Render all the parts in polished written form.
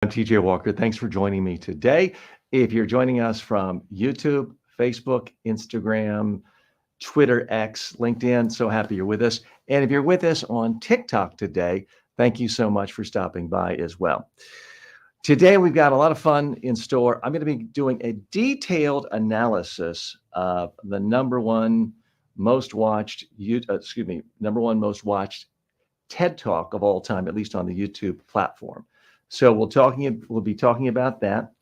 I'm TJ Walker. Thanks for joining me today. If you're joining us from YouTube, Facebook, Instagram, Twitter, X, LinkedIn, so happy you're with us. And if you're with us on TikTok today, thank you so much for stopping by as well. Today, we've got a lot of fun in store. I'm going to be doing a detailed analysis of the number one most watched, number one most watched TED Talk of all time, at least on the YouTube platform. So we'll be talking about that.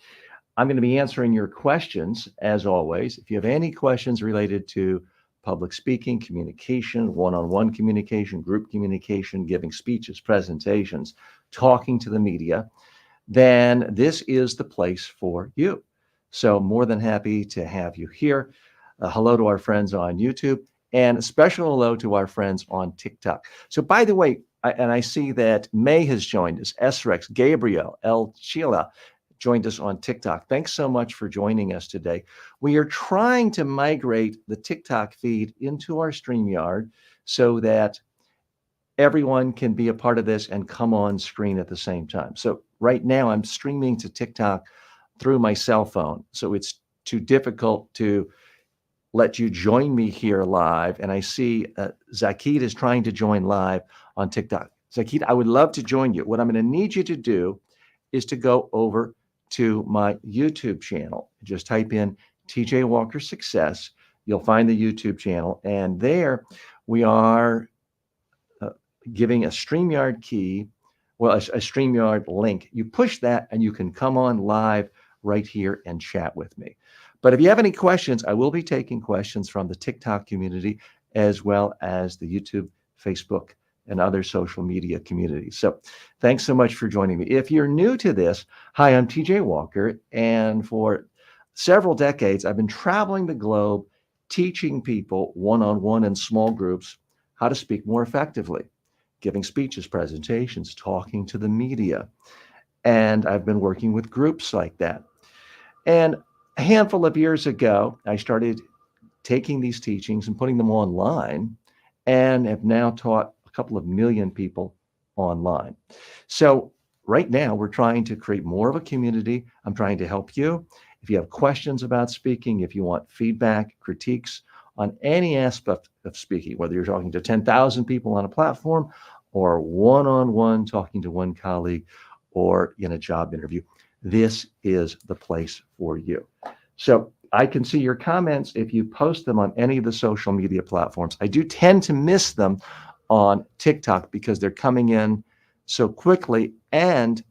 I'm going to be answering your questions as always. If you have any questions related to public speaking, communication, one-on-one communication, group communication, giving speeches, presentations, talking to the media, then this is the place for you. So more than happy to have you here. Hello to our friends on YouTube and a special hello to our friends on TikTok. So by the way, I see that May has joined us, SREX, Gabriel, El Chila joined us on TikTok. Thanks so much for joining us today. We are trying to migrate the TikTok feed into our StreamYard so that everyone can be a part of this and come on screen at the same time. So right now I'm streaming to TikTok through my cell phone. So it's too difficult to let you join me here live. And I see Zakid is trying to join live on TikTok. Zakid, I would love to join you. What I'm going to need you to do is to go over to my YouTube channel. Just type in TJ Walker Success. You'll find the YouTube channel. And there we are giving a StreamYard key, well, a StreamYard link. You push that and you can come on live right here and chat with me. But if you have any questions, I will be taking questions from the TikTok community as well as the YouTube, Facebook, and other social media communities. So thanks so much for joining me. If you're new to this, hi, I'm TJ Walker. And for several decades, I've been traveling the globe, teaching people one-on-one in small groups how to speak more effectively, giving speeches, presentations, talking to the media. And I've been working with groups like that. And a handful of years ago, I started taking these teachings and putting them online and have now taught a couple of million people online. So right now we're trying to create more of a community. I'm trying to help you. If you have questions about speaking, if you want feedback, critiques on any aspect of speaking, whether you're talking to 10,000 people on a platform or one-on-one talking to one colleague or in a job interview, this is the place for you. So I can see your comments if you post them on any of the social media platforms. I do tend to miss them on TikTok because they're coming in so quickly and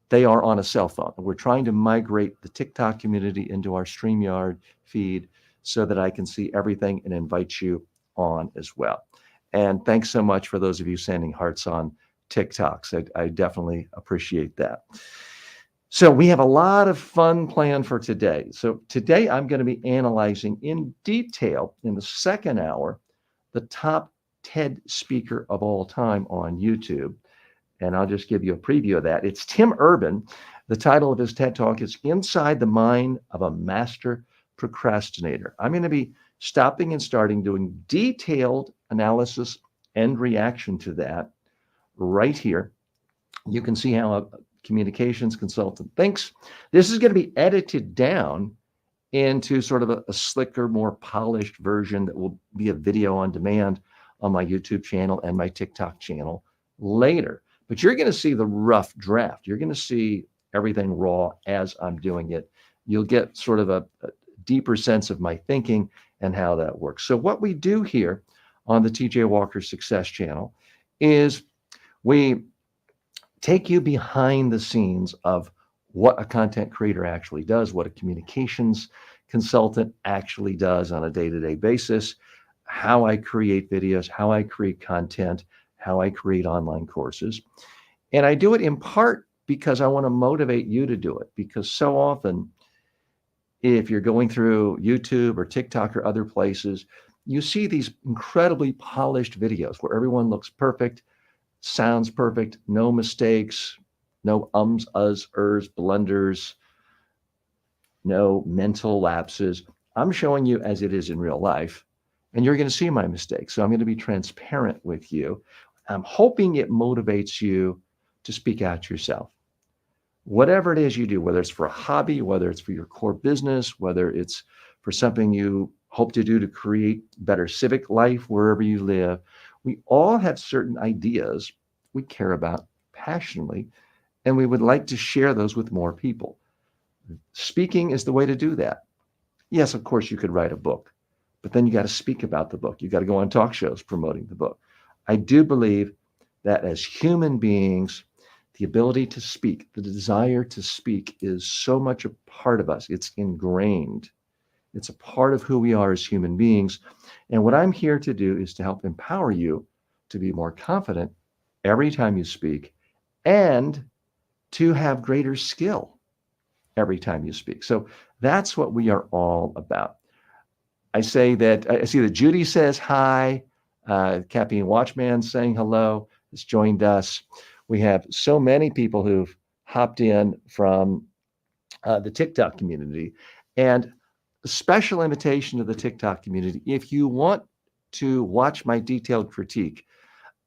they are on a cell phone. We're trying to migrate the TikTok community into our StreamYard feed so that I can see everything and invite you on as well. And thanks so much for those of you sending hearts on TikToks. I definitely appreciate that. So we have a lot of fun planned for today. So today I'm going to be analyzing in detail in the second hour the top TED speaker of all time on YouTube. And I'll just give you a preview of that. It's Tim Urban. The title of his TED Talk is Inside the Mind of a Master Procrastinator. I'm going to be stopping and starting doing detailed analysis and reaction to that right here. You can see how a communications consultant thinks. This is going to be edited down into sort of a slicker, more polished version that will be a video on demand on my YouTube channel and my TikTok channel later. But you're going to see the rough draft. You're going to see everything raw as I'm doing it. You'll get sort of a deeper sense of my thinking and how that works. So what we do here on the TJ Walker Success channel is we take you behind the scenes of what a content creator actually does, what a communications consultant actually does on a day-to-day basis, how I create videos, how I create content, how I create online courses. And I do it in part because I want to motivate you to do it, because so often if you're going through YouTube or TikTok or other places, you see these incredibly polished videos where everyone looks perfect, sounds perfect, no mistakes, no ums, uhs, ers, blunders, no mental lapses. I'm showing you as it is in real life, and you're going to see my mistakes. So I'm going to be transparent with you. I'm hoping it motivates you to speak out yourself. whatever it is you do, whether it's for a hobby, whether it's for your core business, whether it's for something you hope to do to create better civic life wherever you live, we all have certain ideas we care about passionately, and we would like to share those with more people. Speaking is the way to do that. Yes, of course, you could write a book, but then you got to speak about the book. You got to go on talk shows promoting the book. I do believe that as human beings, the ability to speak, the desire to speak is so much a part of us. It's ingrained. It's a part of who we are as human beings. And what I'm here to do is to help empower you to be more confident every time you speak and to have greater skill every time you speak. So that's what we are all about. I see that Judy says hi. Cappy and Watchman saying hello has joined us. We have so many people who've hopped in from the TikTok community. And a special invitation to the TikTok community. If you want to watch my detailed critique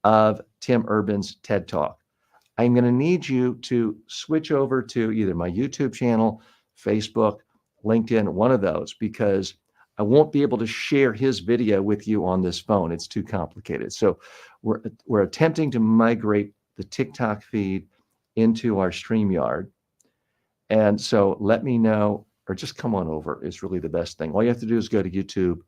of Tim Urban's TED Talk, I'm going to need you to switch over to either my YouTube channel, Facebook, LinkedIn, one of those, because I won't be able to share his video with you on this phone. It's too complicated. So we're attempting to migrate the TikTok feed into our StreamYard. And so let me know, or just come on over is really the best thing. All you have to do is go to YouTube,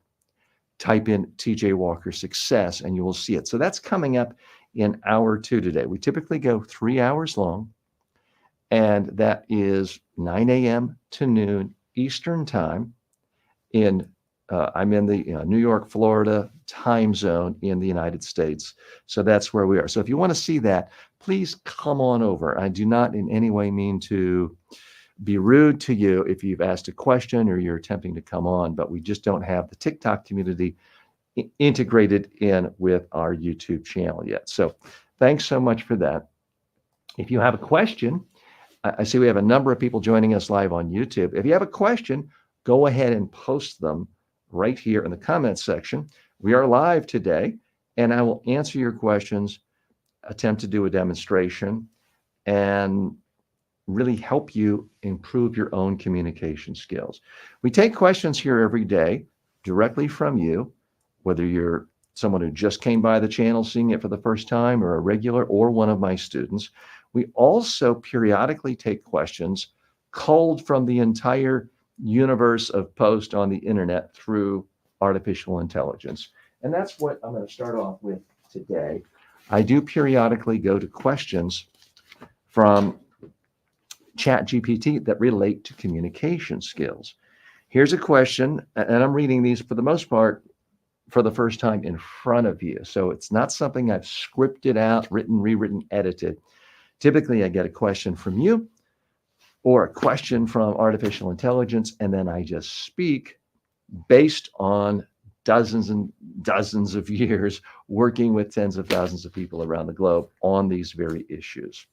type in TJ Walker Success, and you will see it. So that's coming up in hour 2 today. We typically go 3 hours long, and that is 9 a.m. to noon Eastern time. I'm in the New York, Florida time zone in the United States. So that's where we are. So if you want to see that, please come on over. I do not in any way mean to be rude to you if you've asked a question or you're attempting to come on, but we just don't have the TikTok community integrated in with our YouTube channel yet. So thanks so much for that. If you have a question, I see we have a number of people joining us live on YouTube. If you have a question, go ahead and post them right here in the comments section. We are live today, and I will answer your questions, attempt to do a demonstration, and really help you improve your own communication skills. We take questions here every day directly from you, whether you're someone who just came by the channel seeing it for the first time or a regular or one of my students. We also periodically take questions culled from the entire universe of posts on the internet through artificial intelligence. And that's what I'm going to start off with today. I do periodically go to questions from ChatGPT that relate to communication skills. Here's a question, and I'm reading these for the most part for the first time in front of you. So it's not something I've scripted out, written, rewritten, edited. Typically, I get a question from you or a question from artificial intelligence, and then I just speak based on dozens and dozens of years working with tens of thousands of people around the globe on these very issues.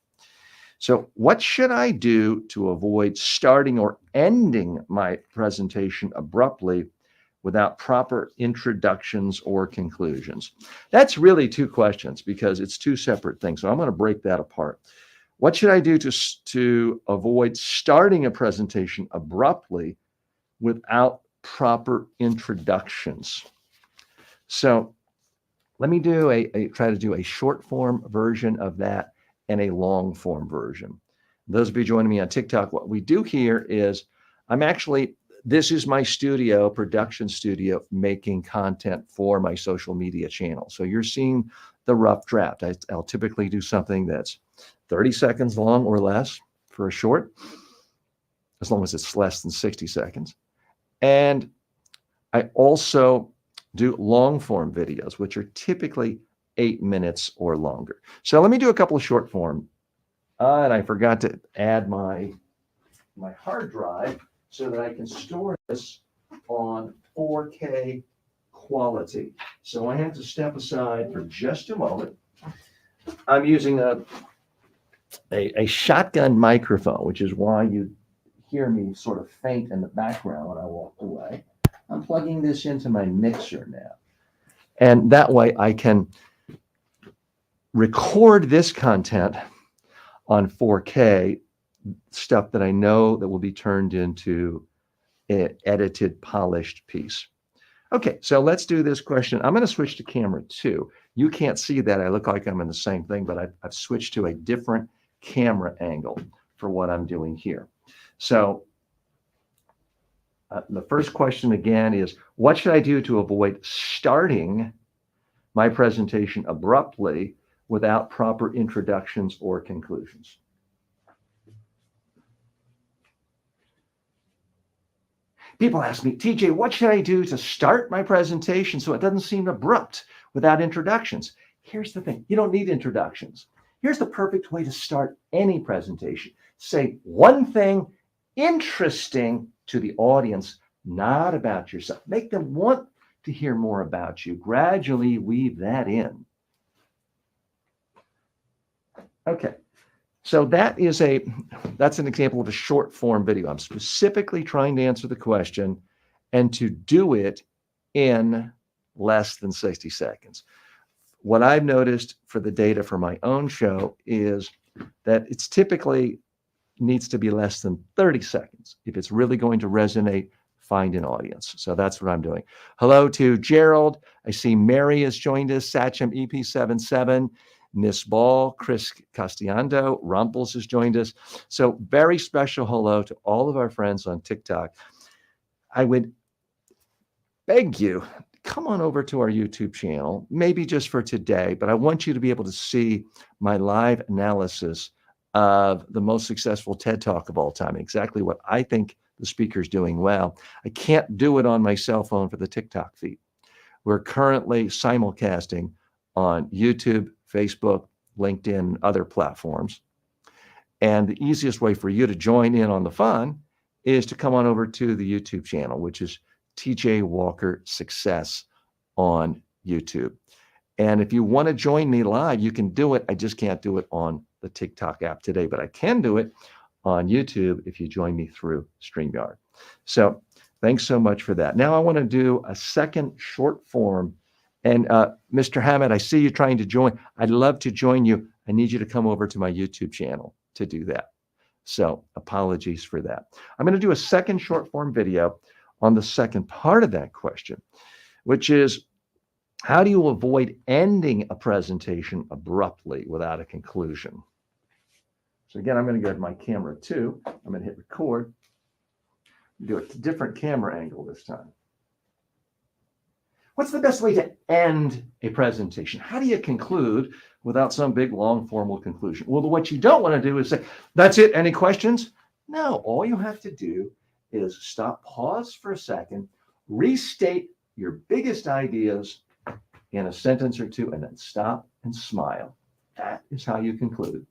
So what should I do to avoid starting or ending my presentation abruptly without proper introductions or conclusions? That's really two questions because it's two separate things. So I'm going to break that apart. What should I do to avoid starting a presentation abruptly without proper introductions? So let me try to do a short form version of that and a long form version. Those of you joining me on TikTok, what we do here is this is my production studio, making content for my social media channel. So you're seeing the rough draft. I'll typically do something that's 30 seconds long or less for a short, as long as it's less than 60 seconds. And I also do long form videos, which are typically 8 minutes or longer. So let me do a couple of short form. And I forgot to add my hard drive so that I can store this on 4K quality. So I have to step aside for just a moment. I'm using a shotgun microphone, which is why you hear me sort of faint in the background when I walk away. I'm plugging this into my mixer now. And that way I can record this content on 4K stuff that I know that will be turned into an edited, polished piece. Okay, so let's do this question. I'm going to switch to camera 2. You can't see that. I look like I'm in the same thing, but I've switched to a different camera angle for what I'm doing here. So the first question again is, what should I do to avoid starting my presentation abruptly without proper introductions or conclusions? People ask me, TJ, what should I do to start my presentation so it doesn't seem abrupt without introductions? Here's the thing, you don't need introductions. Here's the perfect way to start any presentation. Say one thing interesting to the audience, not about yourself. Make them want to hear more about you. Gradually weave that in. Okay. So that's an example of a short form video. I'm specifically trying to answer the question and to do it in less than 60 seconds. What I've noticed for the data for my own show is that it's typically needs to be less than 30 seconds. If it's really going to resonate, find an audience. So that's what I'm doing. Hello to Gerald. I see Mary has joined us, Satcham EP77. Miss Ball, Chris Castellando, Rumples has joined us. So very special hello to all of our friends on TikTok. I would beg you, come on over to our YouTube channel, maybe just for today, but I want you to be able to see my live analysis of the most successful TED Talk of all time, exactly what I think the speaker's doing well. I can't do it on my cell phone for the TikTok feed. We're currently simulcasting on YouTube, Facebook, LinkedIn, other platforms. And the easiest way for you to join in on the fun is to come on over to the YouTube channel, which is TJ Walker Success on YouTube. And if you want to join me live, you can do it. I just can't do it on the TikTok app today, but I can do it on YouTube if you join me through StreamYard. So thanks so much for that. Now I want to do a second short form. And Mr. Hammett, I see you trying to join. I'd love to join you. I need you to come over to my YouTube channel to do that. So apologies for that. I'm going to do a second short form video on the second part of that question, which is, how do you avoid ending a presentation abruptly without a conclusion? So again, I'm going to go to my camera 2. I'm going to hit record. Do a different camera angle this time. What's the best way to end a presentation? How do you conclude without some big, long, formal conclusion? Well, what you don't want to do is say, that's it, any questions? No, all you have to do is stop, pause for a second, restate your biggest ideas in a sentence or two, and then stop and smile. That is how you conclude.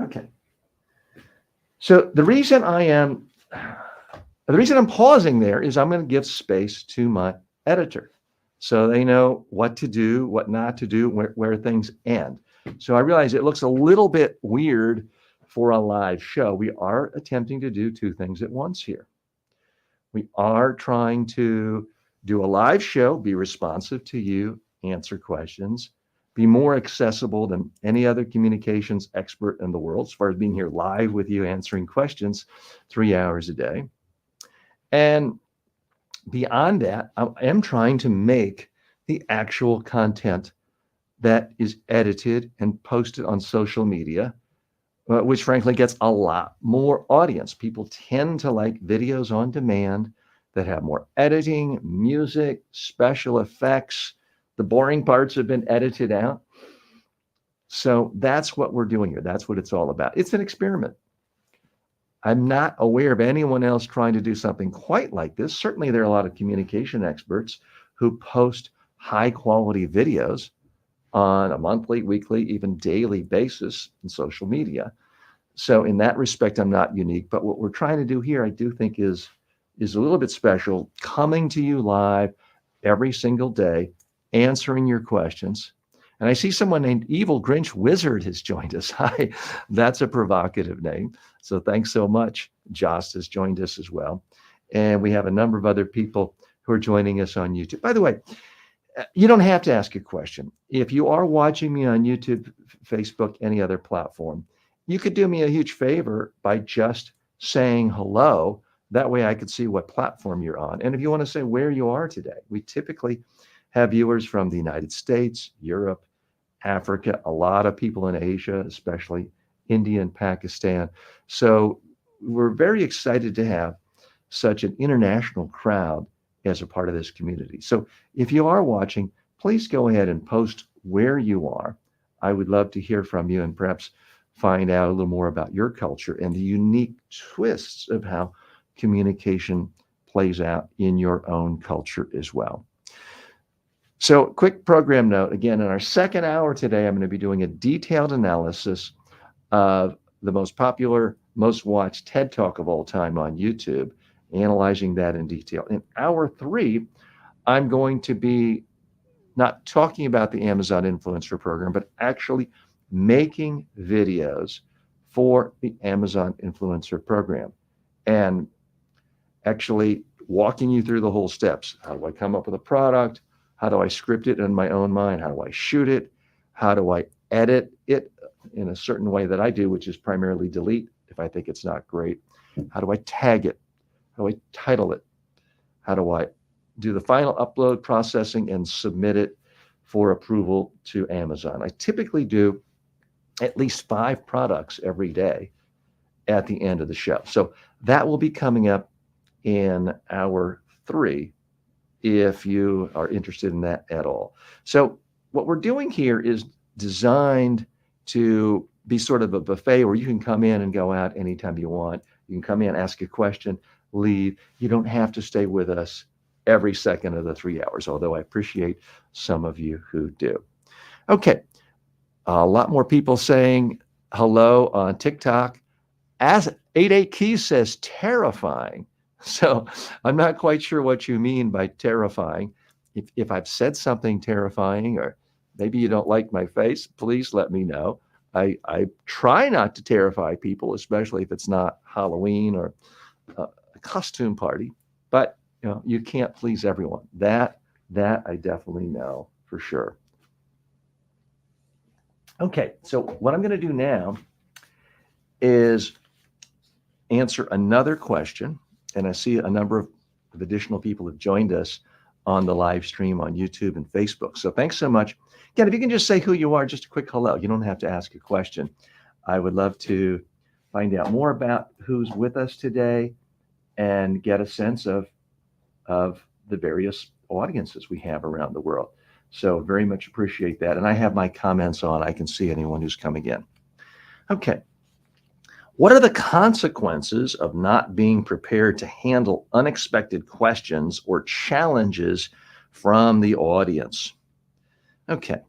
Okay. So the reason I'm pausing there is I'm going to give space to my editor so they know what to do, what not to do, where things end. So I realize it looks a little bit weird for a live show. We are attempting to do two things at once here. We are trying to do a live show, be responsive to you, answer questions, be more accessible than any other communications expert in the world as far as being here live with you, answering questions 3 hours a day. And beyond that, I am trying to make the actual content that is edited and posted on social media, which frankly gets a lot more audience. People tend to like videos on demand that have more editing, music, special effects. The boring parts have been edited out. So that's what we're doing here. That's what it's all about. It's an experiment. I'm not aware of anyone else trying to do something quite like this. Certainly there are a lot of communication experts who post high quality videos on a monthly, weekly, even daily basis in social media. So in that respect, I'm not unique, but what we're trying to do here, I do think is a little bit special, coming to you live every single day, answering your questions. And I see someone named Evil Grinch Wizard has joined us. Hi, that's a provocative name. So thanks so much. Jost has joined us as well. And we have a number of other people who are joining us on YouTube. By the way, you don't have to ask a question. If you are watching me on YouTube, Facebook, any other platform, you could do me a huge favor by just saying hello. That way I could see what platform you're on. And if you want to say where you are today, we typically have viewers from the United States, Europe, Africa, a lot of people in Asia, especially India and Pakistan. So we're very excited to have such an international crowd as a part of this community. So if you are watching, please go ahead and post where you are. I would love to hear from you and perhaps find out a little more about your culture and the unique twists of how communication plays out in your own culture as well. So, quick program note again, in our second hour today, I'm going to be doing a detailed analysis of the most popular, most watched TED Talk of all time on YouTube, analyzing that in detail. In hour 3, I'm going to be not talking about the Amazon Influencer Program, but actually making videos for the Amazon Influencer Program and actually walking you through the whole steps. How do I come up with a product? How do I script it in my own mind? How do I shoot it? How do I edit it in a certain way that I do, which is primarily delete if I think it's not great? How do I tag it? How do I title it? How do I do the final upload processing and submit it for approval to Amazon? I typically do at least 5 products every day at the end of the show. So that will be coming up in hour 3 if you are interested in that at all. So what we're doing here is designed to be sort of a buffet where you can come in and go out anytime you want. You can come in, ask a question, leave. You don't have to stay with us every second of the 3 hours, although I appreciate some of you who do. Okay, a lot more people saying hello on TikTok. As 88 Keys says, terrifying. So I'm not quite sure what you mean by terrifying. If I've said something terrifying, or maybe you don't like my face, please let me know. I try not to terrify people, especially if it's not Halloween or a costume party. But you can't please everyone. That I definitely know for sure. Okay, so what I'm going to do now is answer another question. And I see a number of additional people have joined us on the live stream on YouTube and Facebook. So thanks so much. Again, if you can just say who you are, just a quick hello. You don't have to ask a question. I would love to find out more about who's with us today and get a sense of the various audiences we have around the world. So very much appreciate that. And I have my comments on. I can see anyone who's coming in. Okay. What are the consequences of not being prepared to handle unexpected questions or challenges from the audience? Okay.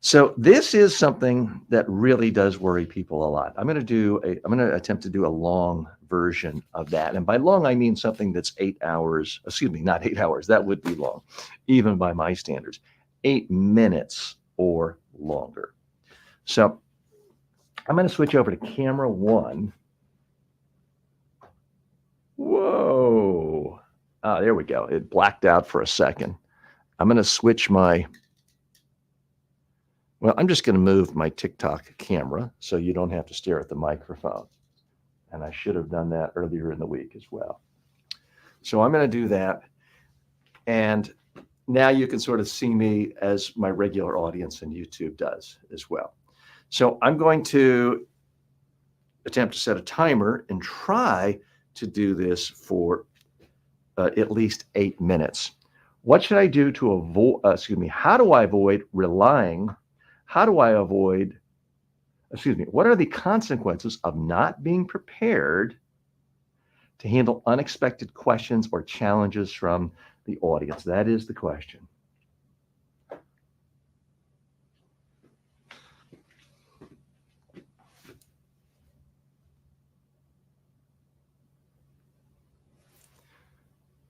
So this is something that really does worry people a lot. I'm going to attempt to do a long version of that. And by long, I mean something that's 8 hours, excuse me, not 8 hours. That would be long, even by my standards, 8 minutes or longer. So I'm going to switch over to camera 1. Whoa. There we go. It blacked out for a second. I'm going to switch I'm just going to move my TikTok camera so you don't have to stare at the microphone. And I should have done that earlier in the week as well. So I'm going to do that. And now you can sort of see me as my regular audience in YouTube does as well. So I'm going to attempt to set a timer and try to do this for at least 8 minutes. What should I do to avoid, how do I avoid what are the consequences of not being prepared to handle unexpected questions or challenges from the audience? That is the question.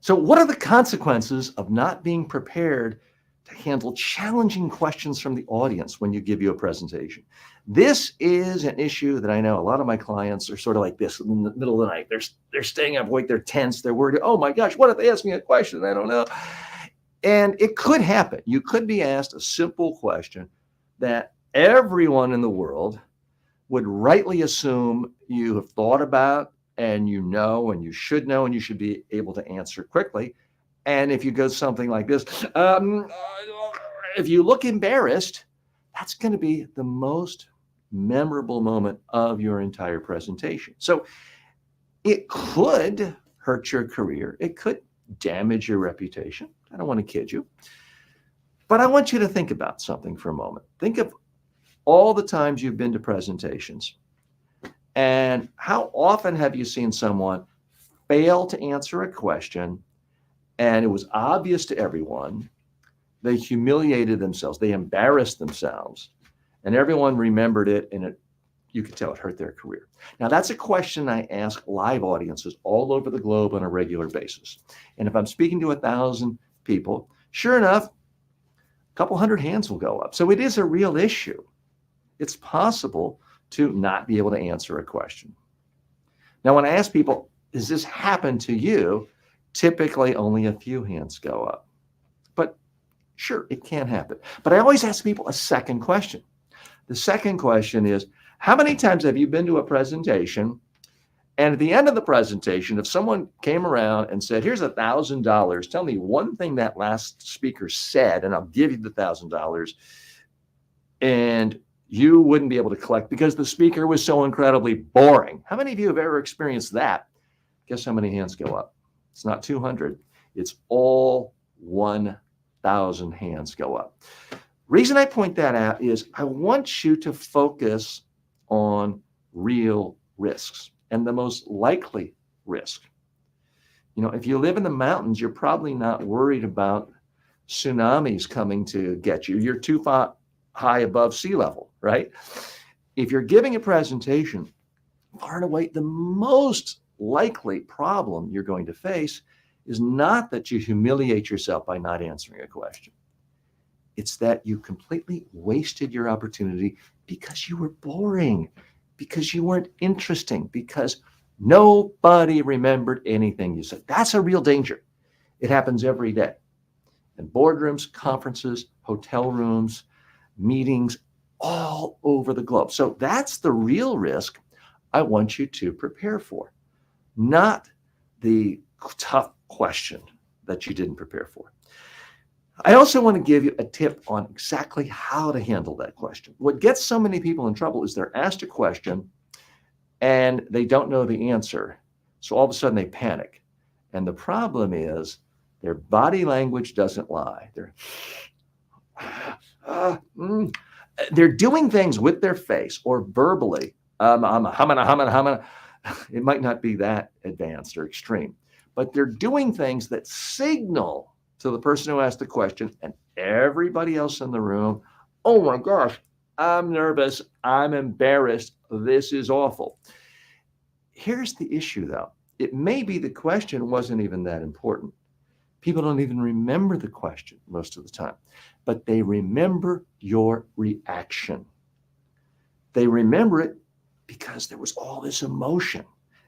So what are the consequences of not being prepared to handle challenging questions from the audience when you give you a presentation? This is an issue that I know a lot of my clients are sort of like this in the middle of the night. They're staying up awake, they're tense, they're worried. Oh my gosh, what if they ask me a question? I don't know. And it could happen. You could be asked a simple question that everyone in the world would rightly assume you have thought about and you know and you should know and you should be able to answer quickly. And if you go something like this, if you look embarrassed, that's going to be the most memorable moment of your entire presentation. So it could hurt your career. It could damage your reputation. I don't want to kid you. But I want you to think about something for a moment. Think of all the times you've been to presentations and how often have you seen someone fail to answer a question and it was obvious to everyone. They humiliated themselves. They embarrassed themselves. And everyone remembered it, and you could tell it hurt their career. Now, that's a question I ask live audiences all over the globe on a regular basis. And if I'm speaking to 1,000 people, sure enough, a couple hundred hands will go up. So it is a real issue. It's possible to not be able to answer a question. Now, when I ask people, does this happen to you? Typically, only a few hands go up. But sure, it can happen. But I always ask people a second question. The second question is, how many times have you been to a presentation and at the end of the presentation, if someone came around and said, here's $1,000, tell me one thing that last speaker said, and I'll give you the $1,000, and you wouldn't be able to collect because the speaker was so incredibly boring. How many of you have ever experienced that? Guess how many hands go up? It's not 200. It's all 1,000 hands go up. Reason I point that out is I want you to focus on real risks and the most likely risk. You know, if you live in the mountains, you're probably not worried about tsunamis coming to get you. You're too far high above sea level, right? If you're giving a presentation, far and away, the most likely problem you're going to face is not that you humiliate yourself by not answering a question. It's that you completely wasted your opportunity because you were boring, because you weren't interesting, because nobody remembered anything you said. That's a real danger. It happens every day. In boardrooms, conferences, hotel rooms, meetings, all over the globe. So that's the real risk I want you to prepare for, not the tough question that you didn't prepare for. I also want to give you a tip on exactly how to handle that question. What gets so many people in trouble is they're asked a question and they don't know the answer. So all of a sudden they panic. And the problem is their body language doesn't lie. They're doing things with their face or verbally. It might not be that advanced or extreme, but they're doing things that signal to the person who asked the question and everybody else in the room, oh my gosh, I'm nervous, I'm embarrassed, this is awful. Here's the issue though. It may be the question wasn't even that important. People don't even remember the question most of the time, but they remember your reaction. They remember it because there was all this emotion.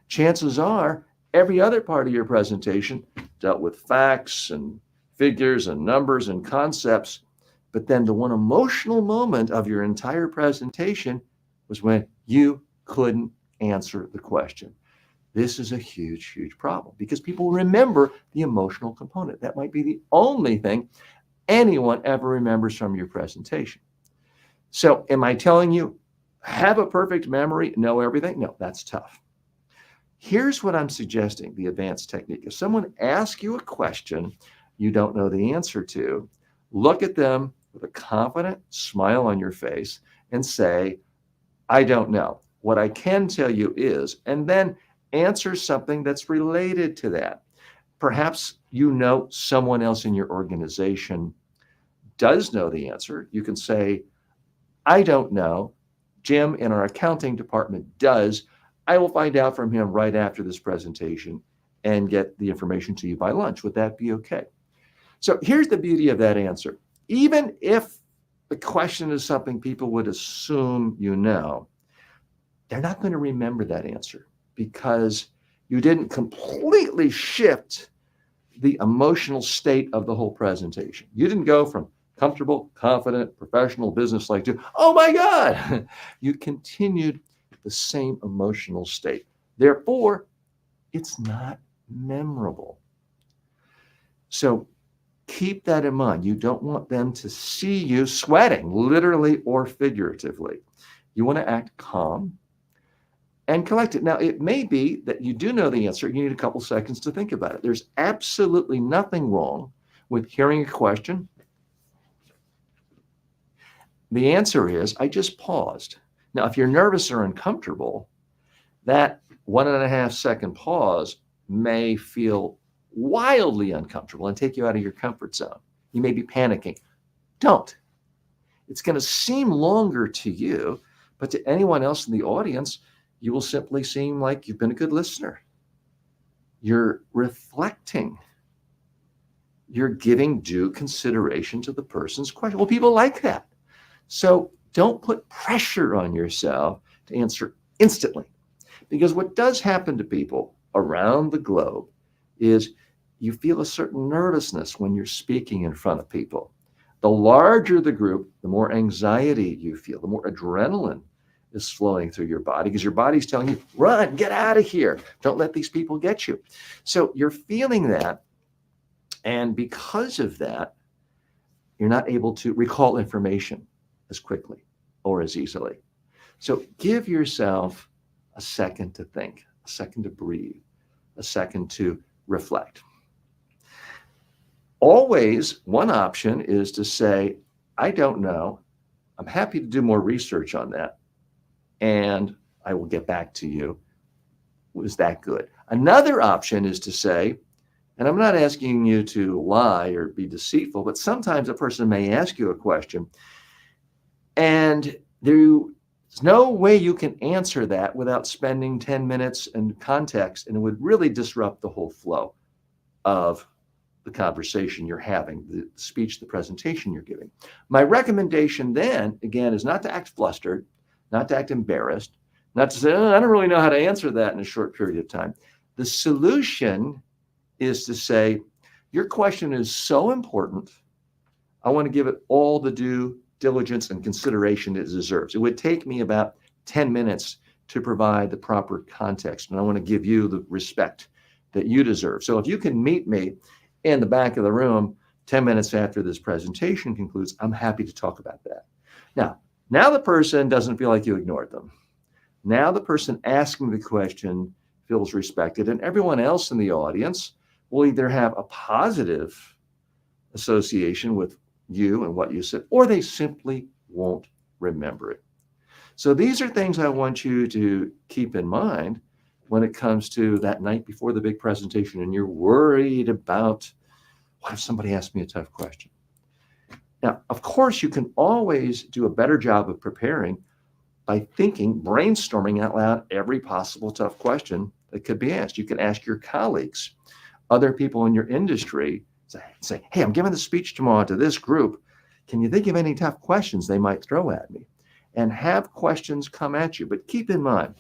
Chances are every other part of your presentation dealt with facts and figures and numbers and concepts, but then the one emotional moment of your entire presentation was when you couldn't answer the question. This is a huge, huge problem because people remember the emotional component. That might be the only thing anyone ever remembers from your presentation. So am I telling you, have a perfect memory, know everything? No, that's tough. Here's what I'm suggesting, the advanced technique. If someone asks you a question you don't know the answer to, look at them with a confident smile on your face and say, I don't know. What I can tell you is, and then answer something that's related to that. Perhaps you know someone else in your organization does know the answer. You can say, I don't know. Jim in our accounting department does. I will find out from him right after this presentation and get the information to you by lunch. Would that be okay? So here's the beauty of that answer. Even if the question is something people would assume you know, they're not going to remember that answer because you didn't completely shift the emotional state of the whole presentation. You didn't go from comfortable, confident, professional, business-like to, oh my God, you continued the same emotional state. Therefore, it's not memorable. So keep that in mind. You don't want them to see you sweating, literally or figuratively. You want to act calm and collected. Now, it may be that you do know the answer. You need a couple seconds to think about it. There's absolutely nothing wrong with hearing a question. The answer is, I just paused. Now, if you're nervous or uncomfortable, that 1.5 second pause may feel wildly uncomfortable and take you out of your comfort zone. You may be panicking. Don't. It's going to seem longer to you, but to anyone else in the audience, you will simply seem like you've been a good listener. You're reflecting. You're giving due consideration to the person's question. Well, people like that. So don't put pressure on yourself to answer instantly. Because what does happen to people around the globe is you feel a certain nervousness when you're speaking in front of people. The larger the group, the more anxiety you feel, the more adrenaline is flowing through your body because your body's telling you, run, get out of here. Don't let these people get you. So you're feeling that. And because of that, you're not able to recall information as quickly or as easily. So give yourself a second to think, a second to breathe, a second to reflect. Always, one option is to say, I don't know. I'm happy to do more research on that, and I will get back to you. Was that good? Another option is to say, and I'm not asking you to lie or be deceitful, but sometimes a person may ask you a question, and there's no way you can answer that without spending 10 minutes in context, and it would really disrupt the whole flow of the conversation you're having, the speech, the presentation you're giving. My recommendation then, again, is not to act flustered, not to act embarrassed, not to say, I don't really know how to answer that in a short period of time. The solution is to say, your question is so important, I want to give it all the due diligence and consideration it deserves. It would take me about 10 minutes to provide the proper context, and I want to give you the respect that you deserve. So if you can meet me in the back of the room 10 minutes after this presentation concludes, I'm happy to talk about that. Now the person doesn't feel like you ignored them. Now the person asking the question feels respected, and everyone else in the audience will either have a positive association with you and what you said, or they simply won't remember it. So these are things I want you to keep in mind when it comes to that night before the big presentation and you're worried about, what if somebody asks me a tough question? Now, of course, you can always do a better job of preparing by thinking, brainstorming out loud every possible tough question that could be asked. You can ask your colleagues, other people in your industry, say, hey, I'm giving a speech tomorrow to this group. Can you think of any tough questions they might throw at me? And have questions come at you. But keep in mind,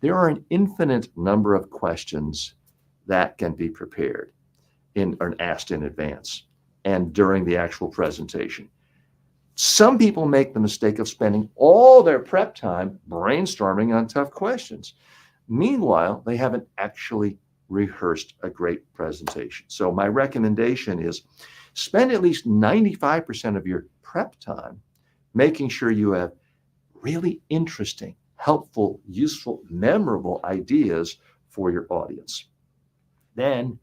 there are an infinite number of questions that can be prepared or asked in advance and during the actual presentation. Some people make the mistake of spending all their prep time brainstorming on tough questions. Meanwhile, they haven't actually rehearsed a great presentation. So my recommendation is spend at least 95% of your prep time making sure you have really interesting, helpful, useful, memorable ideas for your audience. Then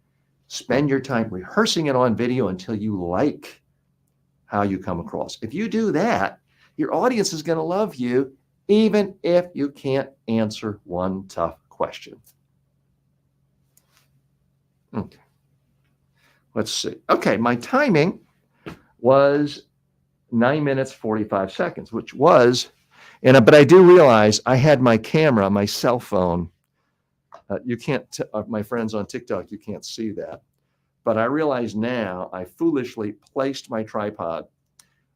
spend your time rehearsing it on video until you like how you come across. If you do that, your audience is going to love you, even if you can't answer one tough question. Okay. Let's see. Okay, my timing was 9 minutes, 45 seconds, which was, but I do realize I had my camera, my cell phone. You can't, my friends on TikTok, you can't see that. But I realize now I foolishly placed my tripod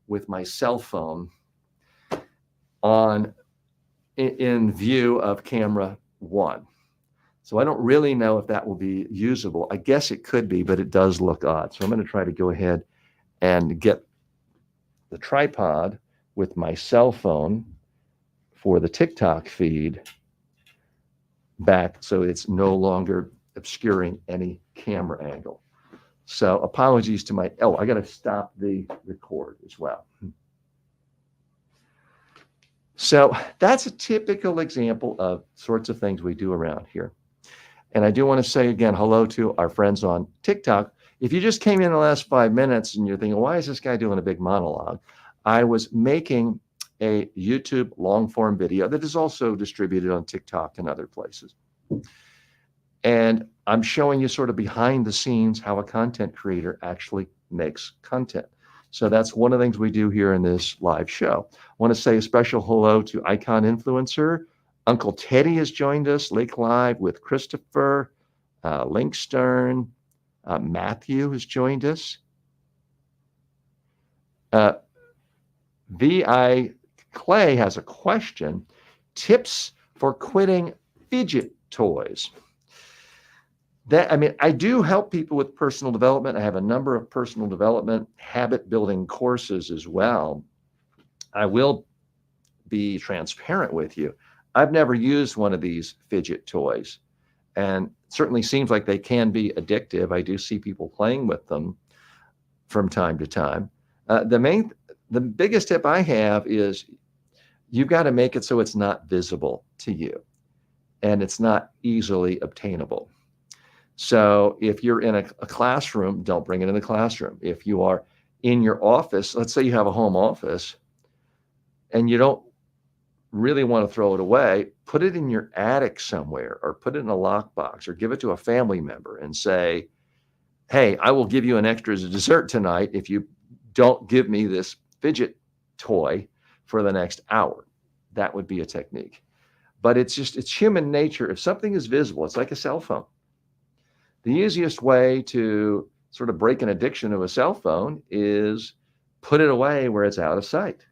with my cell phone in view of camera one. So I don't really know if that will be usable. I guess it could be, but it does look odd. So I'm going to try to go ahead and get the tripod with my cell phone for the TikTok feed back so it's no longer obscuring any camera angle. So apologies to I got to stop the record as well. So that's a typical example of sorts of things we do around here. And I do want to say again, hello to our friends on TikTok. If you just came in the last 5 minutes and you're thinking, why is this guy doing a big monologue? I was making a YouTube long form video that is also distributed on TikTok and other places. And I'm showing you sort of behind the scenes how a content creator actually makes content. So that's one of the things we do here in this live show. I want to say a special hello to Icon Influencer. Uncle Teddy has joined us, Lake Live with Christopher, Linkstern, Matthew has joined us. V.I. Clay has a question. Tips for quitting fidget toys. I do help people with personal development. I have a number of personal development habit building courses as well. I will be transparent with you. I've never used one of these fidget toys, and it certainly seems like they can be addictive. I do see people playing with them from time to time. The biggest tip I have is you've got to make it so it's not visible to you and it's not easily obtainable. So if you're in a classroom, don't bring it in the classroom. If you are in your office, let's say you have a home office and you don't really want to throw it away, put it in your attic somewhere or put it in a lockbox or give it to a family member and say, hey, I will give you an extra dessert tonight if you don't give me this fidget toy for the next hour. That would be a technique. But it's human nature. If something is visible, it's like a cell phone. The easiest way to sort of break an addiction of a cell phone is put it away where it's out of sight.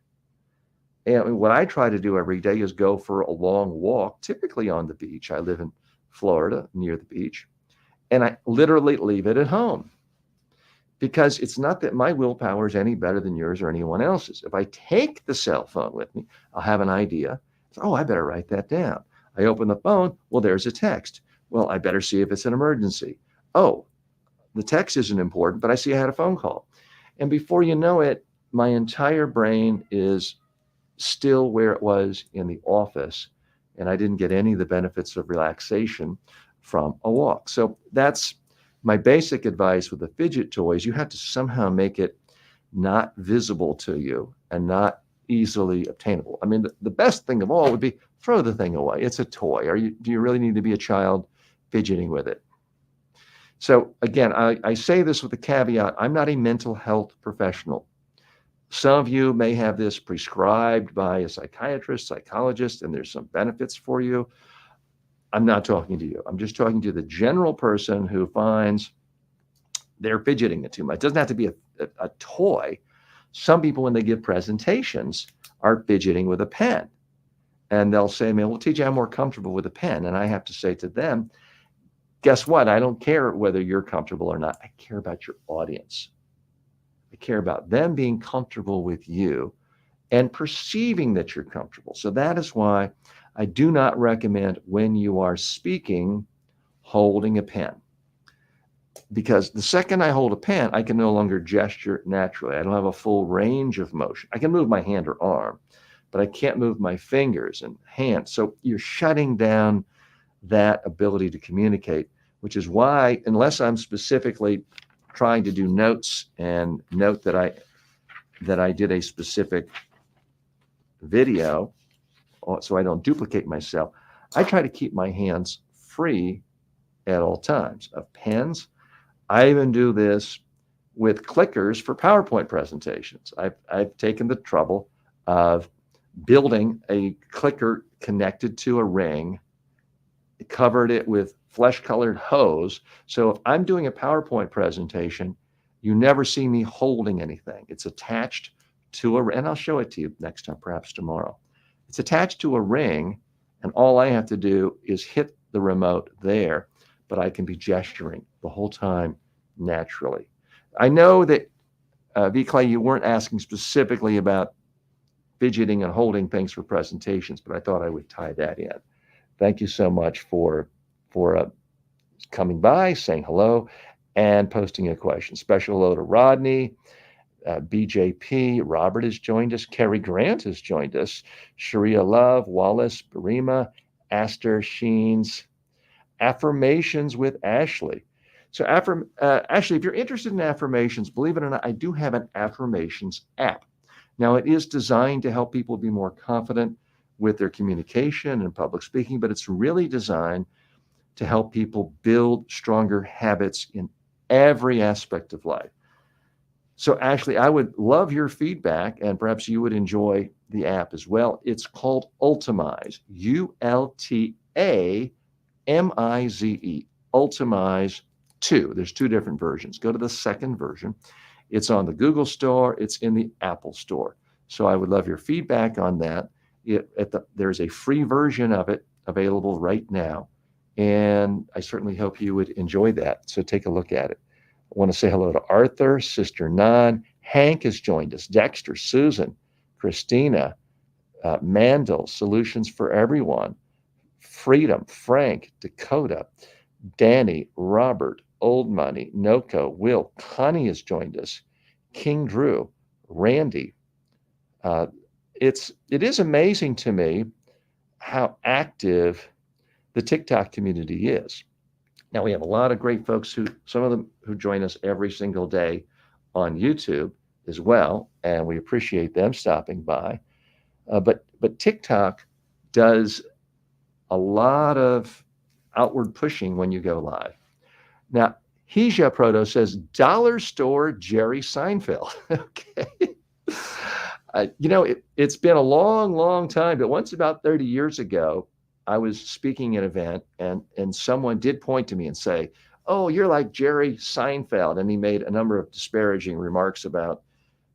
And what I try to do every day is go for a long walk, typically on the beach. I live in Florida near the beach, and I literally leave it at home because it's not that my willpower is any better than yours or anyone else's. If I take the cell phone with me, I'll have an idea. Oh, I better write that down. I open the phone. Well, there's a text. Well, I better see if it's an emergency. Oh, the text isn't important, but I see I had a phone call. And before you know it, my entire brain is still where it was in the office, and I didn't get any of the benefits of relaxation from a walk. So that's my basic advice with the fidget toys. You have to somehow make it not visible to you and not easily obtainable. I mean, the best thing of all would be throw the thing away. It's a toy. Do you really need to be a child fidgeting with it? So again, I say this with a caveat. I'm not a mental health professional. Some of you may have this prescribed by a psychiatrist, psychologist, and there's some benefits for you. I'm not talking to you. I'm just talking to the general person who finds they're fidgeting it too much. It doesn't have to be a toy. Some people, when they give presentations, are fidgeting with a pen. And they'll say, man, well, TJ, I'm more comfortable with a pen. And I have to say to them, guess what? I don't care whether you're comfortable or not. I care about your audience. I care about them being comfortable with you and perceiving that you're comfortable. So that is why I do not recommend when you are speaking, holding a pen. Because the second I hold a pen, I can no longer gesture naturally. I don't have a full range of motion. I can move my hand or arm, but I can't move my fingers and hands. So you're shutting down that ability to communicate, which is why, unless I'm specifically trying to do notes and note that I did a specific video, so I don't duplicate myself, I try to keep my hands free at all times of pens. I even do this with clickers for PowerPoint presentations. I've taken the trouble of building a clicker connected to a ring, covered it with flesh-colored hose. So if I'm doing a PowerPoint presentation, you never see me holding anything. It's attached to a ring, and I'll show it to you next time, perhaps tomorrow. It's attached to a ring, and all I have to do is hit the remote there, but I can be gesturing the whole time naturally. I know that, V. Clay, you weren't asking specifically about fidgeting and holding things for presentations, but I thought I would tie that in. Thank you so much for coming by, saying hello, and posting a question. Special hello to Rodney, BJP, Robert has joined us, Kerry Grant has joined us, Sharia Love, Wallace, Barima, Aster Sheens, Affirmations with Ashley. So, Ashley, if you're interested in affirmations, believe it or not, I do have an affirmations app. Now, it is designed to help people be more confident with their communication and public speaking, but it's really designed to help people build stronger habits in every aspect of life. So, Ashley, I would love your feedback, and perhaps you would enjoy the app as well. It's called Ultimize, Ultamize, Ultimize 2. There's 2 different versions. Go to the second version. It's on the Google Store. It's in the Apple Store. So I would love your feedback on that. There's a free version of it available right now, and I certainly hope you would enjoy that. So take a look at it. I want to say hello to Arthur, Sister Nan. Hank has joined us. Dexter, Susan, Christina, Mandel, Solutions for Everyone, Freedom, Frank, Dakota, Danny, Robert, Old Money, Noko, Will, Connie has joined us, King Drew, Randy. It is amazing to me how active the TikTok community is. Now, we have a lot of great folks some of them who join us every single day on YouTube as well, and we appreciate them stopping by. But TikTok does a lot of outward pushing when you go live. Now, Hija Proto says, Dollar Store Jerry Seinfeld. Okay. It's been a long, long time, but once about 30 years ago, I was speaking at an event, and someone did point to me and say, oh, you're like Jerry Seinfeld. And he made a number of disparaging remarks about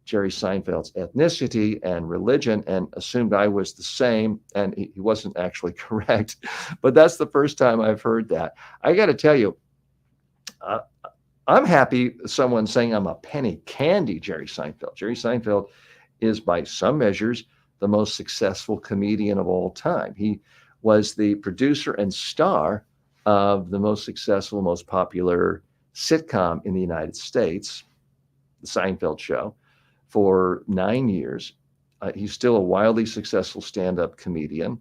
Jerry Seinfeld's ethnicity and religion and assumed I was the same. And he wasn't actually correct. But that's the first time I've heard that. I got to tell you, I'm happy someone saying I'm a penny candy Jerry Seinfeld. Jerry Seinfeld is, by some measures, the most successful comedian of all time. He was the producer and star of the most successful, most popular sitcom in the United States, The Seinfeld Show, for 9 years. He's still a wildly successful stand-up comedian.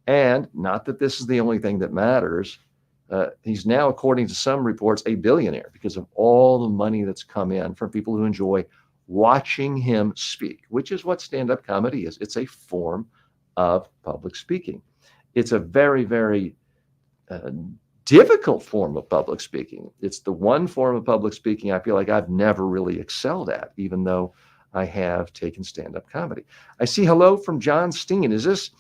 And not that this is the only thing that matters. He's now, according to some reports, a billionaire because of all the money that's come in from people who enjoy watching him speak, which is what stand-up comedy is. It's a form of public speaking. It's a very, very difficult form of public speaking. It's the one form of public speaking I feel like I've never really excelled at, even though I have taken stand-up comedy. I see hello from John Steen. Is this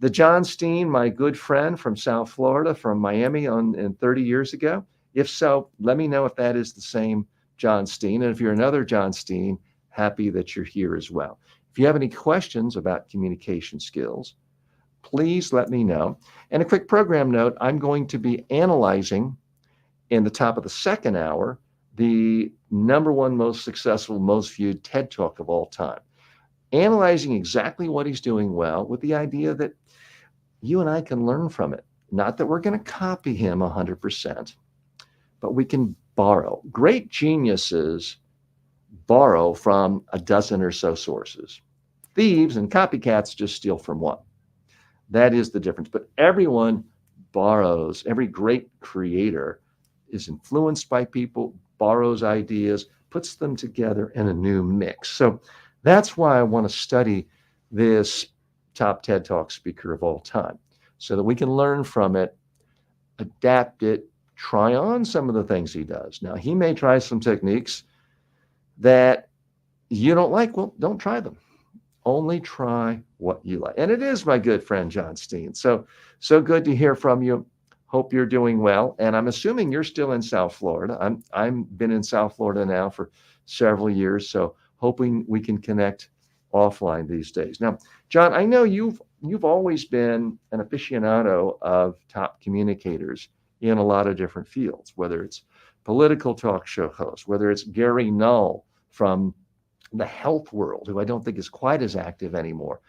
the John Steen, my good friend from South Florida, from Miami in 30 years ago? If so, let me know if that is the same John Steen. And if you're another John Steen, happy that you're here as well. If you have any questions about communication skills, please let me know. And a quick program note, I'm going to be analyzing in the top of the second hour the #1 most successful, most viewed TED Talk of all time. Analyzing exactly what he's doing well with the idea that you and I can learn from it. Not that we're going to copy him 100%, but we can borrow. Great geniuses borrow from a dozen or so sources. Thieves and copycats just steal from one. That is the difference. But everyone borrows. Every great creator is influenced by people, borrows ideas, puts them together in a new mix. So that's why I want to study this top TED Talk speaker of all time, so that we can learn from it, adapt it, try on some of the things he does. Now, he may try some techniques that you don't like. Well, don't try them. Only try what you like. And it is my good friend, John Steen. So good to hear from you. Hope you're doing well. And I'm assuming you're still in South Florida. I've been in South Florida now for several years. So hoping we can connect offline these days. Now, John, I know you've always been an aficionado of top communicators in a lot of different fields, whether it's political talk show host, whether it's Gary Null from the health world, who I don't think is quite as active anymore.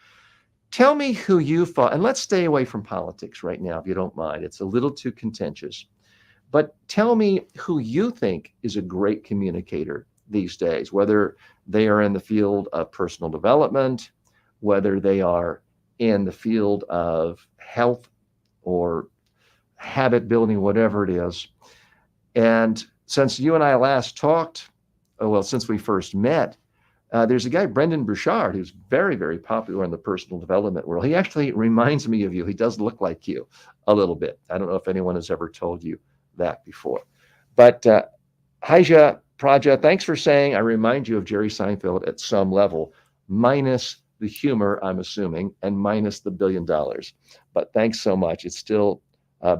Tell me who you thought, and let's stay away from politics right now, if you don't mind. It's a little too contentious. But tell me who you think is a great communicator these days, whether they are in the field of personal development, whether they are in the field of health or habit building, whatever it is. And since you and I last talked, since we first met, there's a guy, Brendan Burchard, who's very, very popular in the personal development world. He actually reminds me of you. He does look like you a little bit. I don't know if anyone has ever told you that before. But Haja Praja, thanks for saying I remind you of Jerry Seinfeld at some level, minus the humor, I'm assuming, and minus the $1 billion. But thanks so much. It's still,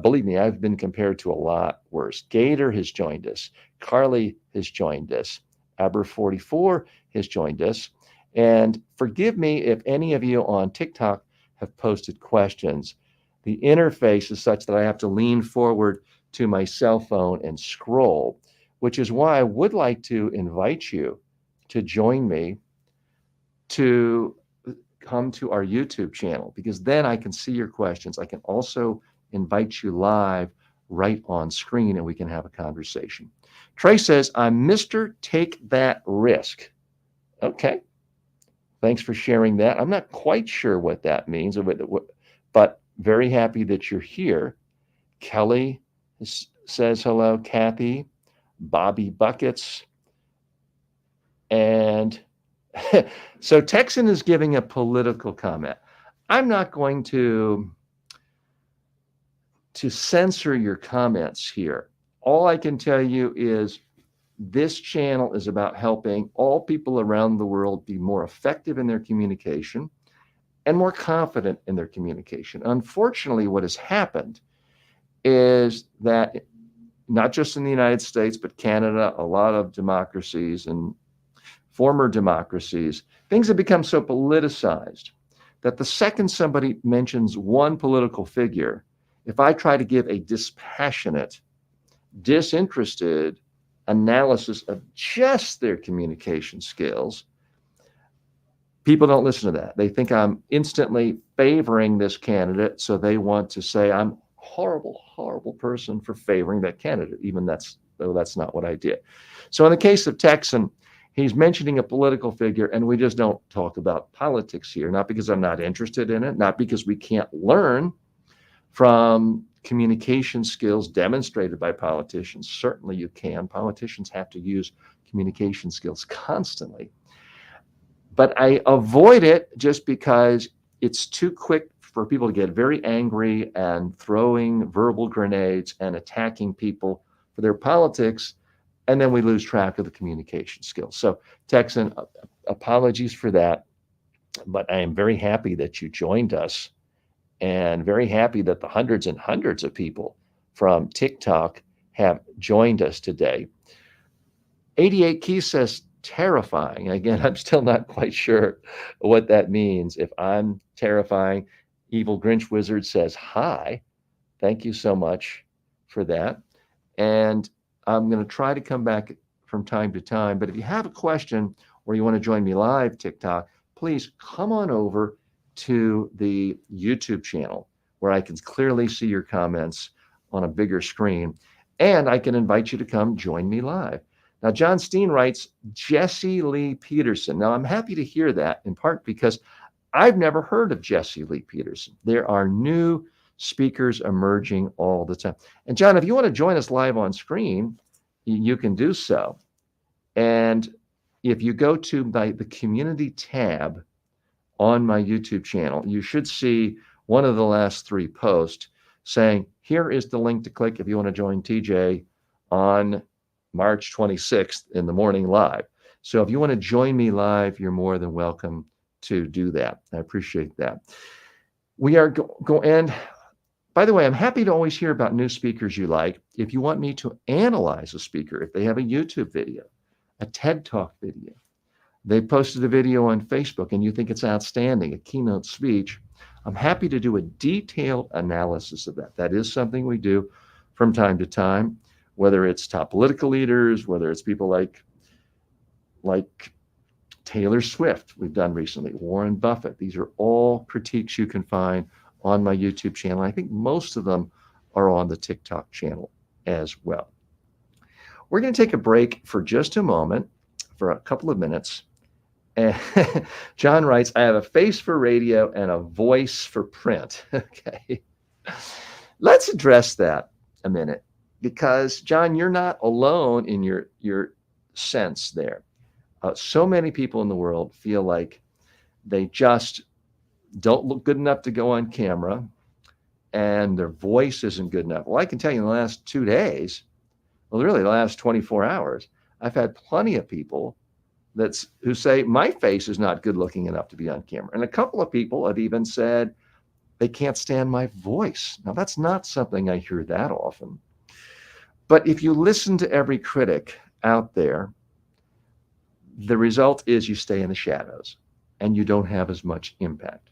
believe me, I've been compared to a lot worse. Gator has joined us. Carly has joined us. Aber44 has joined us. And forgive me if any of you on TikTok have posted questions. The interface is such that I have to lean forward to my cell phone and scroll, which is why I would like to invite you to join me to come to our YouTube channel, because then I can see your questions. I can also invite you live right on screen and we can have a conversation. Trey says, I'm Mr. Take That Risk. Okay. Thanks for sharing that. I'm not quite sure what that means, but very happy that you're here. Kelly says hello, Kathy, Bobby Buckets. And so Texan is giving a political comment. I'm not going to censor your comments here. All I can tell you is this channel is about helping all people around the world be more effective in their communication and more confident in their communication. Unfortunately, what has happened is that not just in the United States, but Canada, a lot of democracies and former democracies, things have become so politicized that the second somebody mentions one political figure, if I try to give a dispassionate, disinterested analysis of just their communication skills, people don't listen to that. They think I'm instantly favoring this candidate, so they want to say I'm a horrible, horrible person for favoring that candidate, even though that's not what I did. So in the case of Texan, he's mentioning a political figure, and we just don't talk about politics here, not because I'm not interested in it, not because we can't learn from communication skills demonstrated by politicians. Certainly you can. Politicians have to use communication skills constantly. But I avoid it just because it's too quick for people to get very angry and throwing verbal grenades and attacking people for their politics, and then we lose track of the communication skills. So Texan, apologies for that, but I am very happy that you joined us and very happy that the hundreds and hundreds of people from TikTok have joined us today. 88 Key says terrifying. Again, I'm still not quite sure what that means. If I'm terrifying, Evil Grinch Wizard says hi. Thank you so much for that. And I'm going to try to come back from time to time. But if you have a question or you want to join me live, TikTok, please come on over to the YouTube channel where I can clearly see your comments on a bigger screen. And I can invite you to come join me live. Now, John Steen writes, Jesse Lee Peterson. Now, I'm happy to hear that, in part because I've never heard of Jesse Lee Peterson. There are new speakers emerging all the time. And John, if you want to join us live on screen, you can do so. And if you go to the community tab on my YouTube channel, you should see one of the last 3 posts saying, here is the link to click if you want to join TJ on March 26th in the morning live. So if you want to join me live, you're more than welcome to do that. I appreciate that. We are going, and by the way, I'm happy to always hear about new speakers you like. If you want me to analyze a speaker, if they have a YouTube video, a TED Talk video, they posted a video on Facebook and you think it's outstanding, a keynote speech, I'm happy to do a detailed analysis of that. That is something we do from time to time, whether it's top political leaders, whether it's people like Taylor Swift, we've done recently, Warren Buffett. These are all critiques you can find on my YouTube channel. I think most of them are on the TikTok channel as well. We're going to take a break for just a moment, for a couple of minutes. And John writes, I have a face for radio and a voice for print. Okay. Let's address that a minute, because John, you're not alone in your sense there. So many people in the world feel like they just don't look good enough to go on camera, and their voice isn't good enough. Well, I can tell you in the last 2 days, well, really the last 24 hours, I've had plenty of people who say my face is not good looking enough to be on camera. And a couple of people have even said they can't stand my voice. Now, that's not something I hear that often. But if you listen to every critic out there, the result is you stay in the shadows and you don't have as much impact.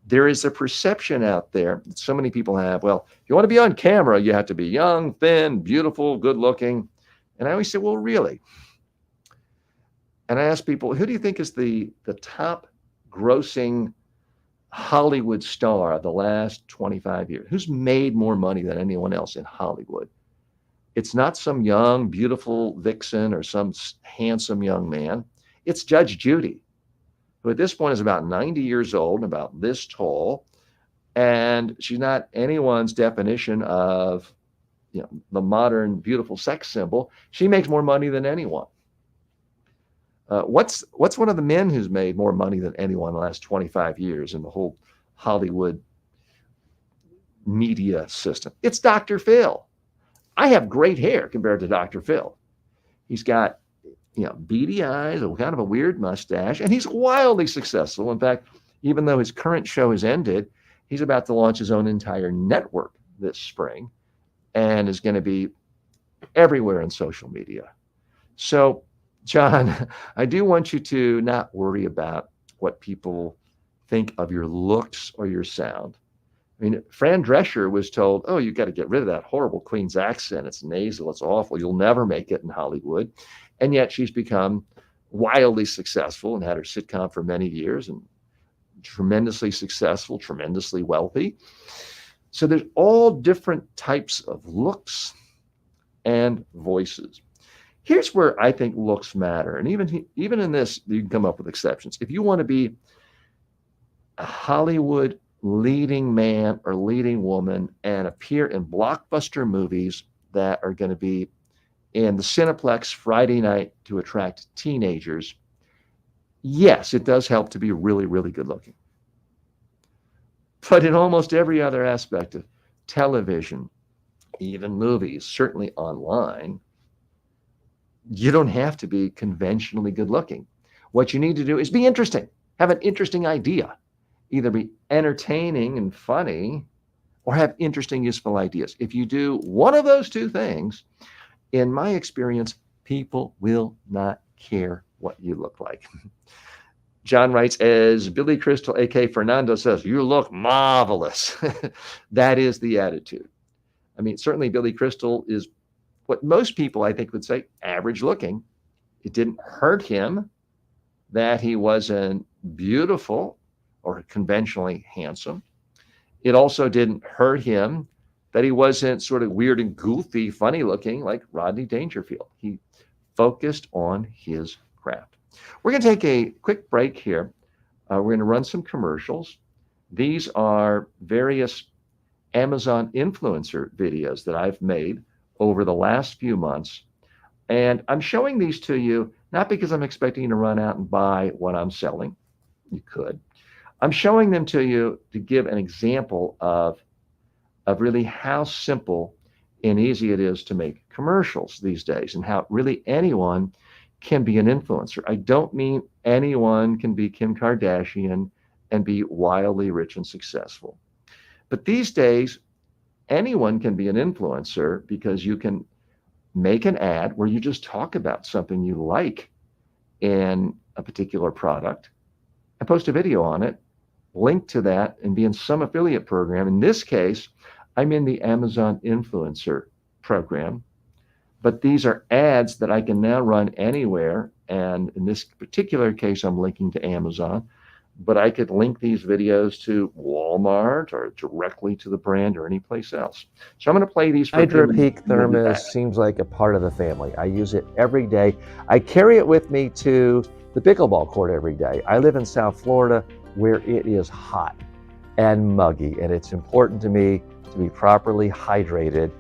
There is a perception out there that so many people have, well, if you want to be on camera, you have to be young, thin, beautiful, good looking. And I always say, well, really? And I ask people, who do you think is the top grossing Hollywood star of the last 25 years? Who's made more money than anyone else in Hollywood? It's not some young, beautiful vixen or some handsome young man. It's Judge Judy, who at this point is about 90 years old and about this tall. And she's not anyone's definition of, the modern beautiful sex symbol. She makes more money than anyone. What's one of the men who's made more money than anyone in the last 25 years in the whole Hollywood media system? It's Dr. Phil. I have great hair compared to Dr. Phil. He's got, beady eyes, kind of a weird mustache, and he's wildly successful. In fact, even though his current show has ended, he's about to launch his own entire network this spring and is going to be everywhere in social media. So, John, I do want you to not worry about what people think of your looks or your sound. I mean, Fran Drescher was told, oh, you got to get rid of that horrible Queen's accent. It's nasal. It's awful. You'll never make it in Hollywood. And yet she's become wildly successful and had her sitcom for many years and tremendously successful, tremendously wealthy. So there's all different types of looks and voices. Here's where I think looks matter. And even in this, you can come up with exceptions. If you want to be a Hollywood leading man or leading woman and appear in blockbuster movies that are going to be in the Cineplex Friday night to attract teenagers, yes, it does help to be really, really good looking. But in almost every other aspect of television, even movies, certainly online, you don't have to be conventionally good looking. What you need to do is be interesting, have an interesting idea, either be entertaining and funny or have interesting, useful ideas. If you do one of those two things, in my experience, people will not care what you look like. John writes, as Billy Crystal, A.K. Fernando says, you look marvelous. That is the attitude. I mean, certainly Billy Crystal is what most people, I think, would say average looking. It didn't hurt him that he wasn't beautiful or conventionally handsome. It also didn't hurt him that he wasn't sort of weird and goofy, funny looking like Rodney Dangerfield. He focused on his craft. We're going to take a quick break here. We're going to run some commercials. These are various Amazon influencer videos that I've made over the last few months. And I'm showing these to you, not because I'm expecting you to run out and buy what I'm selling. You could. I'm showing them to you to give an example of really how simple and easy it is to make commercials these days and how really anyone can be an influencer. I don't mean anyone can be Kim Kardashian and be wildly rich and successful. But these days, anyone can be an influencer because you can make an ad where you just talk about something you like in a particular product and post a video on it, link to that, and be in some affiliate program. In this case, I'm in the Amazon influencer program, but these are ads that I can now run anywhere And in this particular case, I'm linking to Amazon, but I could link these videos to Walmart or directly to the brand or any place else. So I'm going to play these for a few minutes. HydroPeak Thermos seems like a part of the family. I use it every day. I carry it with me to the pickleball court every day. I live in South Florida where it is hot and muggy, and it's important to me to be properly hydrated.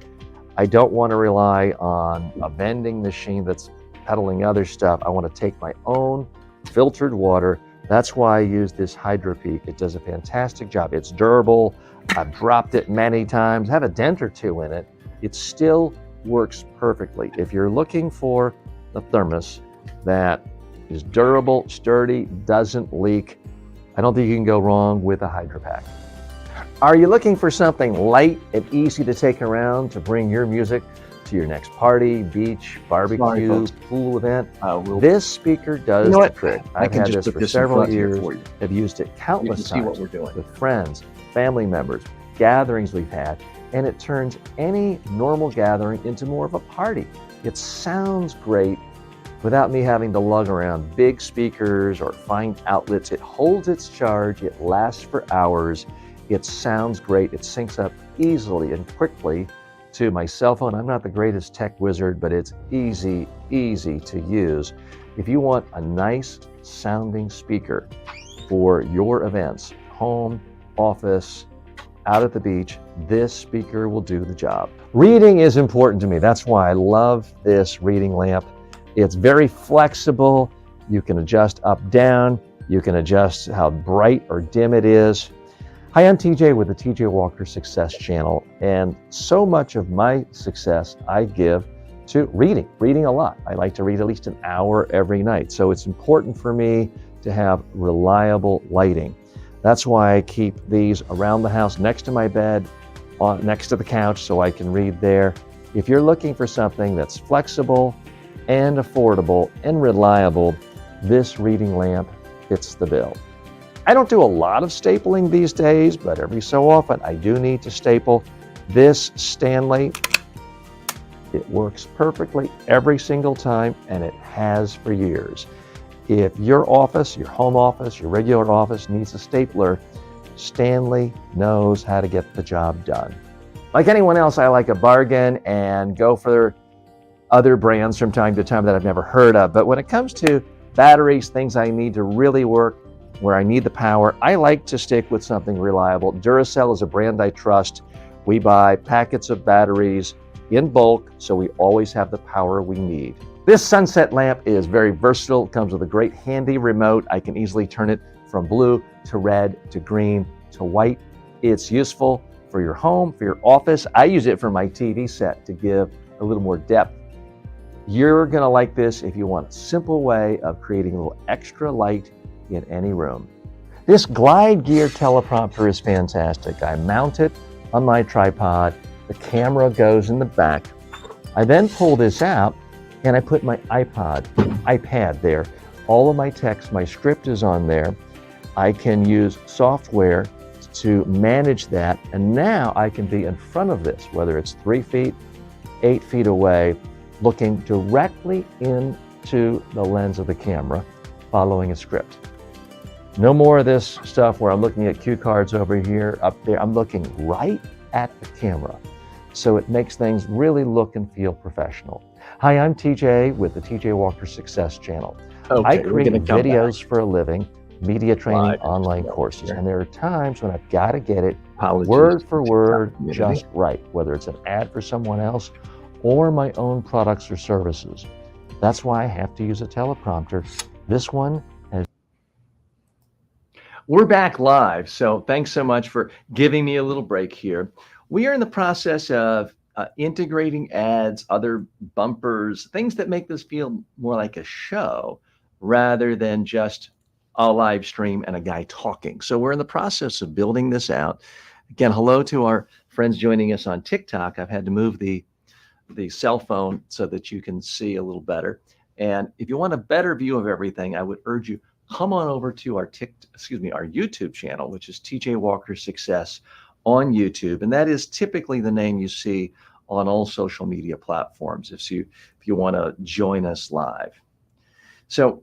I don't want to rely on a vending machine that's peddling other stuff. I want to take my own filtered water. That's why I use this HydroPeak. It does a fantastic job. It's durable. I've dropped it many times, have a dent or two in it. It still works perfectly. If you're looking for a thermos that is durable, sturdy, doesn't leak, I don't think you can go wrong with a HydroPeak. Are you looking for something light and easy to take around to bring your music to your next party, beach, barbecue, pool event? This speaker does the trick. I've had this for several years. I've used it countless times with friends, family members, gatherings we've had, and it turns any normal gathering into more of a party. It sounds great without me having to lug around big speakers or find outlets. It holds its charge, it lasts for hours, it sounds great, it syncs up easily and quickly to my cell phone. I'm not the greatest tech wizard, but it's easy to use. If you want a nice sounding speaker for your events, home, office, out at the beach, this speaker will do the job. Reading is important to me. That's why I love this reading lamp. It's very flexible. You can adjust up, down. You can adjust how bright or dim it is. Hi, I'm TJ with the TJ Walker Success Channel, and so much of my success I give to reading a lot. I like to read at least an hour every night, so it's important for me to have reliable lighting. That's why I keep these around the house, next to my bed, next to the couch, so I can read there. If you're looking for something that's flexible and affordable and reliable, this reading lamp fits the bill. I don't do a lot of stapling these days, but every so often I do need to staple. This Stanley, it works perfectly every single time, and it has for years. If your office, your home office, your regular office needs a stapler, Stanley knows how to get the job done. Like anyone else, I like a bargain and go for other brands from time to time that I've never heard of. But when it comes to batteries, things I need to really work, where I need the power, I like to stick with something reliable. Duracell is a brand I trust. We buy packets of batteries in bulk, so we always have the power we need. This sunset lamp is very versatile. It comes with a great handy remote. I can easily turn it from blue to red to green to white. It's useful for your home, for your office. I use it for my TV set to give a little more depth. You're gonna like this if you want a simple way of creating a little extra light in any room. This Glide Gear teleprompter is fantastic. I mount it on my tripod. The camera goes in the back. I then pull this out and I put my iPad there. All of my text, my script is on there. I can use software to manage that. And now I can be in front of this, whether it's 3 feet, 8 feet away, looking directly into the lens of the camera, following a script. No more of this stuff where I'm looking at cue cards over here, up there. I'm looking right at the camera. So it makes things really look and feel professional. Hi, I'm TJ with the TJ Walker Success Channel. I create videos for a living, media training, online courses. And there are times when I've got to get it word for word just right, whether it's an ad for someone else or my own products or services. That's why I have to use a teleprompter. This one has... We're back live, so thanks so much for giving me a little break here. We are in the process of integrating ads, other bumpers, things that make this feel more like a show rather than just a live stream and a guy talking. So we're in the process of building this out. Again, hello to our friends joining us on TikTok. I've had to move the cell phone so that you can see a little better. And if you want a better view of everything, I would urge you, come on over to our YouTube channel, which is TJ Walker Success on YouTube. And that is typically the name you see on all social media platforms if you want to join us live. So,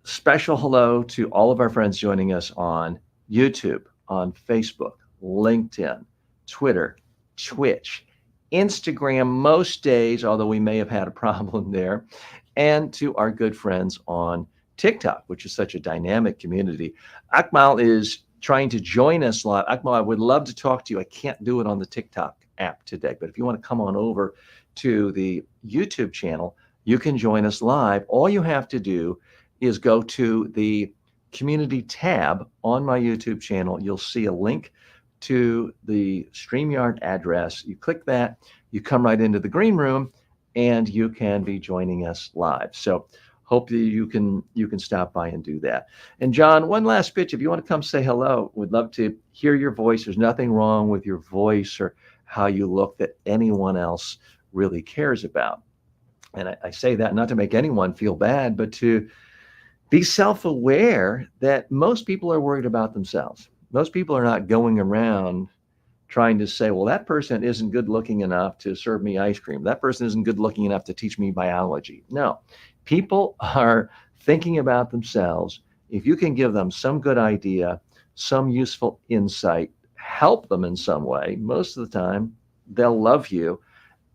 special hello to all of our friends joining us on YouTube, on Facebook, LinkedIn, Twitter, Twitch, Instagram most days, although we may have had a problem there, and to our good friends on TikTok, which is such a dynamic community. Akmal is trying to join us live. Akmal, I would love to talk to you. I can't do it on the TikTok app today, but if you want to come on over to the YouTube channel, you can join us live. All you have to do is go to the community tab on my YouTube channel. You'll see a link to the StreamYard address. You click that, you come right into the green room, and you can be joining us live. So hope that you can stop by and do that. And John, one last pitch. If you want to come say hello, we'd love to hear your voice. There's nothing wrong with your voice or how you look that anyone else really cares about. And I say that not to make anyone feel bad, but to be self-aware that most people are worried about themselves. Most people are not going around trying to say, well, that person isn't good looking enough to serve me ice cream. That person isn't good looking enough to teach me biology. No, people are thinking about themselves. If you can give them some good idea, some useful insight, help them in some way, most of the time they'll love you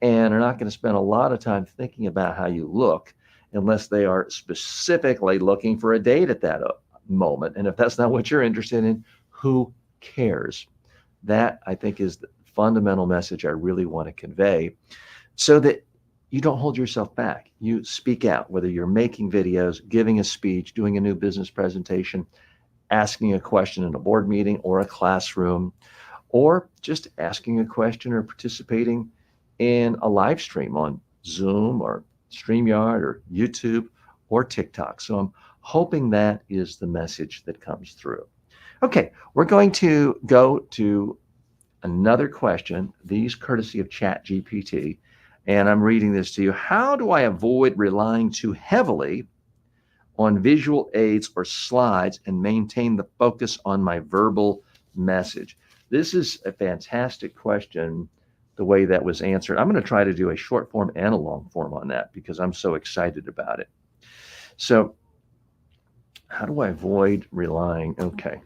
and are not going to spend a lot of time thinking about how you look unless they are specifically looking for a date at that moment. And if that's not what you're interested in, who cares? That, I think, is the fundamental message I really want to convey so that you don't hold yourself back. You speak out, whether you're making videos, giving a speech, doing a new business presentation, asking a question in a board meeting or a classroom, or just asking a question or participating in a live stream on Zoom or StreamYard or YouTube or TikTok. So I'm hoping that is the message that comes through. Okay, we're going to go to another question, these courtesy of ChatGPT, and I'm reading this to you. How do I avoid relying too heavily on visual aids or slides and maintain the focus on my verbal message? This is a fantastic question, the way that was answered. I'm going to try to do a short form and a long form on that because I'm so excited about it. So how do I avoid relying? Okay.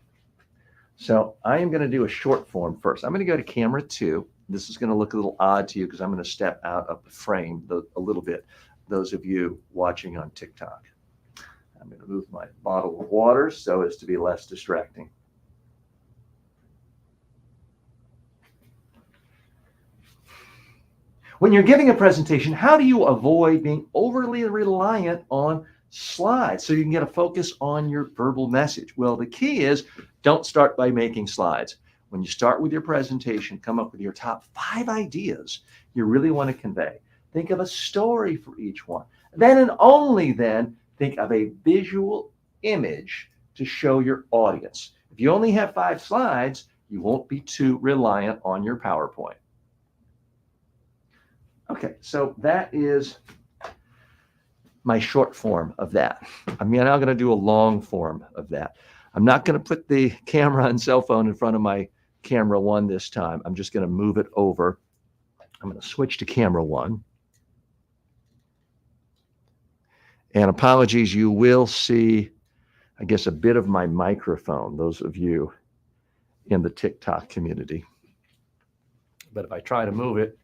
So I am going to do a short form first. I'm going to go to camera 2. This is going to look a little odd to you because I'm going to step out of the frame a little bit, those of you watching on TikTok. I'm going to move my bottle of water so as to be less distracting. When you're giving a presentation, how do you avoid being overly reliant on slides so you can get a focus on your verbal message? Well, the key is don't start by making slides. When you start with your presentation, come up with your top 5 ideas you really want to convey. Think of a story for each one. Then and only then, think of a visual image to show your audience. If you only have 5 slides, you won't be too reliant on your PowerPoint. Okay, so that is my short form of that. I'm now going to do a long form of that. I'm not going to put the camera and cell phone in front of my camera 1 this time. I'm just going to move it over. I'm going to switch to camera 1. And apologies, you will see, I guess, a bit of my microphone, those of you in the TikTok community. But if I try to move it,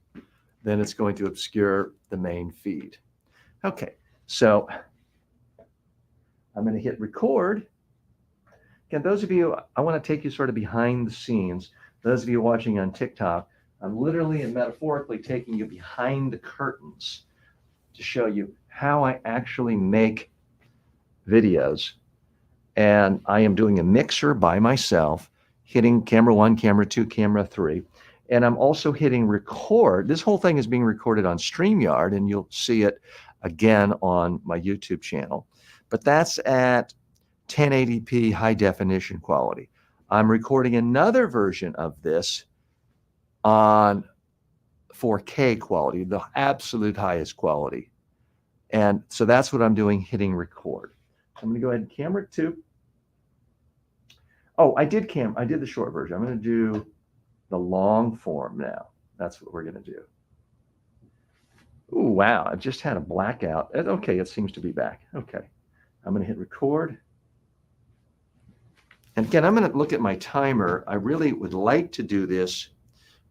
then it's going to obscure the main feed. Okay, so I'm going to hit record. Again, those of you, I want to take you sort of behind the scenes. Those of you watching on TikTok, I'm literally and metaphorically taking you behind the curtains to show you how I actually make videos. And I am doing a mixer by myself, hitting camera 1, camera 2, camera 3. And I'm also hitting record. This whole thing is being recorded on StreamYard, and you'll see it again on my YouTube channel. But that's at 1080p high definition quality. I'm recording another version of this on 4K quality, the absolute highest quality. And so that's what I'm doing, hitting record. I'm going to go ahead and camera 2. Oh, I did the short version. I'm going to do the long form now. That's what we're going to do. Ooh, wow, I just had a blackout. Okay, it seems to be back. Okay, I'm going to hit record. And again, I'm going to look at my timer. I really would like to do this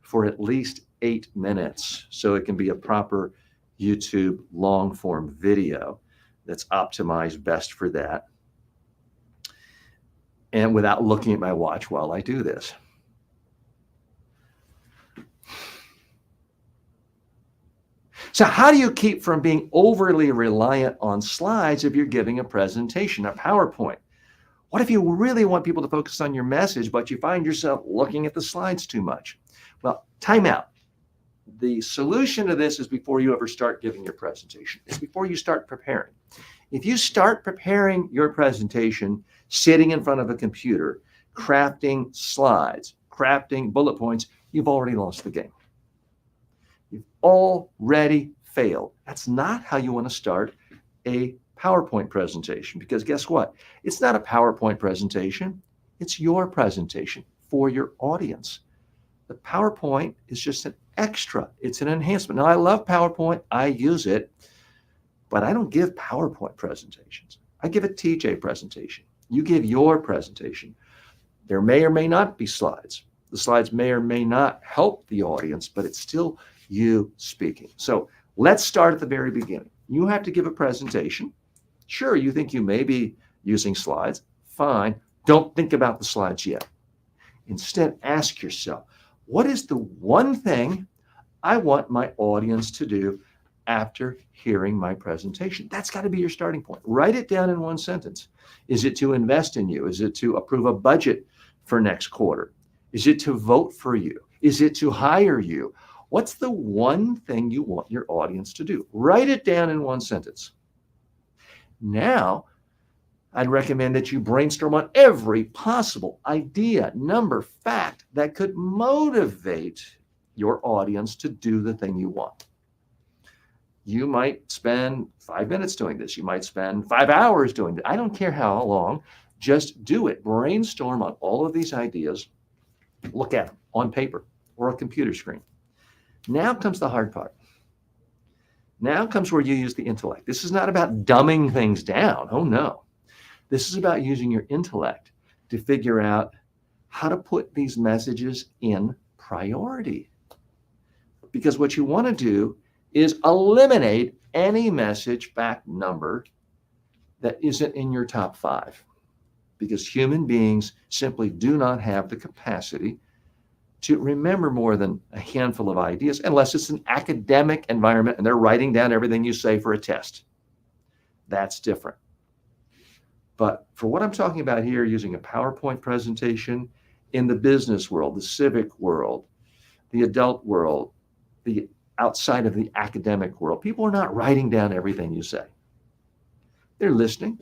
for at least 8 minutes so it can be a proper YouTube long form video that's optimized best for that. And without looking at my watch while I do this. So how do you keep from being overly reliant on slides if you're giving a presentation, a PowerPoint? What if you really want people to focus on your message, but you find yourself looking at the slides too much? Well, time out. The solution to this is before you ever start giving your presentation. It's before you start preparing. If you start preparing your presentation, sitting in front of a computer, crafting slides, crafting bullet points, you've already lost the game. You've already failed. That's not how you want to start a PowerPoint presentation, because guess what? It's not a PowerPoint presentation. It's your presentation for your audience. The PowerPoint is just an extra. It's an enhancement. Now, I love PowerPoint. I use it, but I don't give PowerPoint presentations. I give a TJ presentation. You give your presentation. There may or may not be slides. The slides may or may not help the audience, but it's still you speaking. So let's start at the very beginning. You have to give a presentation. Sure, you think you may be using slides. Fine. Don't think about the slides yet. Instead, ask yourself, what is the one thing I want my audience to do after hearing my presentation? That's got to be your starting point. Write it down in one sentence. Is it to invest in you? Is it to approve a budget for next quarter? Is it to vote for you? Is it to hire you? What's the one thing you want your audience to do? Write it down in one sentence. Now, I'd recommend that you brainstorm on every possible idea, number, fact that could motivate your audience to do the thing you want. You might spend 5 minutes doing this. You might spend 5 hours doing it. I don't care how long. Just do it. Brainstorm on all of these ideas. Look at them on paper or a computer screen. Now comes the hard part. Now comes where you use the intellect. This is not about dumbing things down. Oh, no. This is about using your intellect to figure out how to put these messages in priority. Because what you want to do is eliminate any message fact number that isn't in your top 5. Because human beings simply do not have the capacity to remember more than a handful of ideas unless it's an academic environment and they're writing down everything you say for a test. That's different. But for what I'm talking about here, using a PowerPoint presentation in the business world, the civic world, the adult world, the outside of the academic world, people are not writing down everything you say. They're listening,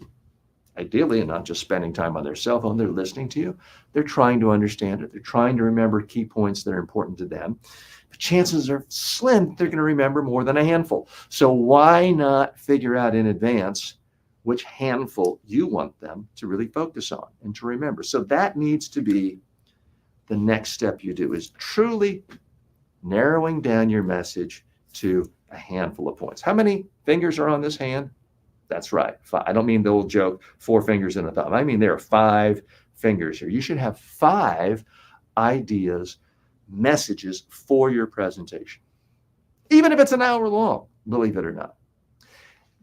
ideally, and not just spending time on their cell phone. They're listening to you. They're trying to understand it. They're trying to remember key points that are important to them. The chances are slim they're going to remember more than a handful. So why not figure out in advance which handful you want them to really focus on and to remember? So that needs to be the next step you do, is truly narrowing down your message to a handful of points. How many fingers are on this hand? That's right. 5. I don't mean the old joke, 4 fingers and a thumb. I mean, there are 5 fingers here. You should have 5 ideas, messages for your presentation, even if it's an hour long, believe it or not.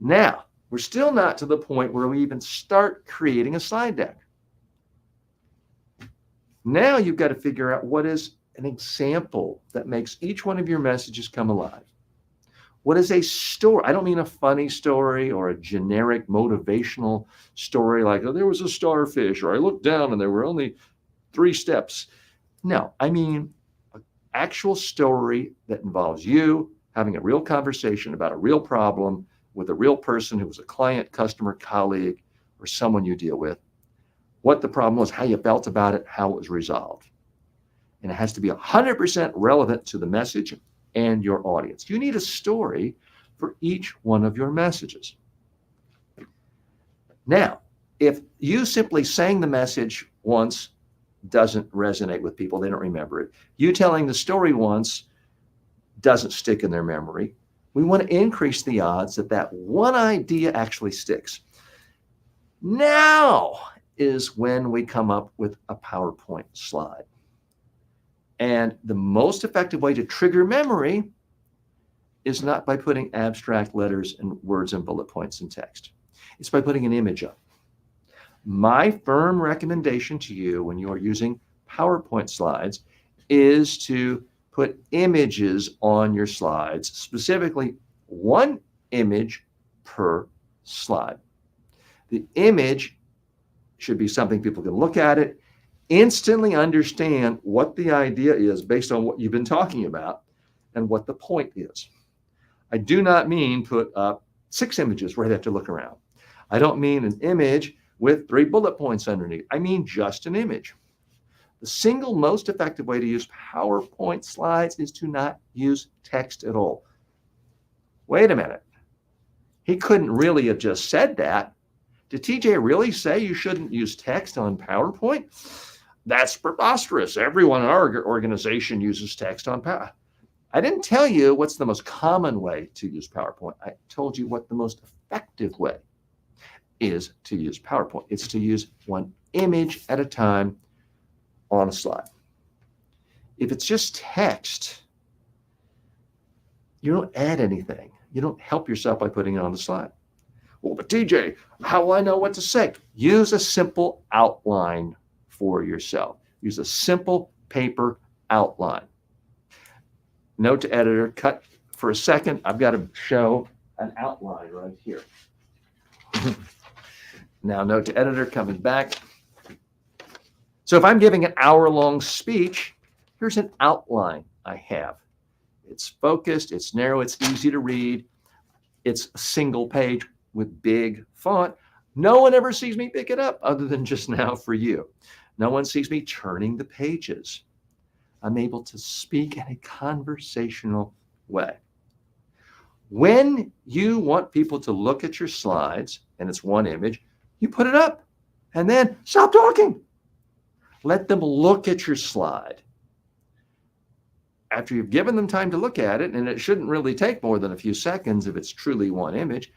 Now, we're still not to the point where we even start creating a slide deck. Now you've got to figure out what is an example that makes each one of your messages come alive. What is a story? I don't mean a funny story or a generic motivational story like, oh, there was a starfish, or I looked down and there were only 3 steps. No, I mean an actual story that involves you having a real conversation about a real problem with a real person who was a client, customer, colleague, or someone you deal with. What the problem was, how you felt about it, how it was resolved. And it has to be 100% relevant to the message and your audience. You need a story for each one of your messages. Now, if you simply saying the message once doesn't resonate with people, they don't remember it. You telling the story once doesn't stick in their memory. We want to increase the odds that that one idea actually sticks. Now is when we come up with a PowerPoint slide. And the most effective way to trigger memory is not by putting abstract letters and words and bullet points in text. It's by putting an image up. My firm recommendation to you when you are using PowerPoint slides is to put images on your slides, specifically one image per slide. The image should be something people can look at it, instantly understand what the idea is based on what you've been talking about and what the point is. I do not mean put up 6 images where they have to look around. I don't mean an image with 3 bullet points underneath. I mean just an image. The single most effective way to use PowerPoint slides is to not use text at all. Wait a minute. He couldn't really have just said that. Did TJ really say you shouldn't use text on PowerPoint? That's preposterous. Everyone in our organization uses text on PowerPoint. I didn't tell you what's the most common way to use PowerPoint. I told you what the most effective way is to use PowerPoint. It's to use one image at a time on a slide. If it's just text, you don't add anything. You don't help yourself by putting it on the slide. Well, but TJ, how will I know what to say? Use a simple outline for yourself. Use a simple paper outline. Note to editor, cut for a second. I've got to show an outline right here. Now, note to editor, coming back. So if I'm giving an hour-long speech, here's an outline I have. It's focused, it's narrow, it's easy to read. It's a single page with big font. No one ever sees me pick it up other than just now for you. No one sees me turning the pages. I'm able to speak in a conversational way. When you want people to look at your slides and it's one image, you put it up and then stop talking. Let them look at your slide. After you've given them time to look at it, and it shouldn't really take more than a few seconds if it's truly one image,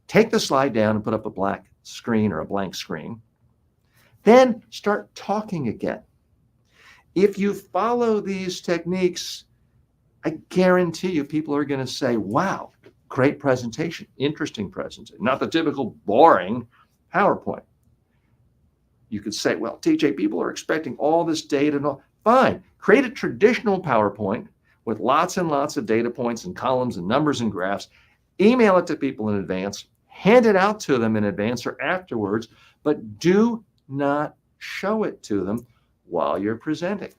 take the slide down and put up a black screen or a blank screen. Then start talking again. If you follow these techniques, I guarantee you people are going to say, wow, great presentation, interesting presentation, not the typical boring PowerPoint. You could say, well, TJ, people are expecting all this data and all. Fine, create a traditional PowerPoint with lots and lots of data points and columns and numbers and graphs. Email it to people in advance, hand it out to them in advance or afterwards, but do not show it to them while you're presenting.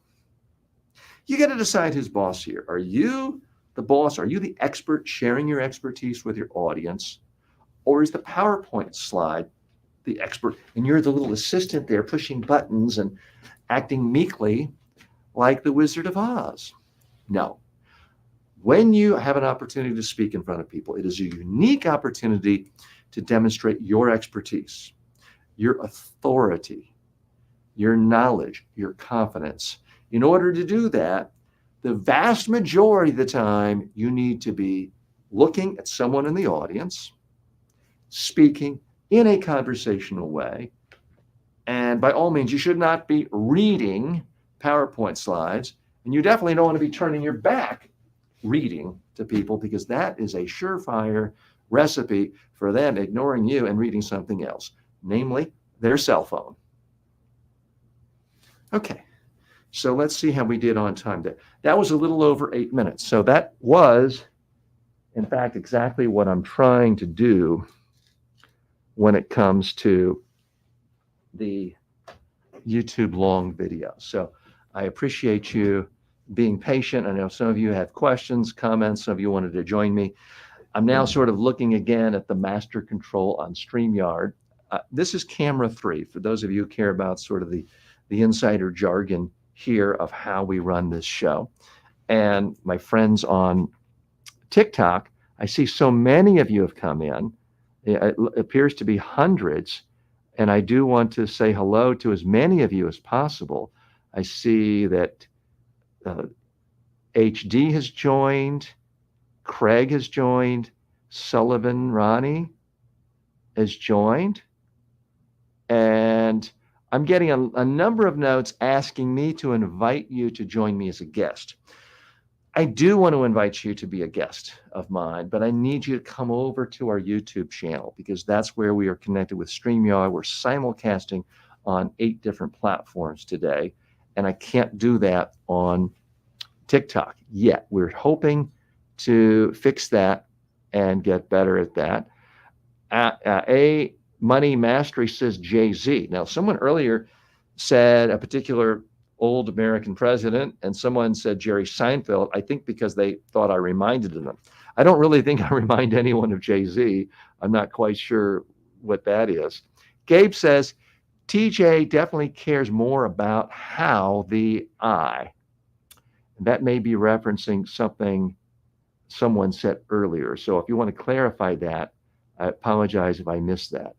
You got to decide who's boss here. Are you the boss? Are you the expert sharing your expertise with your audience? Or is the PowerPoint slide the expert and you're the little assistant there pushing buttons and acting meekly like the Wizard of Oz? No. When you have an opportunity to speak in front of people, it is a unique opportunity to demonstrate your expertise, your authority, your knowledge, your confidence. In order to do that, the vast majority of the time, you need to be looking at someone in the audience, speaking in a conversational way. And by all means, you should not be reading PowerPoint slides. And you definitely don't want to be turning your back reading to people, because that is a surefire recipe for them ignoring you and reading something else, namely their cell phone. Okay, so let's see how we did on time there. That was a little over 8 minutes. So that was, in fact, exactly what I'm trying to do when it comes to the YouTube long video. So I appreciate you being patient. I know some of you have questions, comments, some of you wanted to join me. I'm now sort of looking again at the master control on StreamYard. This is camera 3, for those of you who care about sort of the insider jargon here of how we run this show. And my friends on TikTok, I see so many of you have come in. It appears to be hundreds. And I do want to say hello to as many of you as possible. I see that HD has joined, Craig has joined, Sullivan Ronnie has joined. And I'm getting a number of notes asking me to invite you to join me as a guest. I do want to invite you to be a guest of mine, but I need you to come over to our YouTube channel because that's where we are connected with StreamYard. We're simulcasting on 8 different platforms today, and I can't do that on TikTok yet. We're hoping to fix that and get better at that. A Money Mastery says Jay-Z. Now, someone earlier said a particular old American president, and someone said Jerry Seinfeld, I think because they thought I reminded them. I don't really think I remind anyone of Jay-Z. I'm not quite sure what that is. Gabe says, TJ definitely cares more about how the I. That may be referencing something someone said earlier. So if you want to clarify that, I apologize if I missed that.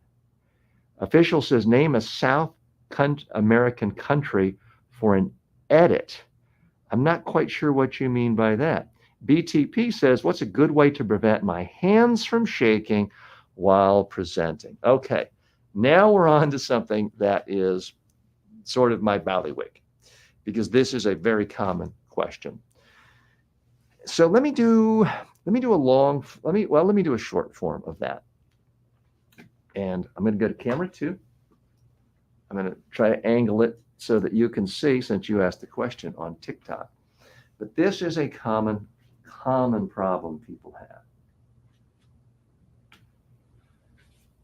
Official says, name a South American country for an edit. I'm not quite sure what you mean by that. BTP says, what's a good way to prevent my hands from shaking while presenting? Okay, now we're on to something that is sort of my ballywick, because this is a very common question. So let me do a short form of that. And I'm going to go to camera 2. I'm going to try to angle it so that you can see, since you asked the question on TikTok. But this is a common problem people have.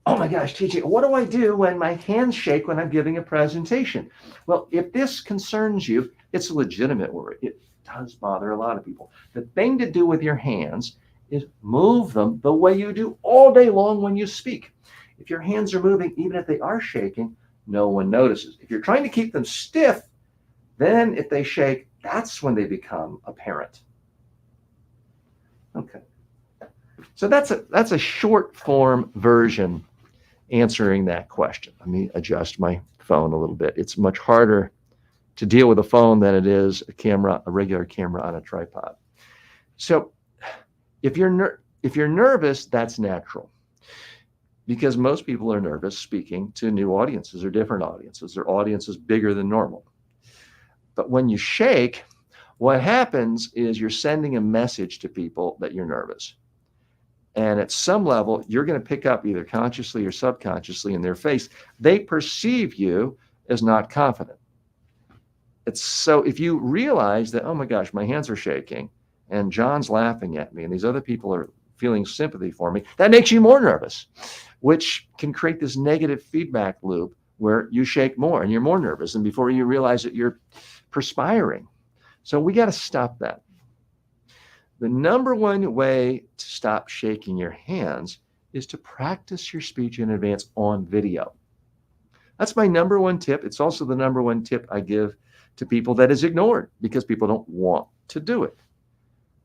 Oh my gosh, TJ, what do I do when my hands shake when I'm giving a presentation? Well, if this concerns you, it's a legitimate worry. It does bother a lot of people. The thing to do with your hands is move them the way you do all day long when you speak. If your hands are moving, even if they are shaking, no one notices. If you're trying to keep them stiff, then if they shake, that's when they become apparent. Okay. So that's a short form version answering that question. Let me adjust my phone a little bit. It's much harder to deal with a phone than it is a regular camera on a tripod. So if you're nervous, that's natural, because most people are nervous speaking to new audiences or different audiences. Their audience is bigger than normal. But when you shake, what happens is you're sending a message to people that you're nervous. And at some level, you're going to pick up either consciously or subconsciously in their face. They perceive you as not confident. So if you realize that, oh my gosh, my hands are shaking and John's laughing at me and these other people are feeling sympathy for me, that makes you more nervous, which can create this negative feedback loop where you shake more and you're more nervous. And before you realize it, you're perspiring. So we got to stop that. The number one way to stop shaking your hands is to practice your speech in advance on video. That's my number one tip. It's also the number one tip I give to people that is ignored because people don't want to do it.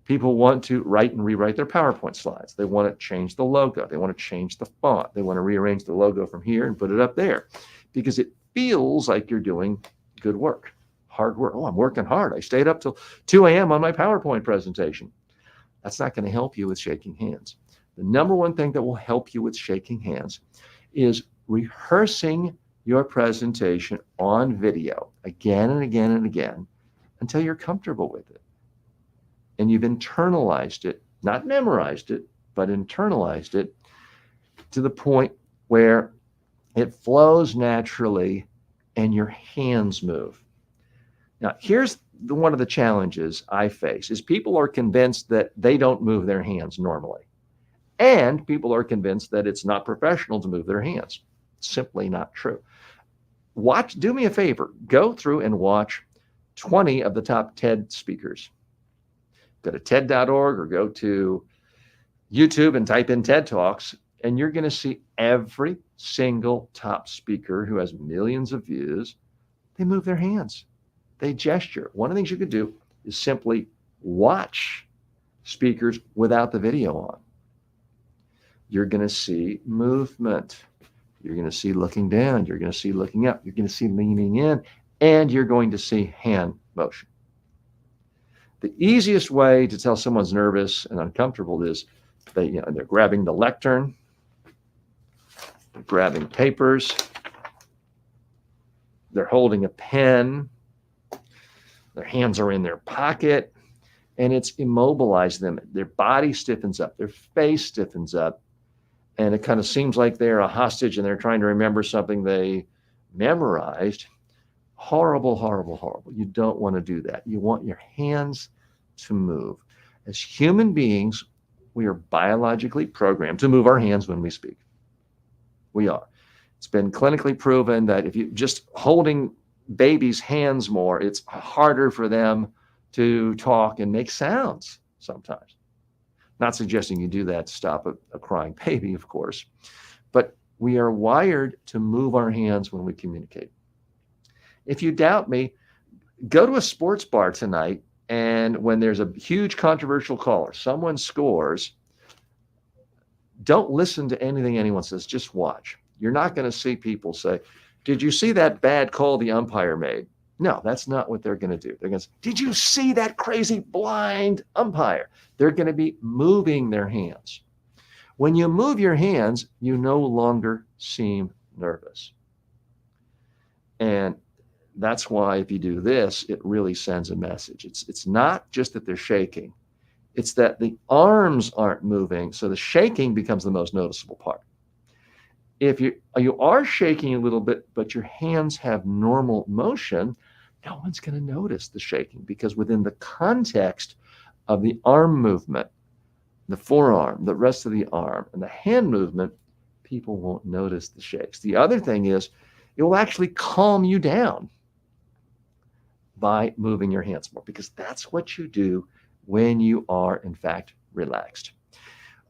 People want to write and rewrite their PowerPoint slides. They want to change the logo. They want to change the font. They want to rearrange the logo from here and put it up there because it feels like you're doing good work, hard work. Oh, I'm working hard. I stayed up till 2 a.m. on my PowerPoint presentation. That's not going to help you with shaking hands. The number one thing that will help you with shaking hands is rehearsing your presentation on video again and again and again until you're comfortable with it. And you've internalized it, not memorized it, but internalized it to the point where it flows naturally and your hands move. Now, here's one of the challenges I face is people are convinced that they don't move their hands normally. And people are convinced that it's not professional to move their hands. Simply not true. Do me a favor, go through and watch 20 of the top TED speakers. Go to TED.org or go to YouTube and type in TED Talks, and you're going to see every single top speaker who has millions of views. They move their hands. They gesture. One of the things you could do is simply watch speakers without the video on. You're going to see movement. You're going to see looking down. You're going to see looking up. You're going to see leaning in, and you're going to see hand motion. The easiest way to tell someone's nervous and uncomfortable is they're grabbing the lectern, they're grabbing papers, they're holding a pen, their hands are in their pocket, and it's immobilized them. Their body stiffens up, their face stiffens up, and it kind of seems like they're a hostage and they're trying to remember something they memorized. Horrible, horrible, horrible. You don't want to do that. You want your hands to move. As human beings, we are biologically programmed to move our hands when we speak. We are. It's been clinically proven that if you just holding babies' hands more, it's harder for them to talk and make sounds sometimes. Not suggesting you do that to stop a crying baby, of course, but we are wired to move our hands when we communicate. If you doubt me, go to a sports bar tonight, and when there's a huge controversial caller, someone scores, don't listen to anything anyone says, just watch. You're not going to see people say, did you see that bad call the umpire made? No, that's not what they're going to do. They're going to say, did you see that crazy blind umpire? They're going to be moving their hands. When you move your hands, you no longer seem nervous. And that's why if you do this, it really sends a message. It's not just that they're shaking. It's that the arms aren't moving, so the shaking becomes the most noticeable part. If you are shaking a little bit, but your hands have normal motion, no one's going to notice the shaking, because within the context of the arm movement, the forearm, the rest of the arm, and the hand movement, people won't notice the shakes. The other thing is, it will actually calm you down by moving your hands more, because that's what you do when you are, in fact, relaxed.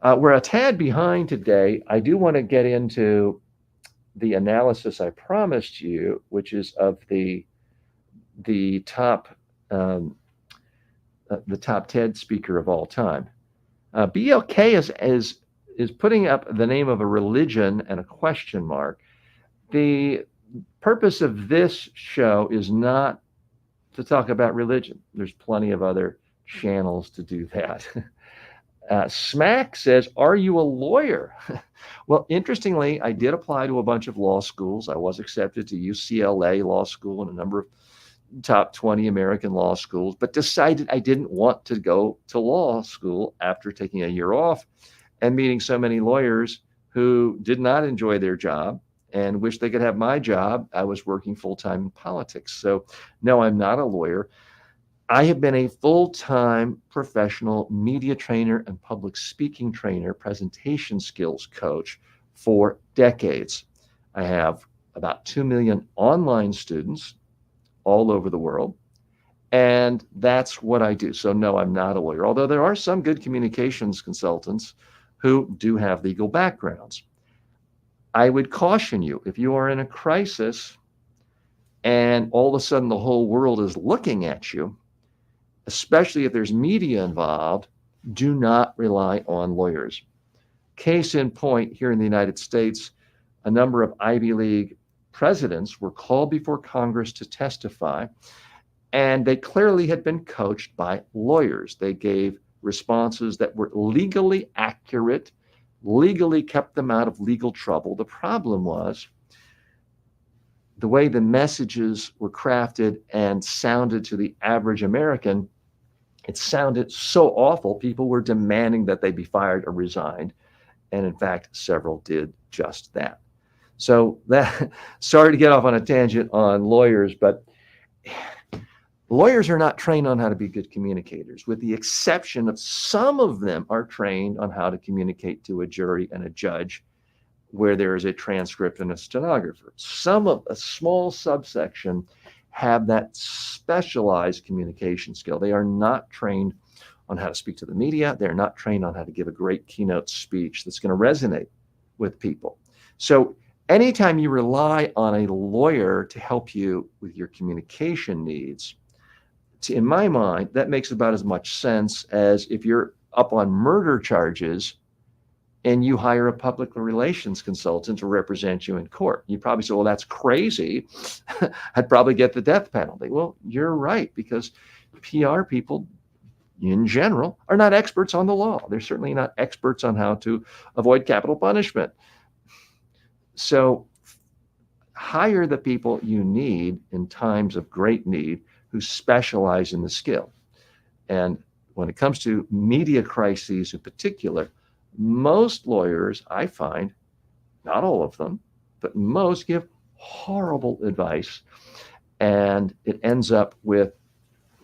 We're a tad behind today. I do want to get into the analysis I promised you, which is of the top TED speaker of all time. BLK is putting up the name of a religion and a question mark. The purpose of this show is not to talk about religion. There's plenty of other channels to do that. Smack says, are you a lawyer? Well, interestingly, I did apply to a bunch of law schools. I was accepted to UCLA Law School and a number of top 20 American law schools, but decided I didn't want to go to law school after taking a year off and meeting so many lawyers who did not enjoy their job and wish they could have my job. I was working full-time in politics. So no, I'm not a lawyer. I have been a full-time professional media trainer and public speaking trainer, presentation skills coach for decades. I have about 2 million online students all over the world, and that's what I do. So no, I'm not a lawyer, although there are some good communications consultants who do have legal backgrounds. I would caution you, if you are in a crisis and all of a sudden the whole world is looking at you, especially if there's media involved, do not rely on lawyers. Case in point, here in the United States, a number of Ivy League presidents were called before Congress to testify, and they clearly had been coached by lawyers. They gave responses that were legally accurate, legally kept them out of legal trouble. The problem was the way the messages were crafted and sounded to the average American. It sounded so awful, people were demanding that they be fired or resigned. And in fact, several did just that. So that, sorry to get off on a tangent on lawyers, but lawyers are not trained on how to be good communicators, with the exception of some of them are trained on how to communicate to a jury and a judge where there is a transcript and a stenographer. Some of a small subsection have that specialized communication skill. They are not trained on how to speak to the media. They're not trained on how to give a great keynote speech that's going to resonate with people. So anytime you rely on a lawyer to help you with your communication needs, in my mind, that makes about as much sense as if you're up on murder charges and you hire a public relations consultant to represent you in court. You probably say, well, that's crazy. I'd probably get the death penalty. Well, you're right, because PR people in general are not experts on the law. They're certainly not experts on how to avoid capital punishment. So hire the people you need in times of great need who specialize in the skill. And when it comes to media crises in particular, most lawyers, I find, not all of them, but most give horrible advice. And it ends up with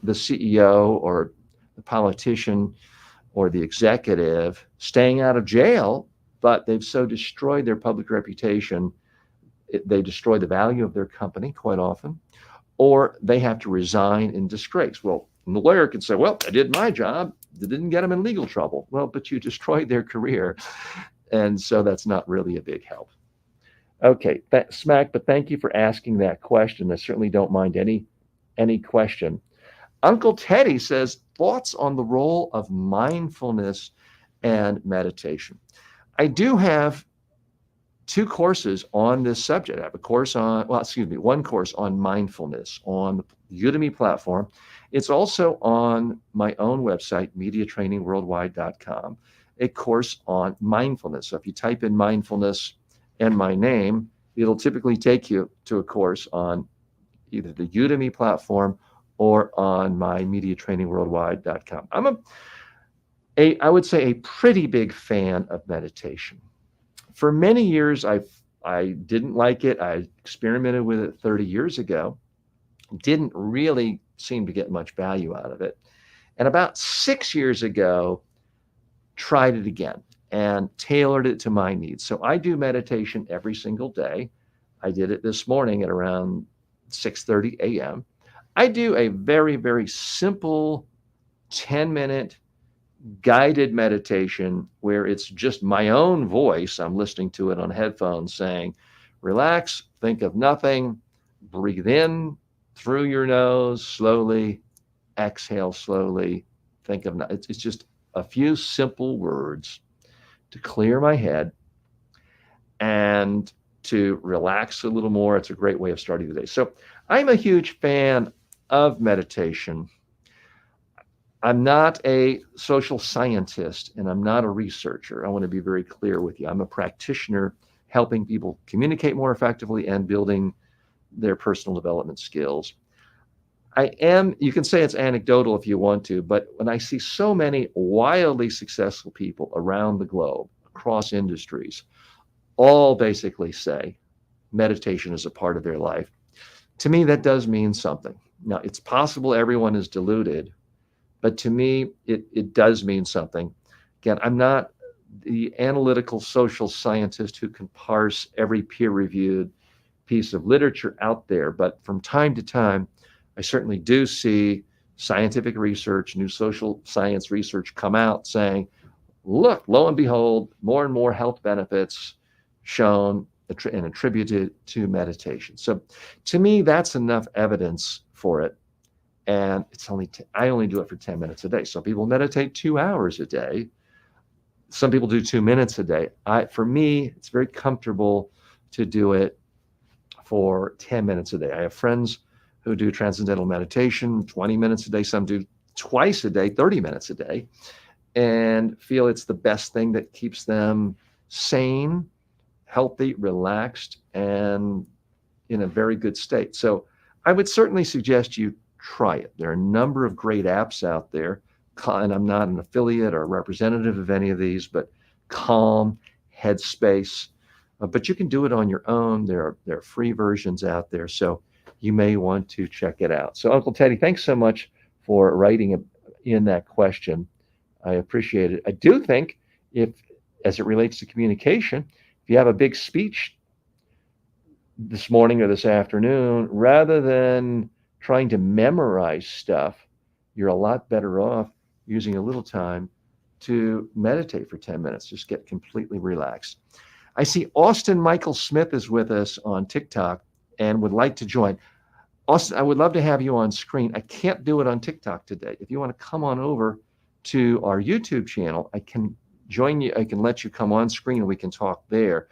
the CEO or the politician or the executive staying out of jail, but they've so destroyed their public reputation, they destroy the value of their company quite often, or they have to resign in disgrace. Well, the lawyer can say, well, I did my job. It didn't get them in legal trouble. Well, but you destroyed their career. And so that's not really a big help. Okay, Smack, but thank you for asking that question. I certainly don't mind any question. Uncle Teddy says, thoughts on the role of mindfulness and meditation. I do have 2 courses on this subject. I have one course on mindfulness on the Udemy platform. It's also on my own website, mediatrainingworldwide.com, a course on mindfulness. So if you type in mindfulness and my name, it'll typically take you to a course on either the Udemy platform or on my mediatrainingworldwide.com. I'm I would say a pretty big fan of meditation. For many years, I didn't like it. I experimented with it 30 years ago. Didn't really seem to get much value out of it. And about 6 years ago, tried it again and tailored it to my needs. So I do meditation every single day. I did it this morning at around 6:30 a.m. I do a very, very simple 10-minute guided meditation where it's just my own voice. I'm listening to it on headphones saying, relax, think of nothing, breathe in through your nose slowly, exhale slowly, think of nothing. It's just a few simple words to clear my head and to relax a little more. It's a great way of starting the day. So I'm a huge fan of meditation. I'm not a social scientist and I'm not a researcher. I want to be very clear with you. I'm a practitioner helping people communicate more effectively and building their personal development skills. You can say it's anecdotal if you want to, but when I see so many wildly successful people around the globe, across industries, all basically say meditation is a part of their life, to me, that does mean something. Now, it's possible everyone is deluded, but to me, it does mean something. Again, I'm not the analytical social scientist who can parse every peer-reviewed piece of literature out there, but from time to time, I certainly do see scientific research, new social science research come out saying, look, lo and behold, more and more health benefits shown and attributed to meditation. So to me, that's enough evidence for it. And I only do it for 10 minutes a day. Some people meditate 2 hours a day. Some people do 2 minutes a day. For me, it's very comfortable to do it for 10 minutes a day. I have friends who do transcendental meditation 20 minutes a day. Some do twice a day, 30 minutes a day, and feel it's the best thing that keeps them sane, healthy, relaxed, and in a very good state. So I would certainly suggest you try it. There are a number of great apps out there, and I'm not an affiliate or representative of any of these, but Calm, Headspace, but you can do it on your own. There are free versions out there, so you may want to check it out. So Uncle Teddy, thanks so much for writing in that question. I appreciate it. I do think as it relates to communication, if you have a big speech this morning or this afternoon, rather than trying to memorize stuff, you're a lot better off using a little time to meditate for 10 minutes. Just get completely relaxed. I see Austin Michael Smith is with us on TikTok and would like to join. Austin, I would love to have you on screen. I can't do it on TikTok today. If you want to come on over to our YouTube channel, I can join you. I can let you come on screen and we can talk there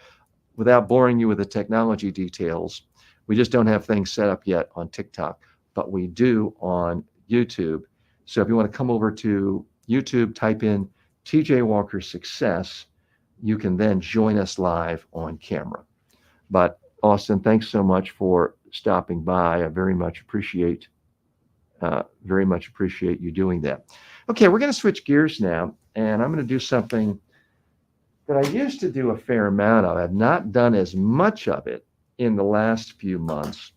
without boring you with the technology details. We just don't have things set up yet on TikTok, but we do on YouTube. So if you want to come over to YouTube, type in TJ Walker Success, you can then join us live on camera. But Austin, thanks so much for stopping by. I very much appreciate you doing that. Okay, we're going to switch gears now, and I'm going to do something that I used to do a fair amount of. I've not done as much of it in the last few months,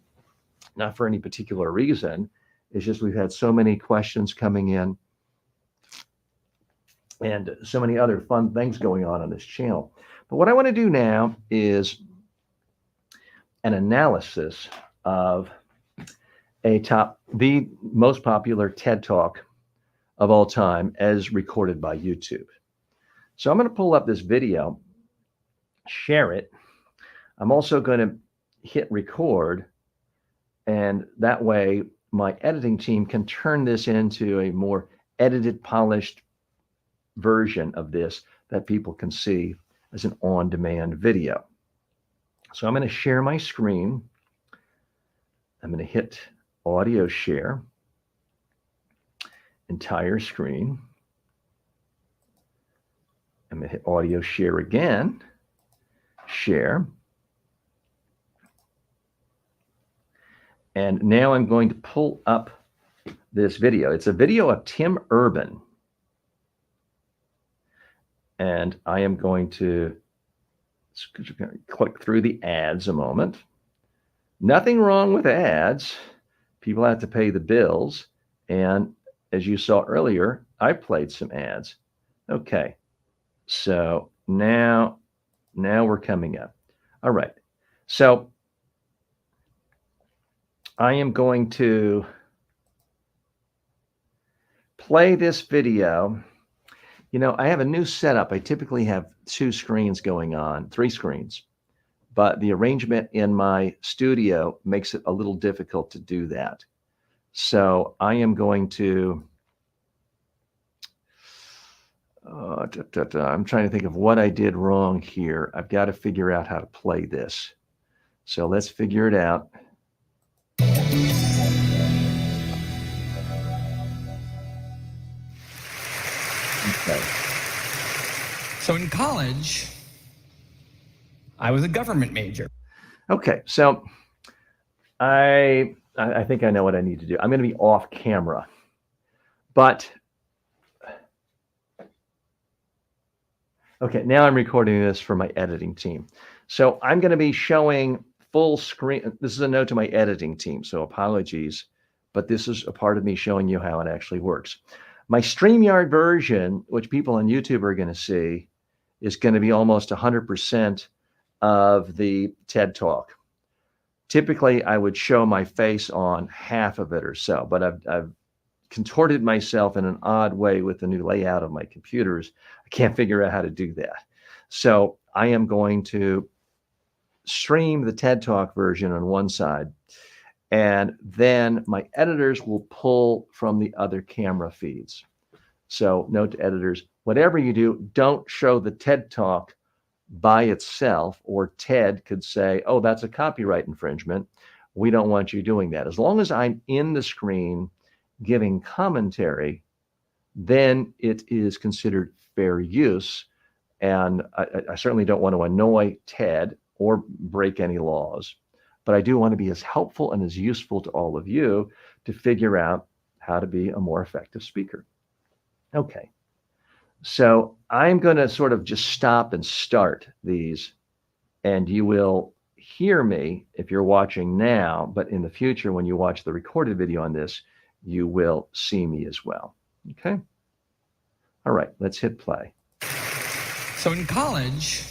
not for any particular reason. It's just we've had so many questions coming in and so many other fun things going on this channel. But what I want to do now is an analysis of the most popular TED Talk of all time as recorded by YouTube. So I'm going to pull up this video, share it. I'm also going to hit record, and that way my editing team can turn this into a more edited, polished version of this that people can see as an on-demand video. So I'm going to share my screen. I'm going to hit audio share, entire screen. I'm going to hit audio share again, share. And now I'm going to pull up this video. It's a video of Tim Urban. And I am going to click through the ads a moment. Nothing wrong with ads. People have to pay the bills. And as you saw earlier, I played some ads. Okay. So now we're coming up. All right. So I am going to play this video. You know, I have a new setup. I typically have 2 screens going on, 3 screens, but the arrangement in my studio makes it a little difficult to do that. So I am going to, I'm trying to think of what I did wrong here. I've got to figure out how to play this. So let's figure it out. Okay. So in college, I was a government major. Okay, so I think I know what I need to do. I'm going to be off camera, but okay, now I'm recording this for my editing team. So I'm going to be showing full screen. This is a note to my editing team, so apologies, but this is a part of me showing you how it actually works. My StreamYard version, which people on YouTube are going to see, is going to be almost 100% of the TED Talk. Typically, I would show my face on half of it or so, but I've contorted myself in an odd way with the new layout of my computers. I can't figure out how to do that. So I am going to stream the TED Talk version on one side, and then my editors will pull from the other camera feeds. So note to editors, whatever you do, don't show the TED Talk by itself, or TED could say, oh, that's a copyright infringement. We don't want you doing that. As long as I'm in the screen giving commentary, then it is considered fair use. And I certainly don't want to annoy TED or break any laws, but I do want to be as helpful and as useful to all of you to figure out how to be a more effective speaker. Okay. So I'm going to sort of just stop and start these, and you will hear me if you're watching now, but in the future, when you watch the recorded video on this, you will see me as well. Okay. All right, let's hit play. So in college,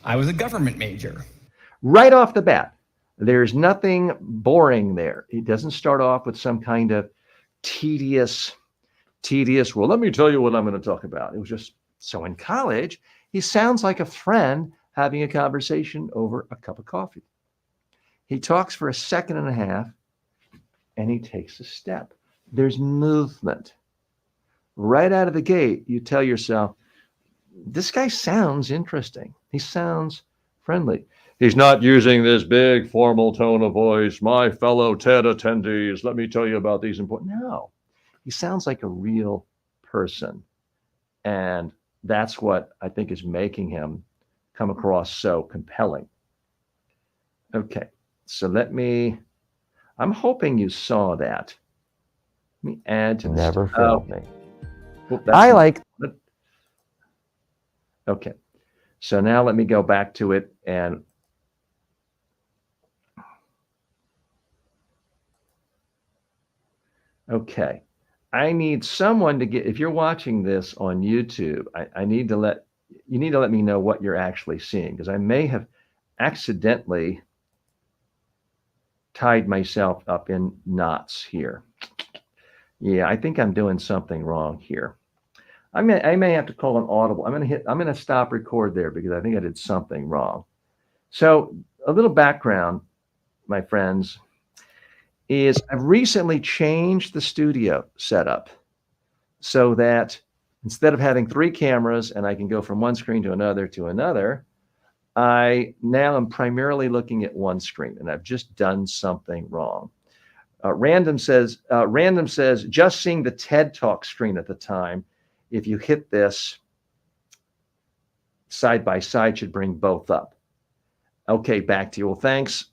I was a government major. Right off the bat, there's nothing boring there. He doesn't start off with some kind of tedious, well, let me tell you what I'm going to talk about. It was just, so in college, he sounds like a friend having a conversation over a cup of coffee. He talks for a second and a half, and he takes a step. There's movement. Right out of the gate, you tell yourself, this guy sounds interesting. He sounds friendly. He's not using this big formal tone of voice. My fellow TED attendees, let me tell you about these important. No, he sounds like a real person. And that's what I think is making him come across so compelling. Okay. So I'm hoping you saw that. Let me add to this. Never failed me. Well, I like okay. So now let me go back to it and okay. I need someone to if you're watching this on YouTube, I need to you need to let me know what you're actually seeing because I may have accidentally tied myself up in knots here. Yeah, I think I'm doing something wrong here. I may have to call an audible. I'm gonna stop record there because I think I did something wrong. So a little background, my friends, is I've recently changed the studio setup so that instead of having 3 cameras and I can go from one screen to another, I now am primarily looking at one screen and I've just done something wrong. Random says, just seeing the TED Talk screen at the time, if you hit this side by side should bring both up. Okay, back to you. Well, thanks.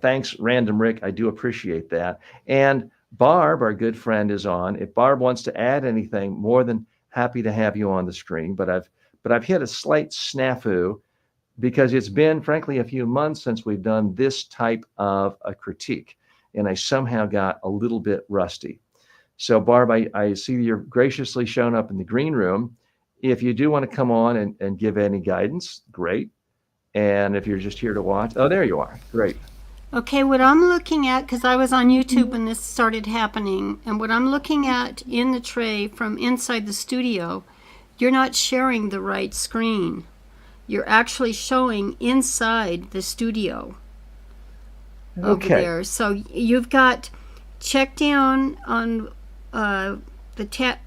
Thanks, Random Rick. I do appreciate that. And Barb, our good friend, is on. If Barb wants to add anything, more than happy to have you on the screen. But I've hit a slight snafu because it's been, frankly, a few months since we've done this type of a critique, and I somehow got a little bit rusty. So, Barb, I see you're graciously shown up in the green room. If you do want to come on and give any guidance, great. And if you're just here to watch, oh, there you are. Great. Okay, what I'm looking at, because I was on YouTube when this started happening, and what I'm looking at in the tray from inside the studio, you're not sharing the right screen. You're actually showing inside the studio over Okay. there. So you've got check down on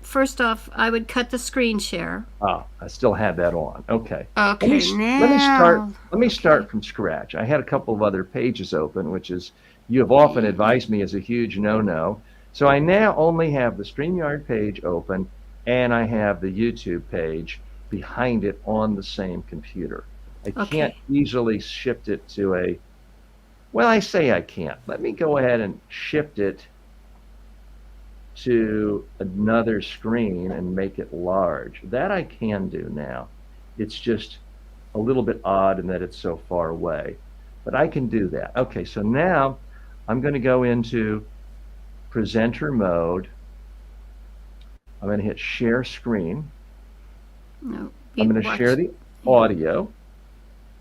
first off, I would cut the screen share. Oh, I still have that on. Okay. Okay, Let me start from scratch. I had a couple of other pages open, which is you have often advised me is a huge no-no. So I now only have the StreamYard page open and I have the YouTube page behind it on the same computer. I can't easily shift it to well, I say I can't. Let me go ahead and shift it to another screen and make it large. That I can do now. It's just a little bit odd in that it's so far away, but I can do that. Okay, so now I'm going to go into presenter mode. I'm going to hit share screen. No, I'm going to share the audio.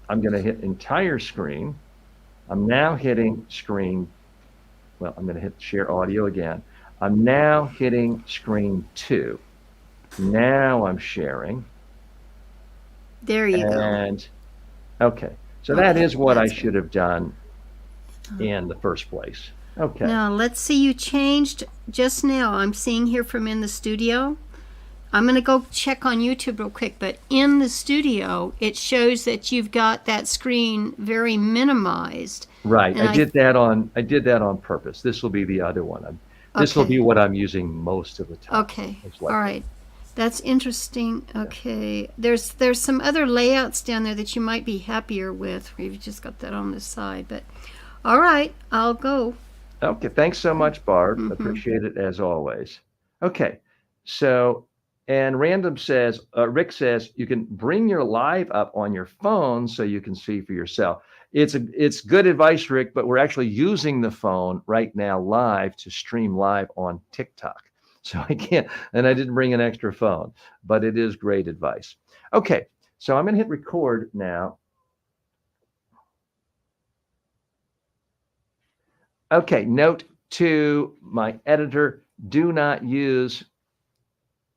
I'm going to hit entire screen. I'm now hitting screen. Well, I'm going to hit share audio again. I'm now hitting screen 2. Now I'm sharing. There you go. Okay, so that is what I should have done in the first place. Okay. Now let's see, you changed just now. I'm seeing here from in the studio. I'm going to go check on YouTube real quick, but in the studio, it shows that you've got that screen very minimized. Right. I did that on purpose. This will be the other one. This will be what I'm using most of the time. Okay. All right. That's interesting. Okay. There's some other layouts down there that you might be happier with. We've just got that on the side, but all right, I'll go. Okay. Thanks so much, Barb. Appreciate it as always. Okay. So, and Rick says you can bring your live up on your phone so you can see for yourself. It's good advice, Rick, but we're actually using the phone right now live to stream live on TikTok. So I can't, and I didn't bring an extra phone, but it is great advice. Okay, so I'm going to hit record now. Okay, note to my editor, do not use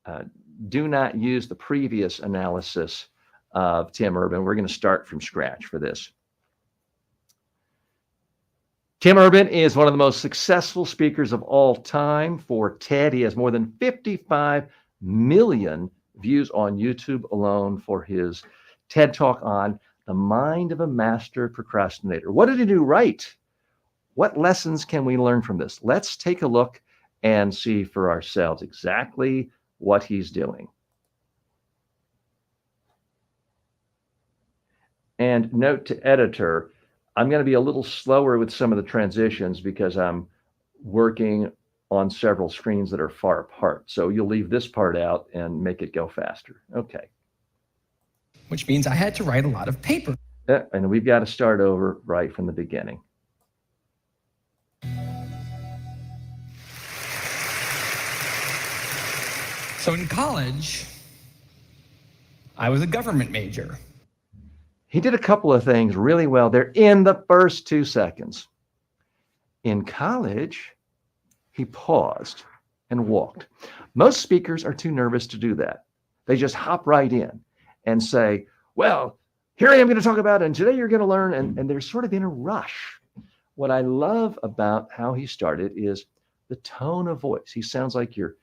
the previous analysis of Tim Urban. We're going to start from scratch for this. Tim Urban is one of the most successful speakers of all time for TED. He has more than 55 million views on YouTube alone for his TED Talk on the mind of a master procrastinator. What did he do right? What lessons can we learn from this? Let's take a look and see for ourselves exactly what he's doing. And note to editor, I'm going to be a little slower with some of the transitions because I'm working on several screens that are far apart. So you'll leave this part out and make it go faster. Okay. which means I had to write a lot of paper. And we've got to start over right from the beginning. So in college, I was a government major. He did a couple of things really well there in the first 2 seconds. In college, he paused and walked. Most speakers are too nervous to do that. They just hop right in and say, well, here I am going to talk about it, and today you're going to learn, and they're sort of in a rush. What I love about how he started is the tone of voice. He sounds like your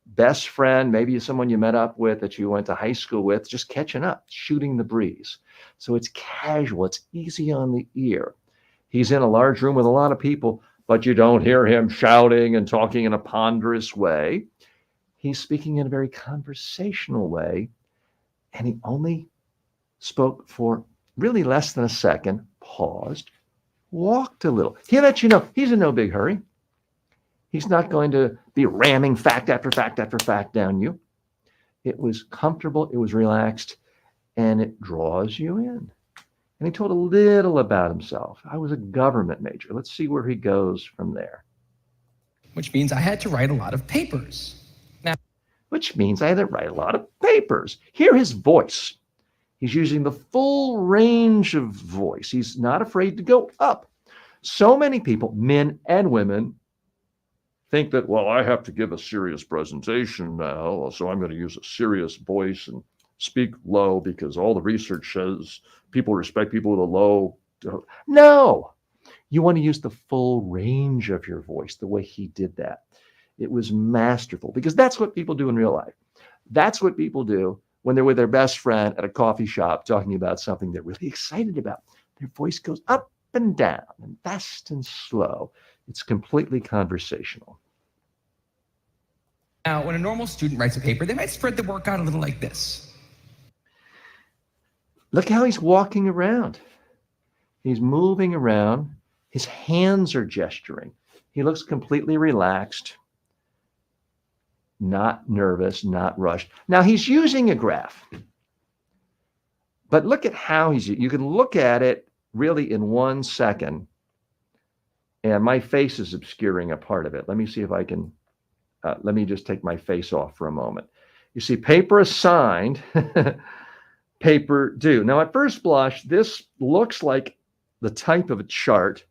best friend, maybe someone you met up with that you went to high school with, just catching up, shooting the breeze. So it's casual, it's easy on the ear. He's in a large room with a lot of people, but you don't hear him shouting and talking in a ponderous way. He's speaking in a very conversational way, and he only spoke for really less than a second, paused, walked a little. He let you know he's in no big hurry. He's not going to be ramming fact after fact after fact down you. It was comfortable, it was relaxed, and it draws you in. And he told a little about himself. I was a government major. Let's see where he goes from there. Which means I had to write a lot of papers. Which means I had to write a lot of papers. Hear his voice. He's using the full range of voice. He's not afraid to go up. So many people, men and women, think that, well, I have to give a serious presentation now, so I'm going to use a serious voice and speak low because all the research says people respect people with a low. No, you want to use the full range of your voice the way he did that. It was masterful because that's what people do in real life. That's what people do when they're with their best friend at a coffee shop talking about something they're really excited about. Their voice goes up and down and fast and slow. It's completely conversational. Now, when a normal student writes a paper, they might spread the work out a little like this. Look how he's walking around. He's moving around. His hands are gesturing. He looks completely relaxed, not nervous, not rushed. Now he's using a graph, but look at how you can look at it really in 1 second. And my face is obscuring a part of it. Let me see if I can, let me just take my face off for a moment. You see paper assigned, paper due. Now at first blush, this looks like the type of a chart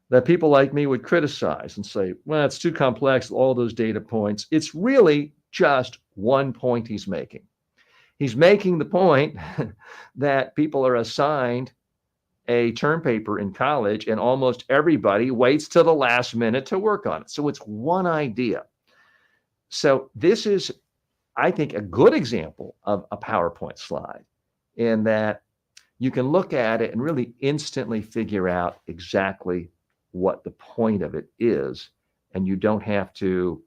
that people like me would criticize and say, well, it's too complex, all those data points. It's really just one point he's making. He's making the point that people are assigned a term paper in college and almost everybody waits till the last minute to work on it. So it's one idea. So this is, I think, a good example of a PowerPoint slide in that you can look at it and really instantly figure out exactly what the point of it is, and you don't have to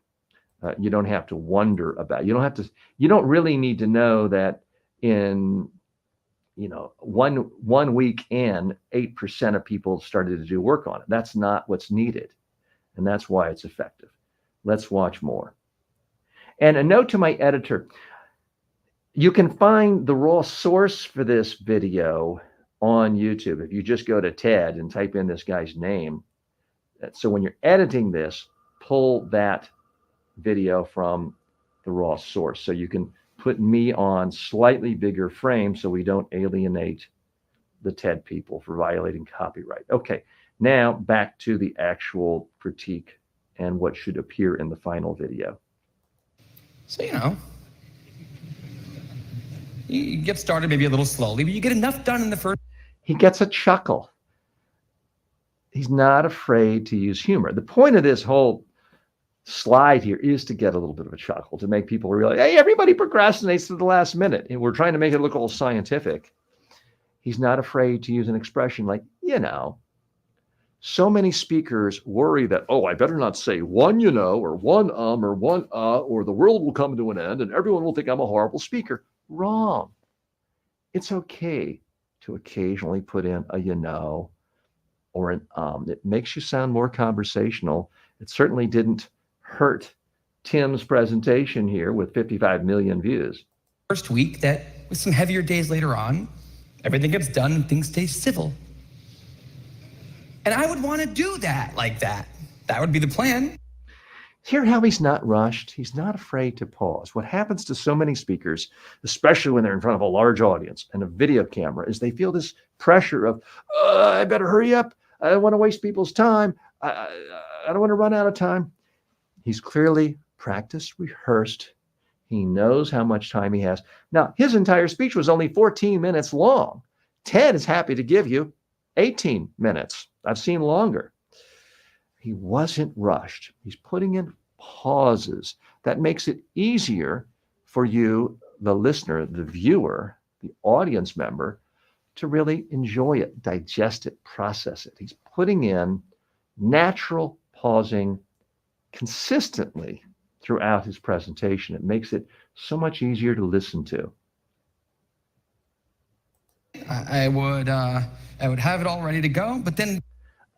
wonder about it. You don't really need to know that in one week in 8% of people started to do work on it. That's not what's needed, and that's why it's effective. Let's watch more. And a note to my editor, you can find the raw source for this video on YouTube if you just go to TED and type in this guy's name. So when you're editing this, pull that video from the raw source so you can put me on slightly bigger frame so we don't alienate the TED people for violating copyright. Okay, now back to the actual critique and what should appear in the final video. So, you get started maybe a little slowly, but you get enough done in the first. He gets a chuckle. He's not afraid to use humor. The point of this whole slide here is to get a little bit of a chuckle, to make people realize, hey, everybody procrastinates to the last minute. And we're trying to make it look all scientific. He's not afraid to use an expression like, so many speakers worry that, oh, I better not say one, or one, or one, or the world will come to an end and everyone will think I'm a horrible speaker. Wrong. It's okay to occasionally put in a, or an It makes you sound more conversational. It certainly didn't hurt Tim's presentation here with 55 million views. First week that with some heavier days later on, everything gets done and things stay civil. And I would want to do that like that. That would be the plan. Hear how he's not rushed. He's not afraid to pause. What happens to so many speakers, especially when they're in front of a large audience and a video camera, is they feel this pressure of, I better hurry up. I don't want to waste people's time. I don't want to run out of time. He's clearly practiced, rehearsed. He knows how much time he has. Now, his entire speech was only 14 minutes long. Ted is happy to give you 18 minutes. I've seen longer. He wasn't rushed. He's putting in pauses. That makes it easier for you, the listener, the viewer, the audience member, to really enjoy it, digest it, process it. He's putting in natural pausing consistently throughout his presentation. It makes it so much easier to listen to. I would have it all ready to go, but then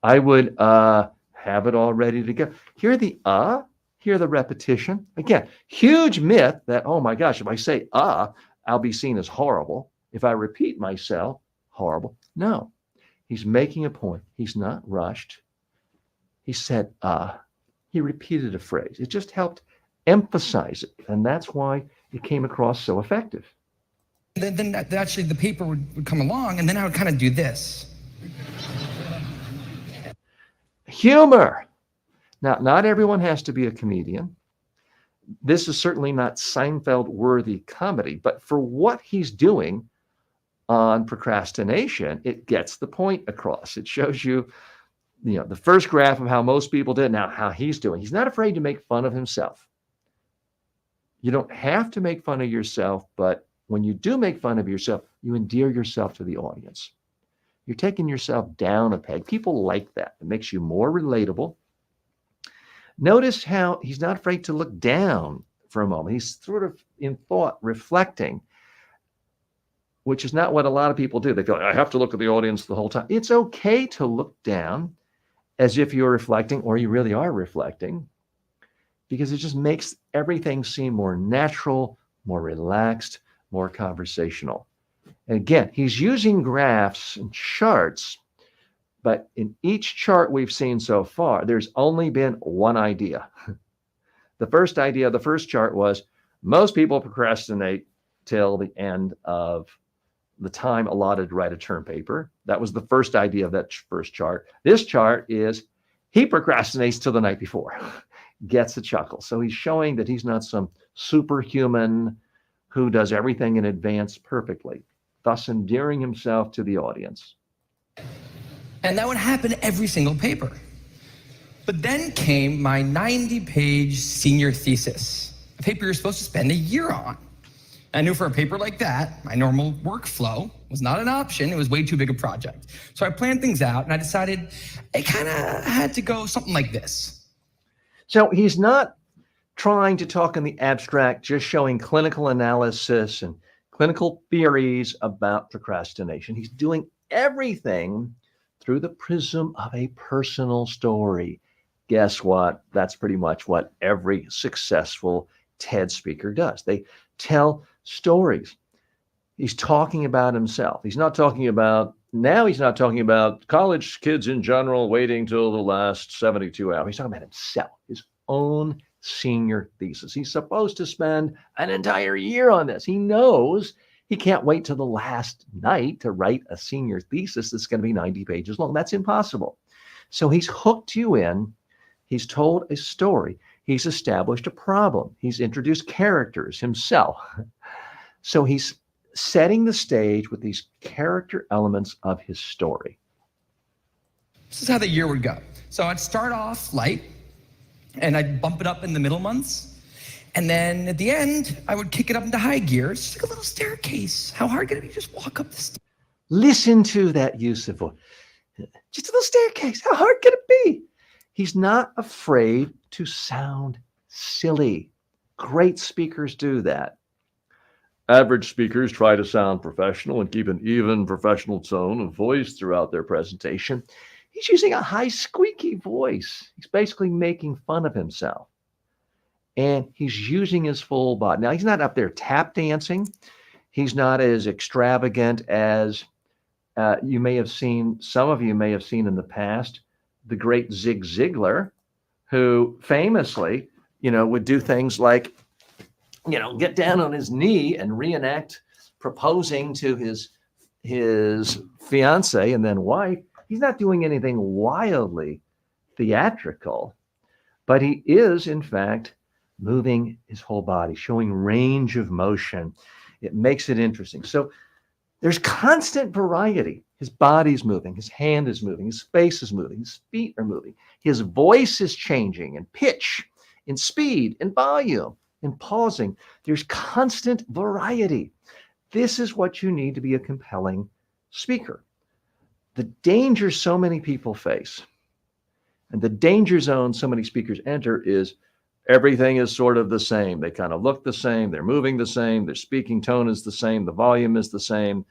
I would have it all ready to go. Hear the hear the repetition. Again, huge myth that, oh my gosh, if I say I'll be seen as horrible. If I repeat myself, horrible. No, he's making a point. He's not rushed. He said he repeated a phrase. It just helped emphasize it. And that's why it came across so effective. then actually the paper would come along, and then I would kind of do this. Humor. Now, not everyone has to be a comedian. This is certainly not Seinfeld-worthy comedy, but for what he's doing on procrastination, it gets the point across. It shows you, the first graph of how most people did, now how he's doing. He's not afraid to make fun of himself. You don't have to make fun of yourself, but when you do make fun of yourself, you endear yourself to the audience. You're taking yourself down a peg. People like that. It makes you more relatable. Notice how he's not afraid to look down for a moment. He's sort of in thought, reflecting, which is not what a lot of people do. They go, I have to look at the audience the whole time. It's okay to look down as if you're reflecting, or you really are reflecting, because it just makes everything seem more natural, more relaxed, more conversational. And again, he's using graphs and charts, but in each chart we've seen so far, there's only been one idea. The first idea of the first chart was most people procrastinate till the end of the time allotted to write a term paper. That was the first idea of that first chart. This chart is he procrastinates till the night before, gets a chuckle. So he's showing that he's not some superhuman who does everything in advance perfectly, thus endearing himself to the audience. And that would happen every single paper. But then came my 90-page senior thesis, a paper you're supposed to spend a year on. I knew for a paper like that, my normal workflow was not an option. It was way too big a project. So I planned things out, and I decided it kind of had to go something like this. So he's not trying to talk in the abstract, just showing clinical analysis and clinical theories about procrastination. He's doing everything through the prism of a personal story. Guess what? That's pretty much what every successful TED speaker does. They tell stories. He's talking about himself. He's not talking about college kids in general waiting till the last 72 hours. He's talking about himself, his own senior thesis. He's supposed to spend an entire year on this. He knows he can't wait till the last night to write a senior thesis that's going to be 90 pages long. That's impossible. So he's hooked you in. He's told a story. He's established a problem. He's introduced characters himself. So he's setting the stage with these character elements of his story. This is how the year would go. So I'd start off light, and I'd bump it up in the middle months. And then at the end, I would kick it up into high gear. It's just like a little staircase. How hard could it be to just walk up the stairs? Listen to that use of voice. Just a little staircase. How hard could it be? He's not afraid to sound silly. Great speakers do that. Average speakers try to sound professional and keep an even professional tone of voice throughout their presentation. He's using a high squeaky voice. He's basically making fun of himself. And he's using his full body. Now, he's not up there tap dancing. He's not as extravagant as you may have seen, some of you may have seen in the past, the great Zig Ziglar, who famously, would do things like, get down on his knee and reenact proposing to his fiance and then wife. He's not doing anything wildly theatrical, but he is, in fact, moving his whole body, showing range of motion. It makes it interesting. So there's constant variety. His body's moving, his hand is moving, his face is moving, his feet are moving. His voice is changing in pitch, in speed, in volume, in pausing. There's constant variety. This is what you need to be a compelling speaker. The danger so many people face, and the danger zone so many speakers enter, is everything is sort of the same. They kind of look the same. They're moving the same. Their speaking tone is the same. The volume is the same.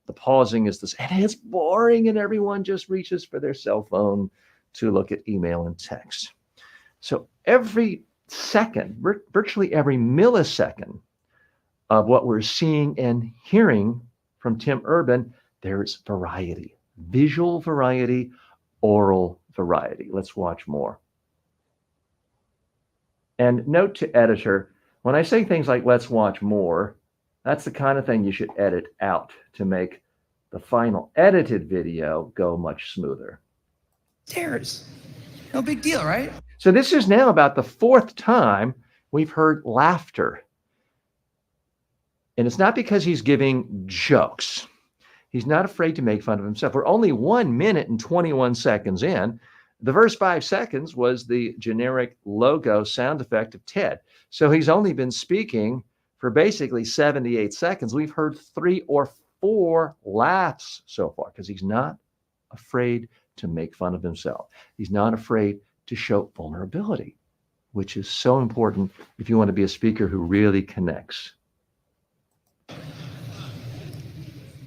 The pausing is the same. And it's boring, and everyone just reaches for their cell phone to look at email and text. So every second, virtually every millisecond of what we're seeing and hearing from Tim Urban, there's variety, visual variety, oral variety. Let's watch more. And note to editor, when I say things like let's watch more, that's the kind of thing you should edit out to make the final edited video go much smoother. Tears. No big deal, right? So this is now about the fourth time we've heard laughter. And it's not because he's giving jokes. He's not afraid to make fun of himself. We're only 1 minute and 21 seconds in. The first 5 seconds was the generic logo sound effect of TED. So he's only been speaking for basically 78 seconds. We've heard 3 or 4 laughs so far because he's not afraid to make fun of himself. He's not afraid to show vulnerability, which is so important if you want to be a speaker who really connects.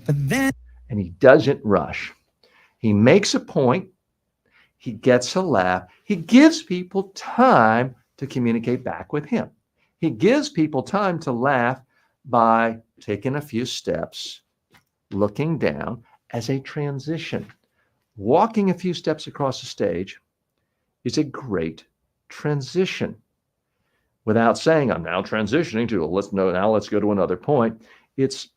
And he doesn't rush. He makes a point. He gets a laugh. He gives people time to communicate back with him. He gives people time to laugh by taking a few steps, looking down as a transition. Walking a few steps across the stage is a great transition. Without saying, I'm now transitioning to, let's go to another point. It's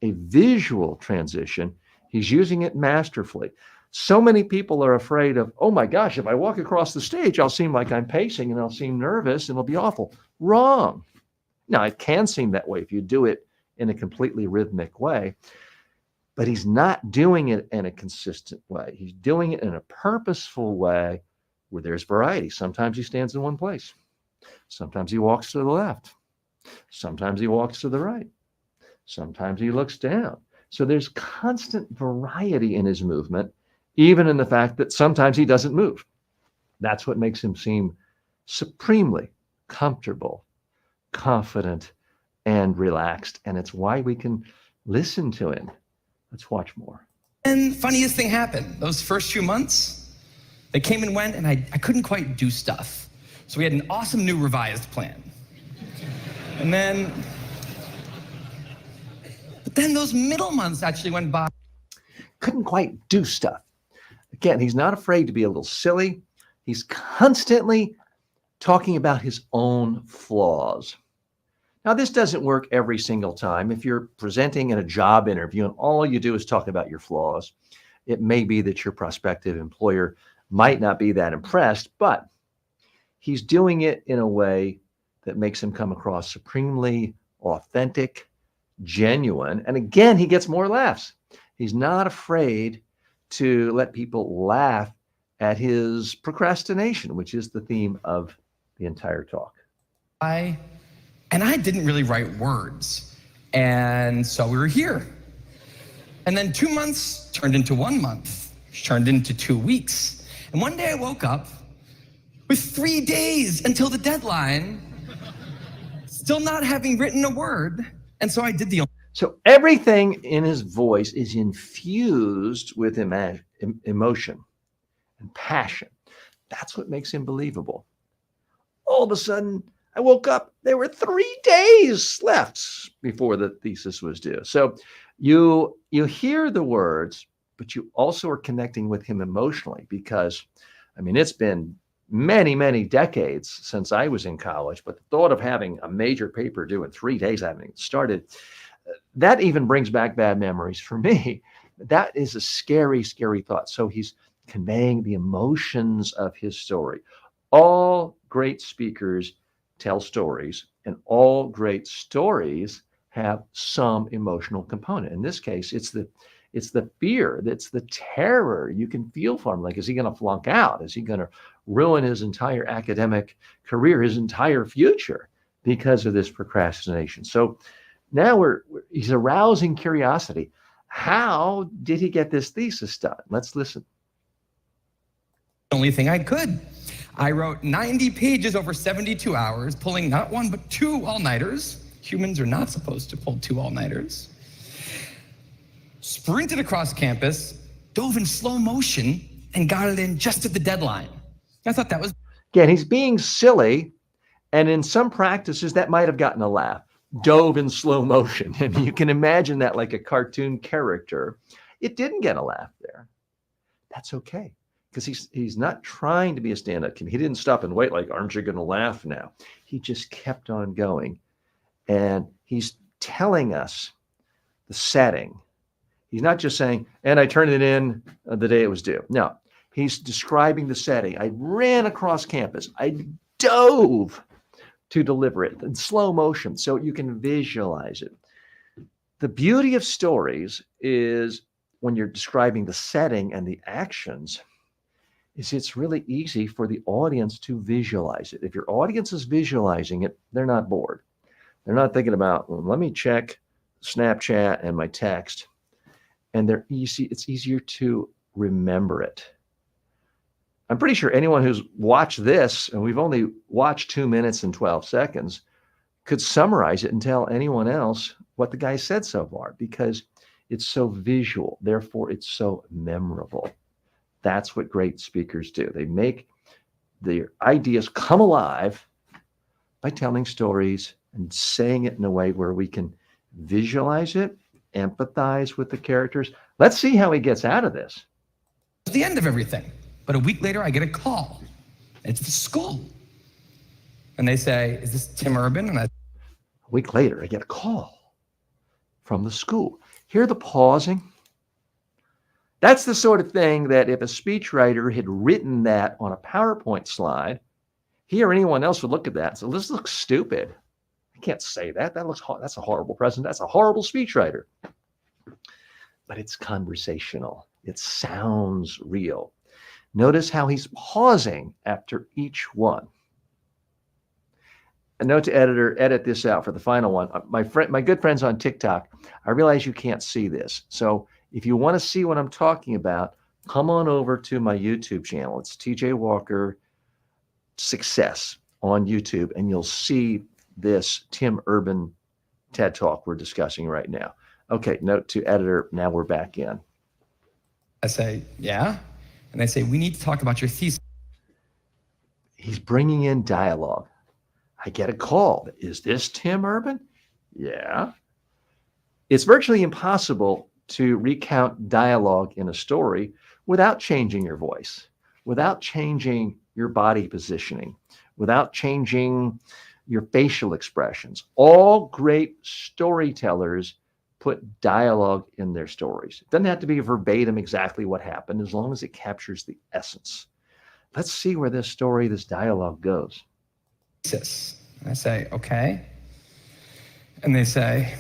a visual transition. He's using it masterfully. So many people are afraid of, oh my gosh, if I walk across the stage, I'll seem like I'm pacing and I'll seem nervous and it'll be awful. Wrong. Now, it can seem that way if you do it in a completely rhythmic way, but he's not doing it in a consistent way. He's doing it in a purposeful way where there's variety. Sometimes he stands in one place. Sometimes he walks to the left. Sometimes he walks to the right. Sometimes he looks down. So there's constant variety in his movement, even in the fact that sometimes he doesn't move. That's what makes him seem supremely comfortable, confident, and relaxed. And it's why we can listen to him. Let's watch more. And funniest thing happened. Those first few months, they came and went, and I couldn't quite do stuff. So we had an awesome new revised plan. But then those middle months actually went by. Couldn't quite do stuff. Again, he's not afraid to be a little silly. He's constantly talking about his own flaws. Now, this doesn't work every single time. If you're presenting in a job interview and all you do is talk about your flaws, it may be that your prospective employer might not be that impressed, but he's doing it in a way that makes him come across supremely authentic, genuine. And again, he gets more laughs. He's not afraid to let people laugh at his procrastination, which is the theme of the entire talk. I didn't really write words. And so we were here. And then 2 months turned into 1 month, which turned into 2 weeks. And one day I woke up with 3 days until the deadline, still not having written a word. And so I did So everything in his voice is infused with emotion. and passion. That's what makes him believable. All of a sudden, I woke up, there were 3 days left before the thesis was due. So you hear the words, but you also are connecting with him emotionally because, I mean, it's been many, many decades since I was in college, but the thought of having a major paper due in 3 days, having started, that even brings back bad memories for me. That is a scary, scary thought. So he's conveying the emotions of his story. All great speakers tell stories, and all great stories have some emotional component. In this case, it's the fear, it's the terror you can feel for him. Like, is he going to flunk out? Is he going to ruin his entire academic career, his entire future because of this procrastination? So now he's arousing curiosity. How did he get this thesis done? Let's listen. The only thing I could. I wrote 90 pages over 72 hours, pulling not one, but 2 all-nighters. Humans are not supposed to pull 2 all-nighters. Sprinted across campus, dove in slow motion, and got it in just at the deadline. I thought that was... Again, he's being silly, and in some practices, that might have gotten a laugh. Dove in slow motion. And you can imagine that like a cartoon character. It didn't get a laugh there. That's okay. Because he's not trying to be a stand-up comedian. He didn't stop and wait like, aren't you going to laugh now? He just kept on going. And he's telling us the setting. He's not just saying, and I turned it in the day it was due. No, he's describing the setting. I ran across campus. I dove to deliver it in slow motion so you can visualize it. The beauty of stories is when you're describing the setting and the actions, is it's really easy for the audience to visualize it. If your audience is visualizing it, they're not bored. They're not thinking about, well, let me check Snapchat and my text. And it's easier to remember it. I'm pretty sure anyone who's watched this, and we've only watched 2 minutes and 12 seconds, could summarize it and tell anyone else what the guy said so far because it's so visual. Therefore, it's so memorable. That's what great speakers do. They make their ideas come alive by telling stories and saying it in a way where we can visualize it, empathize with the characters. Let's see how he gets out of this. It's the end of everything. But a week later, I get a call. It's the school. And they say, is this Tim Urban? And A week later, I get a call from the school. Hear the pausing? That's the sort of thing that if a speechwriter had written that on a PowerPoint slide, he or anyone else would look at that and say, this looks stupid. I can't say that. That's a horrible president. That's a horrible speechwriter. But it's conversational. It sounds real. Notice how he's pausing after each one. A note to editor, edit this out for the final one. My good friends on TikTok, I realize you can't see this. So if you want to see what I'm talking about, come on over to my YouTube channel. It's TJ Walker Success on YouTube, and you'll see this Tim Urban TED Talk we're discussing right now. Okay, note to editor, now we're back in. I say, yeah. And they say, we need to talk about your thesis. He's bringing in dialogue. I get a call. Is this Tim Urban? Yeah. It's virtually impossible to recount dialogue in a story without changing your voice, without changing your body positioning, without changing your facial expressions. All great storytellers put dialogue in their stories. It doesn't have to be verbatim exactly what happened, as long as it captures the essence. Let's see where this story, this dialogue goes. And I say, okay. And they say,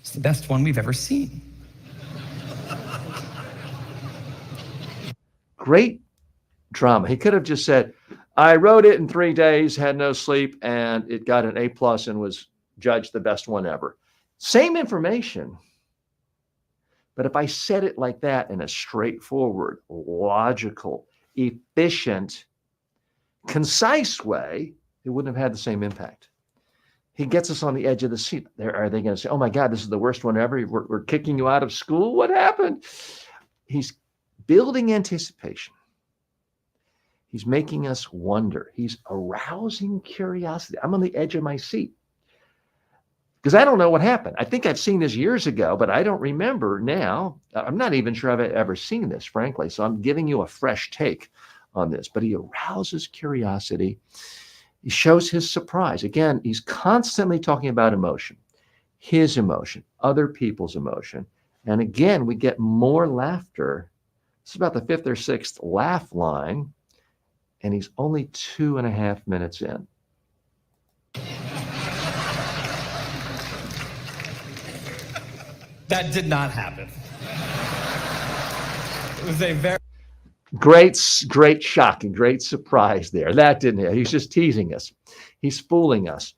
it's the best one we've ever seen. Great drama. He could have just said, I wrote it in 3 days, had no sleep, and it got an A+ and was judged the best one ever. Same information. But if I said it like that in a straightforward, logical, efficient, concise way, it wouldn't have had the same impact. He gets us on the edge of the seat. Are they going to say, oh my God, this is the worst one ever? We're kicking you out of school? What happened? He's building anticipation. He's making us wonder. He's arousing curiosity. I'm on the edge of my seat because I don't know what happened. I think I've seen this years ago, but I don't remember now. I'm not even sure I've ever seen this, frankly. So I'm giving you a fresh take on this. But he arouses curiosity. He shows his surprise. Again, he's constantly talking about emotion, his emotion, other people's emotion. And again, we get more laughter. It's about the fifth or sixth laugh line. And he's only 2.5 minutes in. That did not happen. It was a very Great shocking, great surprise there. That didn't happen. He's just teasing us. He's fooling us.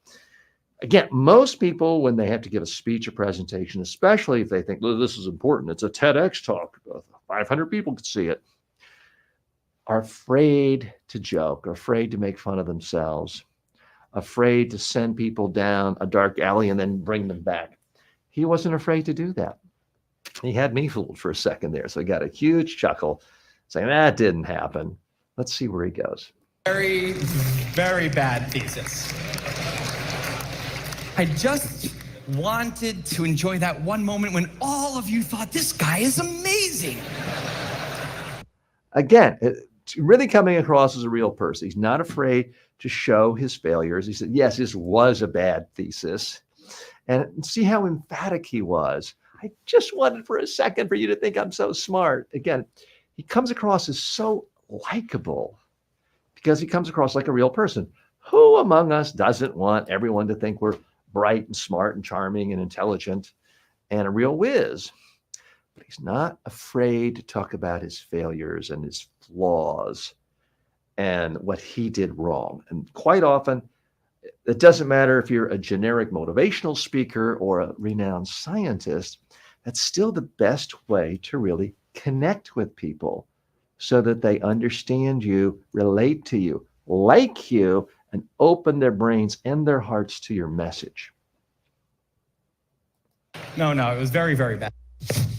Again, most people, when they have to give a speech or presentation, especially if they think, well, this is important, it's a TEDx talk, 500 people could see it, are afraid to joke, are afraid to make fun of themselves, afraid to send people down a dark alley and then bring them back. He wasn't afraid to do that. He had me fooled for a second there. So I got a huge chuckle saying, that didn't happen. Let's see where he goes. very, very bad thesis. I just wanted to enjoy that one moment when all of you thought this guy is amazing. Again, really coming across as a real person. He's not afraid to show his failures. He said, yes, this was a bad thesis. And see how emphatic he was. I just wanted for a second for you to think I'm so smart. Again, he comes across as so likable because he comes across like a real person. Who among us doesn't want everyone to think we're bright and smart and charming and intelligent and a real whiz? But he's not afraid to talk about his failures and his flaws and what he did wrong. And quite often, it doesn't matter if you're a generic motivational speaker or a renowned scientist, that's still the best way to really connect with people so that they understand you, relate to you, like you, and open their brains and their hearts to your message. No, it was very, very bad.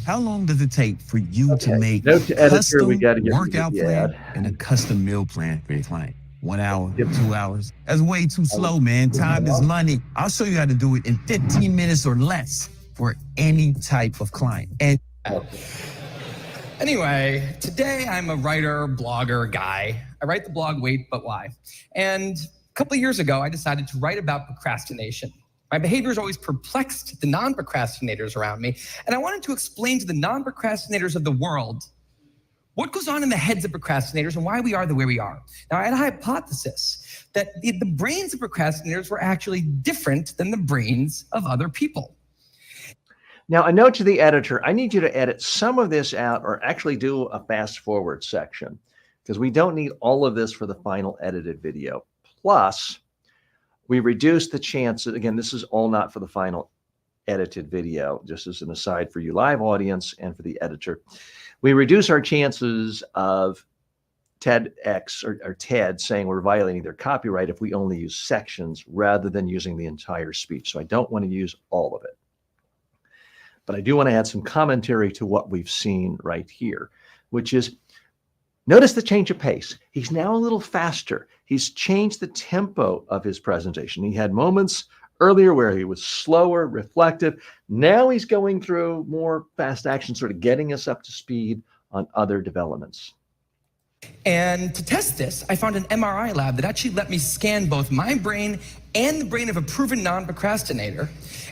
How long does it take for you to make Note to a editor, custom we gotta get rid of workout the plan ad. and a custom meal plan for your client? 1 hour, Yep. 2 hours? That's way too slow, man. Time is money. I'll show you how to do it in 15 minutes or less for any type of client. And Anyway, today I'm a writer, blogger guy. I write the blog Wait But Why. And a couple of years ago, I decided to write about procrastination. My behavior has always perplexed the non-procrastinators around me, and I wanted to explain to the non-procrastinators of the world what goes on in the heads of procrastinators and why we are the way we are. Now, I had a hypothesis that the brains of procrastinators were actually different than the brains of other people. Now, a note to the editor, I need you to edit some of this out or actually do a fast forward section because we don't need all of this for the final edited video. Plus, we reduce the chances, again, this is all not for the final edited video, just as an aside for you live audience and for the editor. We reduce our chances of TEDx or TED saying we're violating their copyright if we only use sections rather than using the entire speech. So I don't want to use all of it. But I do want to add some commentary to what we've seen right here, which is notice the change of pace. He's now a little faster. He's changed the tempo of his presentation. He had moments earlier where he was slower, reflective. Now he's going through more fast action, sort of getting us up to speed on other developments. And to test this, I found an MRI lab that actually let me scan both my brain and the brain of a proven non-procrastinator.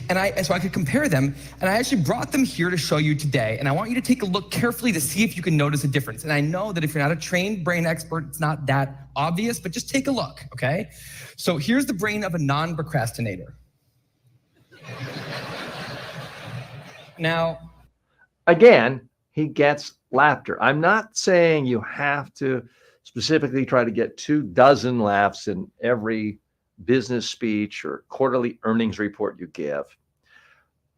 And so I could compare them. And I actually brought them here to show you today. And I want you to take a look carefully to see if you can notice a difference. And I know that if you're not a trained brain expert, it's not that obvious, but just take a look, okay? So here's the brain of a non-procrastinator. Now, Again, he gets laughter. I'm not saying you have to specifically try to get 24 laughs in every business speech or quarterly earnings report you give.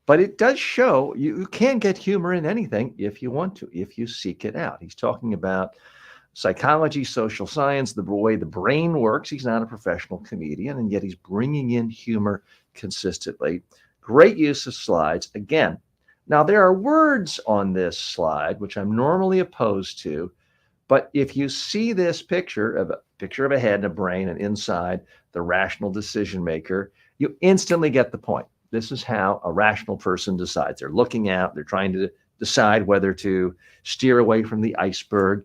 But it does show you can get humor in anything if you want to, if you seek it out. He's talking about psychology, social science, the way the brain works. He's not a professional comedian, and yet he's bringing in humor consistently. Great use of slides. Again, now there are words on this slide, which I'm normally opposed to, But if you see this picture of a head and a brain, and inside the rational decision maker, you instantly get the point. This is how a rational person decides. They're looking out, they're trying to decide whether to steer away from the iceberg.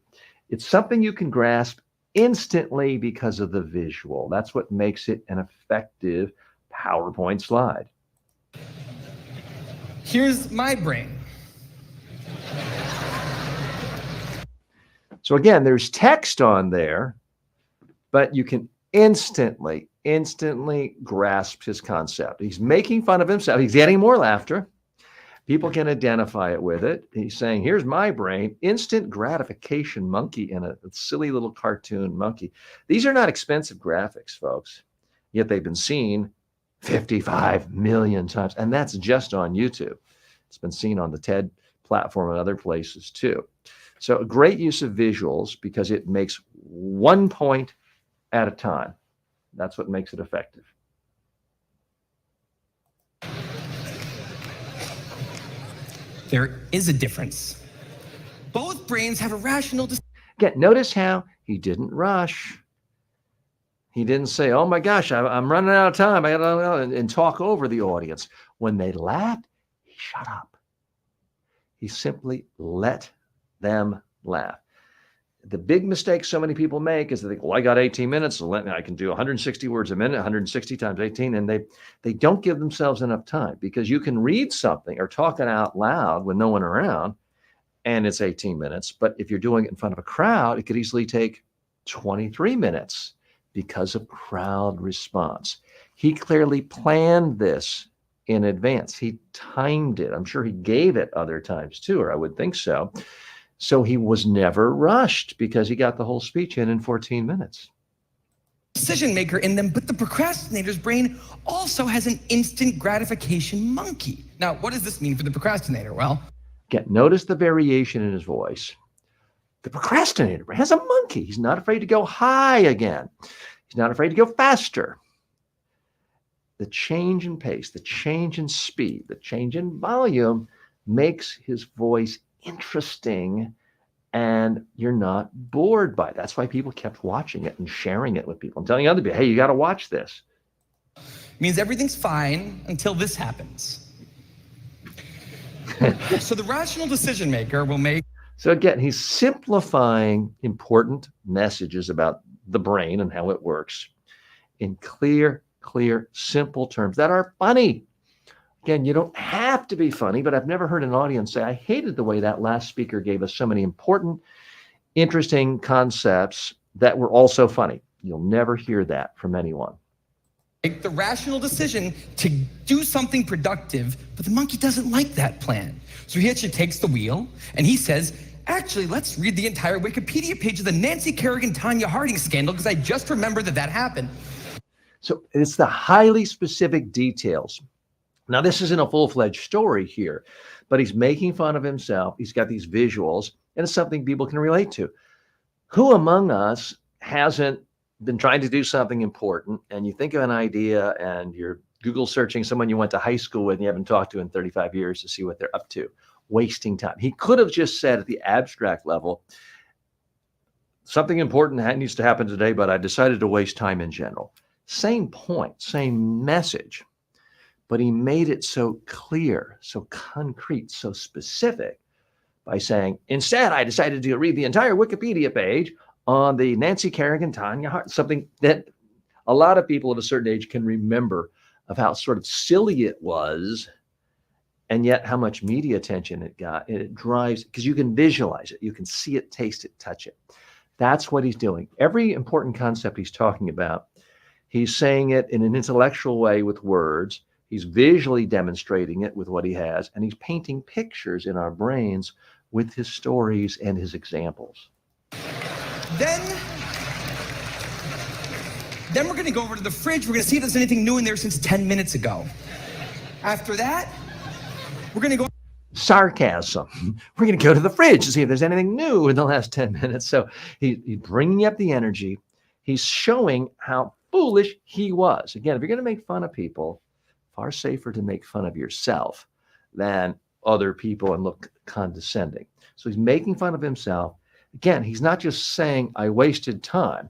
It's something you can grasp instantly because of the visual. That's what makes it an effective PowerPoint slide. Here's my brain. So again, there's text on there, but you can instantly grasp his concept. He's making fun of himself. He's getting more laughter. People can identify it with it. He's saying, here's my brain, instant gratification monkey and a silly little cartoon monkey. These are not expensive graphics, folks, yet they've been seen 55 million times. And that's just on YouTube. It's been seen on the TED platform and other places too. So a great use of visuals because it makes one point at a time. That's what makes it effective. There is a difference. Both brains have a rational Again, notice how he didn't rush. He didn't say, oh my gosh, I'm running out of time. I gotta, and talk over the audience. When they laughed, he shut up. He simply let them laugh. The big mistake so many people make is they think, well, I got 18 minutes, so I can do 160 words a minute, 160 times 18, and they don't give themselves enough time, because you can read something or talk it out loud with no one around, and it's 18 minutes. But if you're doing it in front of a crowd, it could easily take 23 minutes because of crowd response. He clearly planned this in advance. He timed it. I'm sure he gave it other times too, or I would think so. So he was never rushed because he got the whole speech in 14 minutes. decision maker in them, but the procrastinator's brain also has an instant gratification monkey. Now, what does this mean for the procrastinator? Well, Again, notice the variation in his voice. The procrastinator has a monkey. He's not afraid to go high again. He's not afraid to go faster. The change in pace, the change in speed, the change in volume makes his voice interesting, and you're not bored by it. That's why people kept watching it and sharing it with people and telling other people, hey, you got to watch this. it means everything's fine until this happens. So the rational decision maker will make. So again, he's simplifying important messages about the brain and how it works in clear, simple terms that are funny. Again, you don't have to be funny, but I've never heard an audience say, I hated the way that last speaker gave us so many important, interesting concepts that were also funny. You'll never hear that from anyone. Make the rational decision to do something productive, but the monkey doesn't like that plan. So he actually takes the wheel and he says, actually, let's read the entire Wikipedia page of the Nancy Kerrigan-Tanya Harding scandal, because I just remembered that happened. So it's the highly specific details. Now, this isn't a full-fledged story here, but he's making fun of himself. He's got these visuals, and it's something people can relate to. Who among us hasn't been trying to do something important, and you think of an idea and you're Google searching someone you went to high school with and you haven't talked to in 35 years to see what they're up to, wasting time. He could have just said at the abstract level, something important needs to happen today, but I decided to waste time in general. Same point, same message, but he made it so clear, so concrete, so specific by saying, instead, I decided to read the entire Wikipedia page on the Nancy Kerrigan-Tanya Harding, something that a lot of people at a certain age can remember of how sort of silly it was, and yet how much media attention it got. And it drives, because you can visualize it, you can see it, taste it, touch it. That's what he's doing. Every important concept he's talking about, he's saying it in an intellectual way with words. He's visually demonstrating it with what he has, and he's painting pictures in our brains with his stories and his examples. Then we're going to go over to the fridge. We're going to see if there's anything new in there since 10 minutes ago. After that, we're going to go. Sarcasm. We're going to go to the fridge to see if there's anything new in the last 10 minutes. So he's bringing up the energy. He's showing how foolish he was. Again, if you're going to make fun of people, far safer to make fun of yourself than other people and look condescending. So he's making fun of himself, Again, he's not just saying, I wasted time.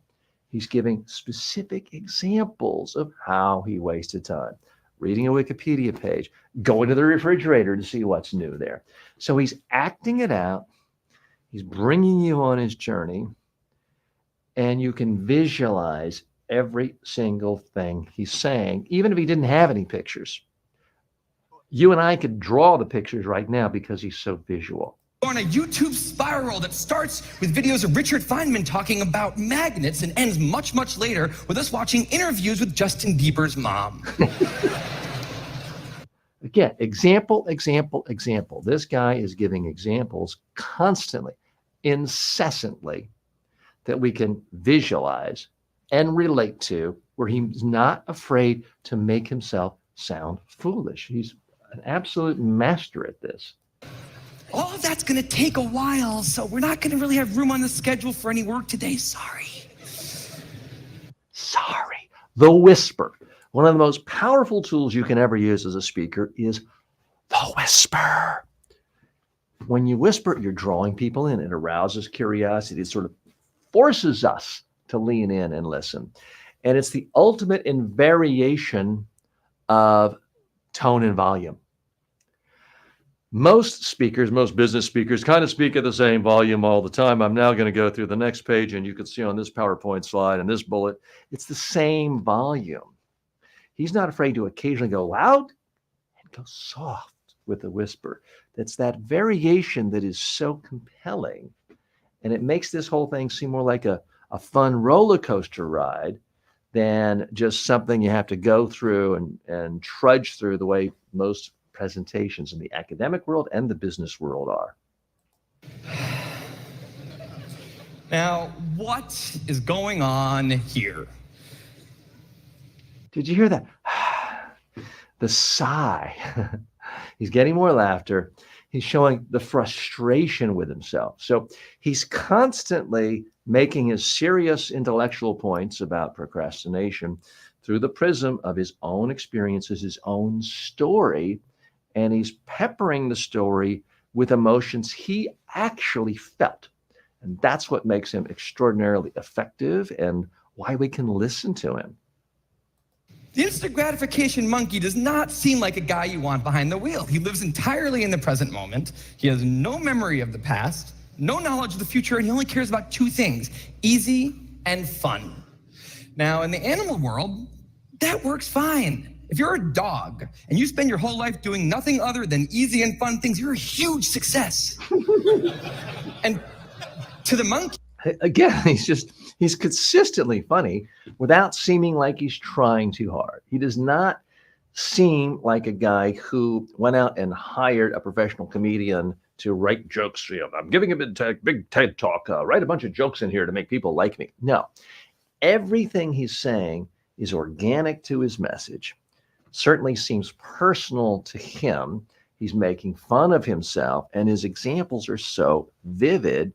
He's giving specific examples of how he wasted time. Reading a Wikipedia page, going to the refrigerator to see what's new there. So he's acting it out. He's bringing you on his journey, and you can visualize every single thing he's saying, even if he didn't have any pictures. You and I could draw the pictures right now because he's so visual. On a YouTube spiral that starts with videos of Richard Feynman talking about magnets and ends much, much later with us watching interviews with Justin Bieber's mom. Again, example, example, example. This guy is giving examples constantly, incessantly, that we can visualize and relate to, where he's not afraid to make himself sound foolish. He's an absolute master at this. All of that's gonna take a while, so we're not gonna really have room on the schedule for any work today, sorry. Sorry. The whisper. One of the most powerful tools you can ever use as a speaker is the whisper. When you whisper, you're drawing people in. It arouses curiosity. It sort of forces us to lean in and listen. And it's the ultimate in variation of tone and volume. Most speakers, most business speakers kind of speak at the same volume all the time. I'm now going to go through the next page, and you can see on this PowerPoint slide and this bullet, it's the same volume. He's not afraid to occasionally go loud and go soft with a whisper. That's that variation that is so compelling. And it makes this whole thing seem more like a fun roller coaster ride than just something you have to go through and trudge through the way most presentations in the academic world and the business world are. Now, what is going on here? Did you hear that? The sigh. He's getting more laughter. He's showing the frustration with himself. So he's constantly making his serious intellectual points about procrastination through the prism of his own experiences, his own story, and he's peppering the story with emotions he actually felt. And that's what makes him extraordinarily effective and why we can listen to him. The instant gratification monkey does not seem like a guy you want behind the wheel. He lives entirely in the present moment. He has no memory of the past, no knowledge of the future, and he only cares about two things: easy and fun. Now, in the animal world, that works fine. If you're a dog and you spend your whole life doing nothing other than easy and fun things, you're a huge success. And to the monkey, again, he's consistently funny without seeming like he's trying too hard. He does not seem like a guy who went out and hired a professional comedian to write jokes. I'm giving a big TED talk, write a bunch of jokes in here to make people like me. No, everything he's saying is organic to his message, certainly seems personal to him. He's making fun of himself, and his examples are so vivid.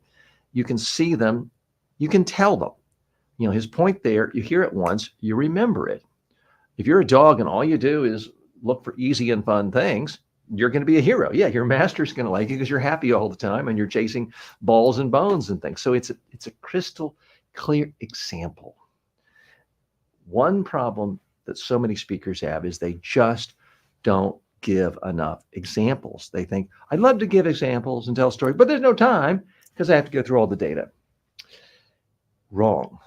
You can see them, you can tell them. You know, his point there, you hear it once, you remember it. If you're a dog and all you do is look for easy and fun things, you're going to be a hero. Yeah, your master's going to like you because you're happy all the time and you're chasing balls and bones and things. So it's a crystal clear example. One problem that so many speakers have is they just don't give enough examples. They think, I'd love to give examples and tell stories, but there's no time because I have to go through all the data. Wrong.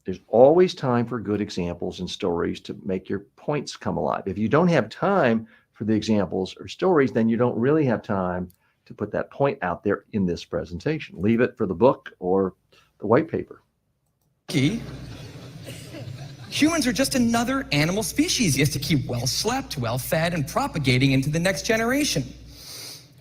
There's always time for good examples and stories to make your points come alive. If you don't have time for the examples or stories, then you don't really have time to put that point out there in this presentation. Leave it for the book or the white paper. Humans are just another animal species. He has to keep well slept, well fed, and propagating into the next generation,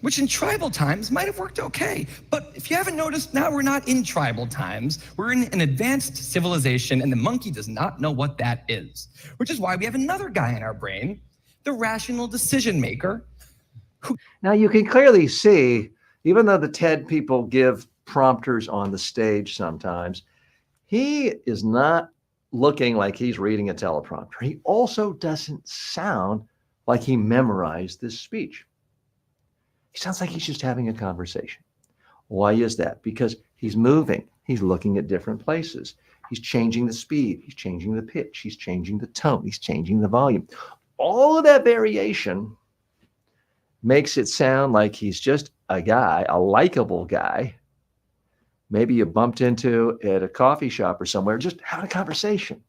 which in tribal times might have worked okay. But if you haven't noticed, now we're not in tribal times. We're in an advanced civilization, and the monkey does not know what that is, which is why we have another guy in our brain, the rational decision maker. Now you can clearly see, even though the TED people give prompters on the stage sometimes, he is not looking like he's reading a teleprompter. He also doesn't sound like he memorized this speech. He sounds like he's just having a conversation. Why is that? Because he's moving. He's looking at different places. He's changing the speed. He's changing the pitch. He's changing the tone. He's changing the volume. All of that variation makes it sound like he's just a guy, a likable guy, maybe you bumped into at a coffee shop or somewhere, just having a conversation.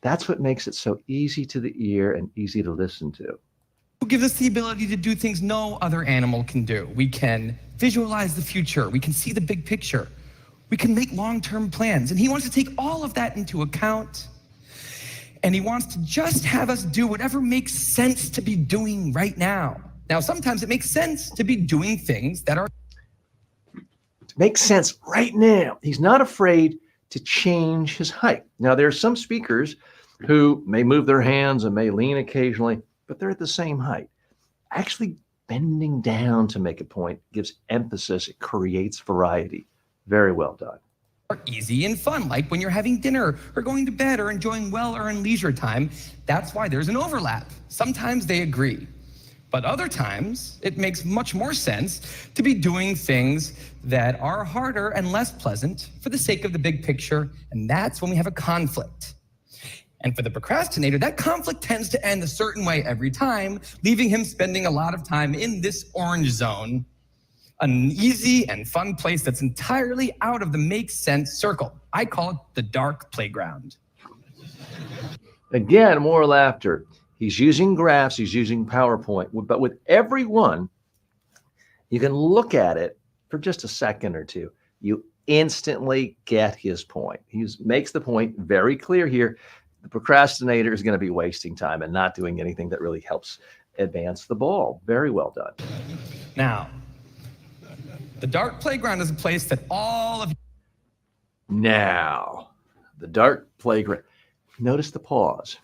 That's what makes it so easy to the ear and easy to listen to. Who gives us the ability to do things no other animal can do. We can visualize the future. We can see the big picture. We can make long-term plans. And he wants to take all of that into account. And he wants to just have us do whatever makes sense to be doing right now. Now, sometimes it makes sense to be doing things that are Makes sense right now. He's not afraid to change his height. Now, there are some speakers who may move their hands and may lean occasionally, but they're at the same height. Actually, bending down to make a point gives emphasis. It creates variety. Very well done. easy and fun, like when you're having dinner or going to bed or enjoying well-earned leisure time. That's why there's an overlap. Sometimes they agree. But other times, it makes much more sense to be doing things that are harder and less pleasant for the sake of the big picture, and that's when we have a conflict. And for the procrastinator, that conflict tends to end a certain way every time, leaving him spending a lot of time in this orange zone, an easy and fun place that's entirely out of the make sense circle. I call it the dark playground. Again, more laughter. He's using graphs, he's using PowerPoint, but with every one, you can look at it for just a second or two. You instantly get his point. He makes the point very clear here. The procrastinator is going to be wasting time and not doing anything that really helps advance the ball. Very well done. Now, the dark playground is a place that all of Now, the dark playground. Notice the pause.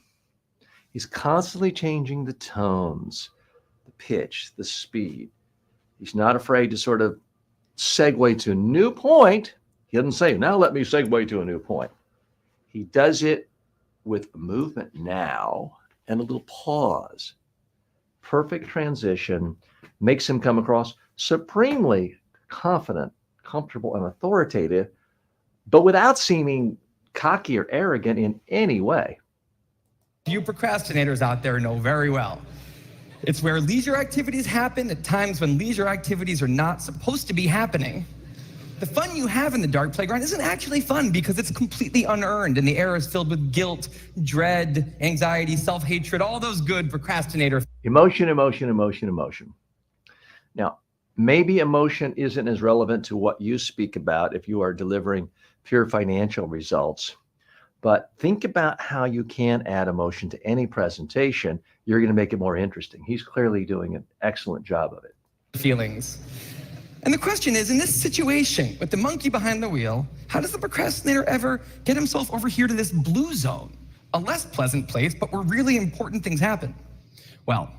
He's constantly changing the tones, the pitch, the speed. He's not afraid to sort of segue to a new point. He doesn't say, now let me segue to a new point. He does it with movement now and a little pause. Perfect transition makes him come across supremely confident, comfortable, and authoritative, but without seeming cocky or arrogant in any way. you procrastinators out there know very well. It's where leisure activities happen at times when leisure activities are not supposed to be happening. The fun you have in the dark playground isn't actually fun because it's completely unearned and the air is filled with guilt, dread, anxiety, self-hatred, all those good procrastinator. Emotion, emotion, emotion, emotion. Now, maybe emotion isn't as relevant to what you speak about if you are delivering pure financial results, but think about how you can add emotion to any presentation. You're going to make it more interesting. He's clearly doing an excellent job of it. Feelings. And the question is, in this situation with the monkey behind the wheel, how does the procrastinator ever get himself over here to this blue zone, a less pleasant place, but where really important things happen? Well,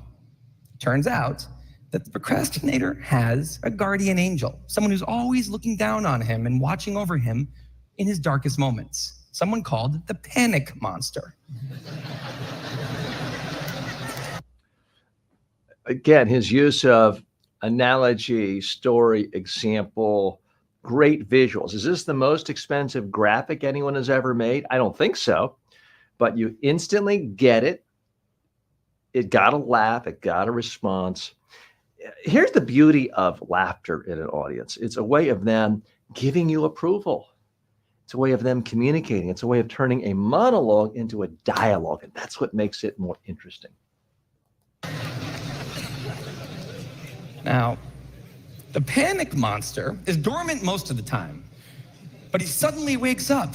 it turns out that the procrastinator has a guardian angel, someone who's always looking down on him and watching over him in his darkest moments, someone called the panic monster. Again, his use of analogy, story, example, great visuals. Is this the most expensive graphic anyone has ever made? I don't think so, but you instantly get it. It got a laugh, it got a response. Here's the beauty of laughter in an audience. It's a way of them giving you approval. It's a way of them communicating. It's a way of turning a monologue into a dialogue, and that's what makes it more interesting. Now, the panic monster is dormant most of the time, but he suddenly wakes up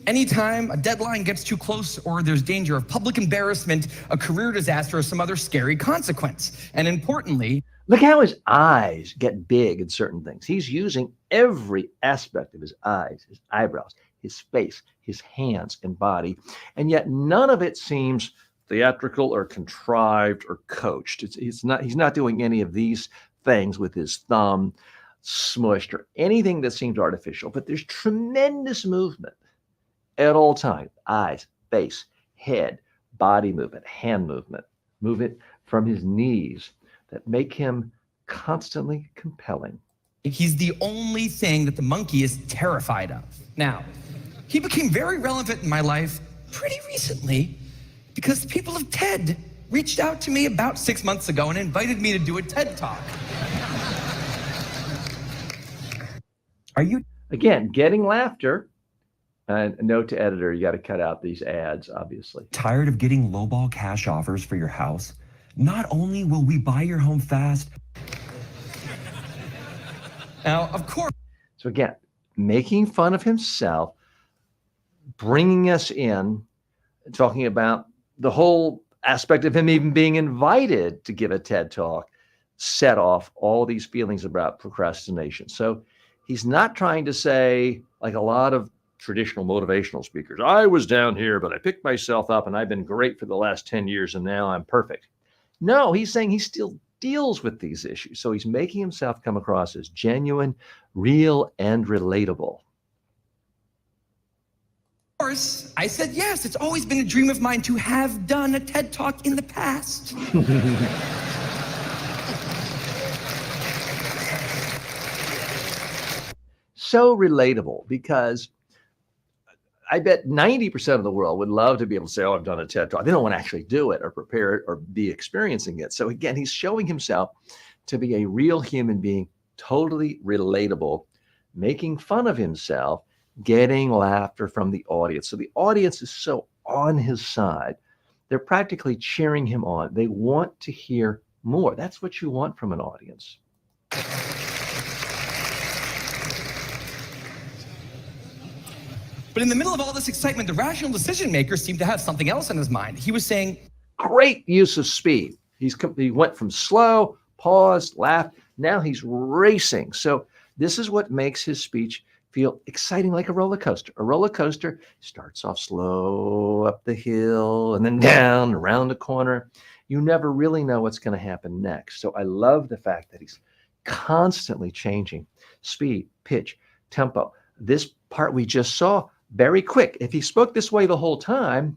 anytime a deadline gets too close or there's danger of public embarrassment, a career disaster, or some other scary consequence. And importantly, look how his eyes get big in certain things. He's using every aspect of his eyes, his eyebrows, his face, his hands and body, and yet none of it seems theatrical or contrived or coached. He's not doing any of these things with his thumb smushed or anything that seems artificial, but there's tremendous movement at all times. Eyes, face, head, body movement, hand movement from his knees that make him constantly compelling. He's the only thing that the monkey is terrified of. Now, he became very relevant in my life pretty recently because the people of TED reached out to me about 6 months ago and invited me to do a TED Talk. Are you Again, getting laughter. And a note to editor, you got to cut out these ads, obviously. Tired of getting lowball cash offers for your house? Not only will we buy your home fast. Now, of course, So again, making fun of himself, bringing us in, talking about the whole aspect of him even being invited to give a TED Talk, set off all these feelings about procrastination. So he's not trying to say, like a lot of traditional motivational speakers, I was down here, but I picked myself up and I've been great for the last 10 years and now I'm perfect. No, he's saying he still deals with these issues. So he's making himself come across as genuine, real, and relatable. course, I said yes. It's always been a dream of mine to have done a TED Talk in the past. So relatable, because I bet 90% of the world would love to be able to say, oh, I've done a TED Talk. They don't want to actually do it or prepare it or be experiencing it. So again, he's showing himself to be a real human being, totally relatable, making fun of himself, getting laughter from the audience. So the audience is so on his side. They're practically cheering him on. They want to hear more. That's what you want from an audience. But in the middle of all this excitement, the rational decision maker seemed to have something else on his mind. He was saying, Great use of speed. He went from slow, paused, laughed. Now he's racing. So this is what makes his speech feel exciting, like a roller coaster. A roller coaster starts off slow up the hill and then down around the corner. You never really know what's going to happen next. So I love the fact that he's constantly changing speed, pitch, tempo. This part we just saw, very quick. If he spoke this way the whole time,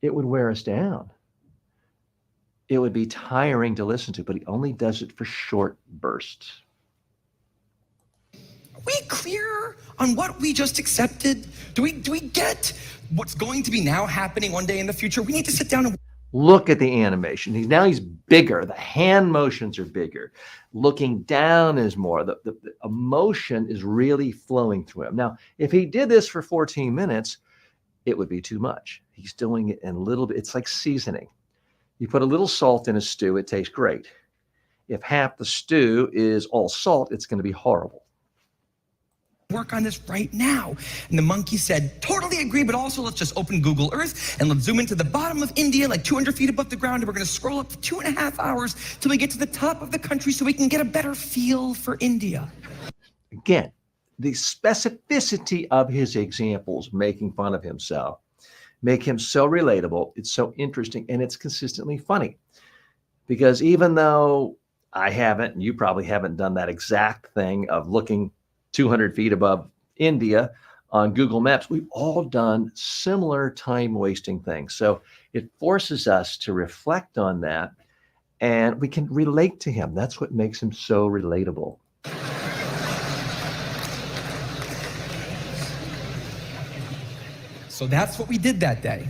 it would wear us down. It would be tiring to listen to, but he only does it for short bursts. are we clear on what we just accepted? Do we get what's going to be now happening one day in the future? We need to sit down and Look at the animation. He's bigger. The hand motions are bigger. Looking down is more. The emotion is really flowing through him. Now, if he did this for 14 minutes, it would be too much. He's doing it in a little bit. It's like seasoning. You put a little salt in a stew, it tastes great. If half the stew is all salt, it's going to be horrible. work on this right now. And the monkey said, totally agree, but also let's just open Google Earth and let's zoom into the bottom of India, like 200 feet above the ground, and we're going to scroll up for 2.5 hours till we get to the top of the country so we can get a better feel for India. Again, the specificity of his examples, making fun of himself, make him so relatable. It's so interesting, and it's consistently funny. Because even though I haven't, and you probably haven't done that exact thing of looking 200 feet above India on Google Maps, we've all done similar time-wasting things. So it forces us to reflect on that, and we can relate to him. That's what makes him so relatable. So that's what we did that day.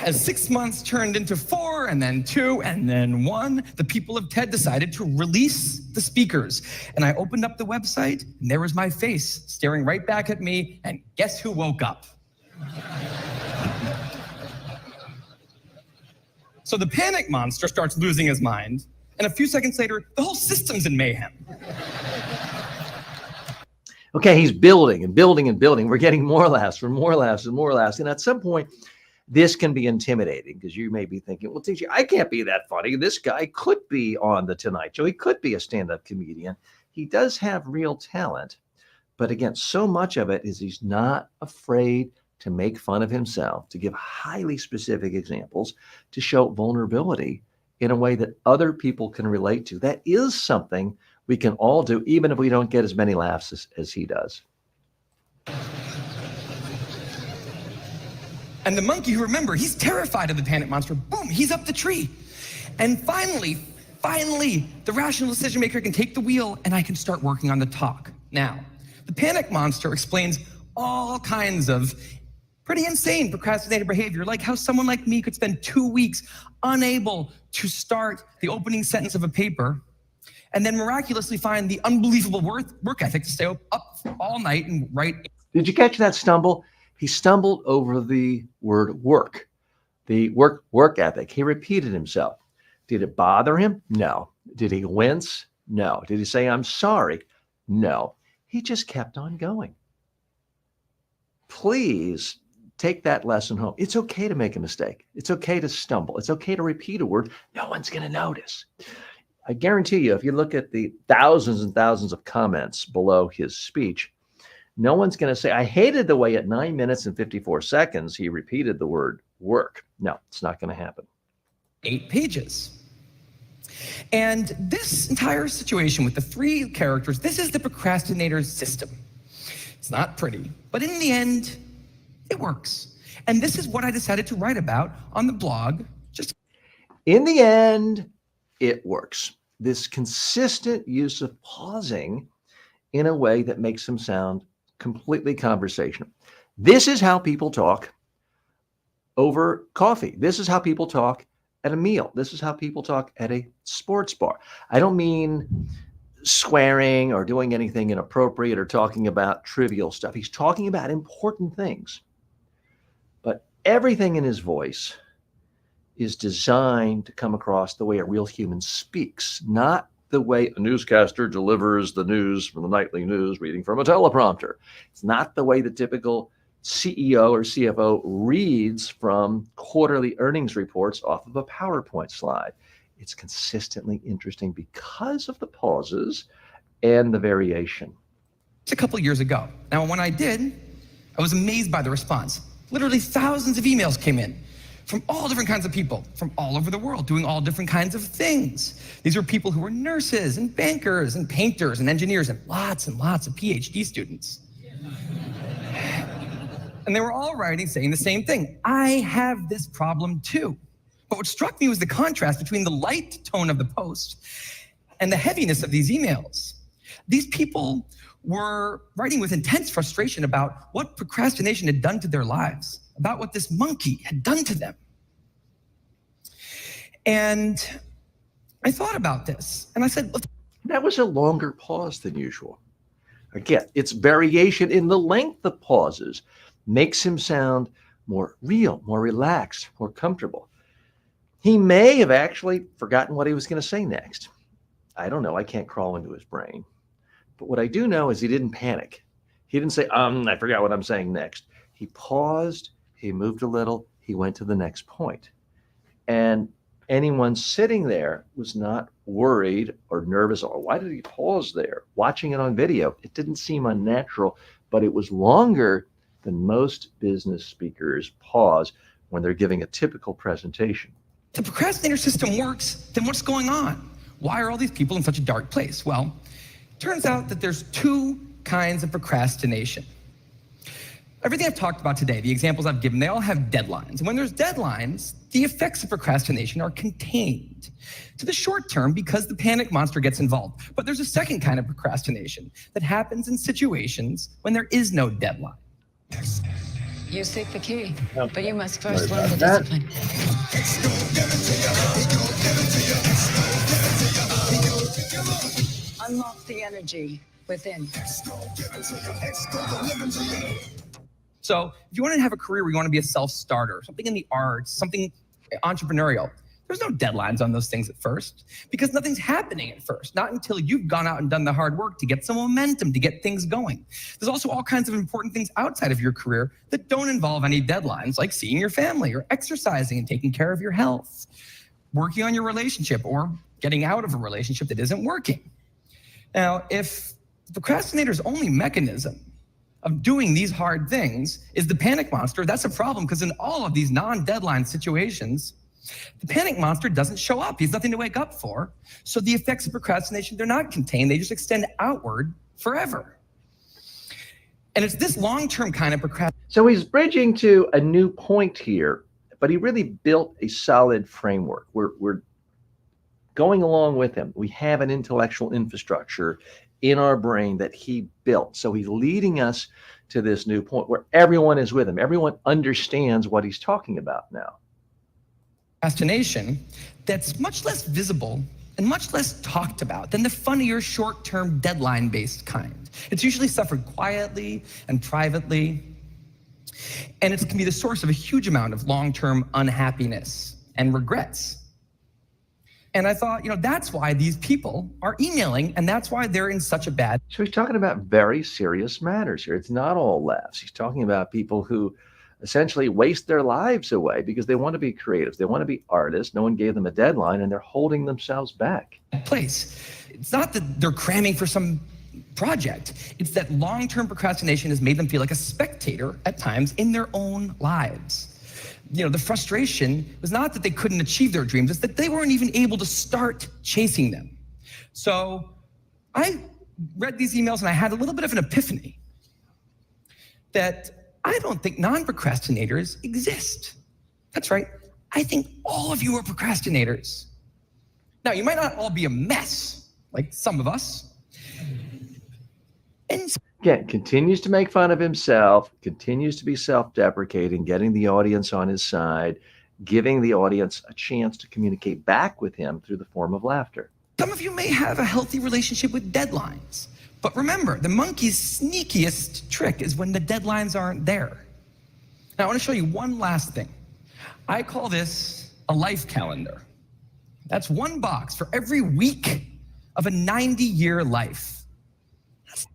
As 6 months turned into 4, and then 2, and then 1, the people of TED decided to release the speakers. And I opened up the website, and there was my face staring right back at me, and guess who woke up? So the panic monster starts losing his mind, and a few seconds later, the whole system's in mayhem. Okay, he's building and building and building. We're getting more laughs and more laughs and more laughs. And at some point, this can be intimidating because you may be thinking, well, TJ, I can't be that funny. This guy could be on The Tonight Show. He could be a stand-up comedian. He does have real talent. But again, so much of it is he's not afraid to make fun of himself, to give highly specific examples, to show vulnerability in a way that other people can relate to. That is something we can all do, even if we don't get as many laughs as he does. And the monkey, who, remember, he's terrified of the panic monster. Boom, he's up the tree. And finally, finally, the rational decision maker can take the wheel and I can start working on the talk. Now, the panic monster explains all kinds of pretty insane procrastinator behavior, like how someone like me could spend 2 weeks unable to start the opening sentence of a paper and then miraculously find the unbelievable work ethic to stay up all night and write. Did you catch that stumble? He stumbled over the word work, the work ethic. He repeated himself. Did it bother him? No. Did he wince? No. Did he say, I'm sorry? No. He just kept on going. Please take that lesson home. It's okay to make a mistake. It's okay to stumble. It's okay to repeat a word. No one's going to notice. I guarantee you, if you look at the thousands and thousands of comments below his speech, no one's going to say, I hated the way at 9 minutes and 54 seconds he repeated the word work. No, it's not going to happen. 8 pages. And this entire situation with the 3 characters, this is the procrastinator's system. It's not pretty, but in the end, it works. And this is what I decided to write about on the blog. In the end, it works. This consistent use of pausing in a way that makes them sound completely conversational. This is how people talk over coffee. This is how people talk at a meal. This is how people talk at a sports bar. I don't mean swearing or doing anything inappropriate or talking about trivial stuff. He's talking about important things. But everything in his voice is designed to come across the way a real human speaks, not the way a newscaster delivers the news from the nightly news reading from a teleprompter. It's not the way the typical CEO or CFO reads from quarterly earnings reports off of a PowerPoint slide. It's consistently interesting because of the pauses and the variation. It's a couple years ago. Now, when I did, I was amazed by the response. Literally thousands of emails came in from all different kinds of people from all over the world doing all different kinds of things. These were people who were nurses and bankers and painters and engineers and lots of PhD students. And they were all writing saying the same thing. I have this problem too. But what struck me was the contrast between the light tone of the post and the heaviness of these emails. These people were writing with intense frustration about what procrastination had done to their lives, about what this monkey had done to them. And I thought about this and I said, look. That was a longer pause than usual. Again, it's variation in the length of pauses makes him sound more real, more relaxed, more comfortable. He may have actually forgotten what he was going to say next. I don't know. I can't crawl into his brain. But what I do know is he didn't panic. He didn't say, I forgot what I'm saying next. He paused, he moved a little, he went to the next point. And anyone sitting there was not worried or nervous. Or why did he pause there? Watching it on video, it didn't seem unnatural, but it was longer than most business speakers pause when they're giving a typical presentation. The procrastinator system works, then what's going on? Why are all these people in such a dark place? Well, it turns out that there's 2 kinds of procrastination. Everything I've talked about today, the examples I've given, they all have deadlines. And when there's deadlines, the effects of procrastination are contained to the short term because the panic monster gets involved. But there's a second kind of procrastination that happens in situations when there is no deadline. You seek the key, but you must first learn the discipline. Unlock the energy within. So if you want to have a career where you want to be a self-starter, something in the arts, something entrepreneurial, there's no deadlines on those things at first because nothing's happening at first, not until you've gone out and done the hard work to get some momentum, to get things going. There's also all kinds of important things outside of your career that don't involve any deadlines, like seeing your family or exercising and taking care of your health, working on your relationship or getting out of a relationship that isn't working. Now, if the procrastinator's only mechanism of doing these hard things is the panic monster, that's a problem because in all of these non-deadline situations, the panic monster doesn't show up. He's nothing to wake up for. So the effects of procrastination, they're not contained. They just extend outward forever. And it's this long-term kind of procrastination. So he's bridging to a new point here, but he really built a solid framework. We're going along with him, we have an intellectual infrastructure in our brain that he built. So he's leading us to this new point where everyone is with him. Everyone understands what he's talking about now. Procrastination that's much less visible and much less talked about than the funnier short-term deadline-based kind. It's usually suffered quietly and privately, and it can be the source of a huge amount of long-term unhappiness and regrets. And I thought, that's why these people are emailing, and that's why they're in such a bad. So he's talking about very serious matters here. It's not all laughs. He's talking about people who essentially waste their lives away because they want to be creatives. They want to be artists. No one gave them a deadline, and they're holding themselves back. Place. It's not that they're cramming for some project. It's that long-term procrastination has made them feel like a spectator at times in their own lives. The frustration was not that they couldn't achieve their dreams, it's that they weren't even able to start chasing them. So I read these emails and I had a little bit of an epiphany that I don't think non-procrastinators exist. That's right. I think all of you are procrastinators. Now, you might not all be a mess, like some of us. And Again, continues to make fun of himself, continues to be self-deprecating, getting the audience on his side, giving the audience a chance to communicate back with him through the form of laughter. some of you may have a healthy relationship with deadlines. But remember, the monkey's sneakiest trick is when the deadlines aren't there. Now, I want to show you one last thing. I call this a life calendar. That's one box for every week of a 90-year life.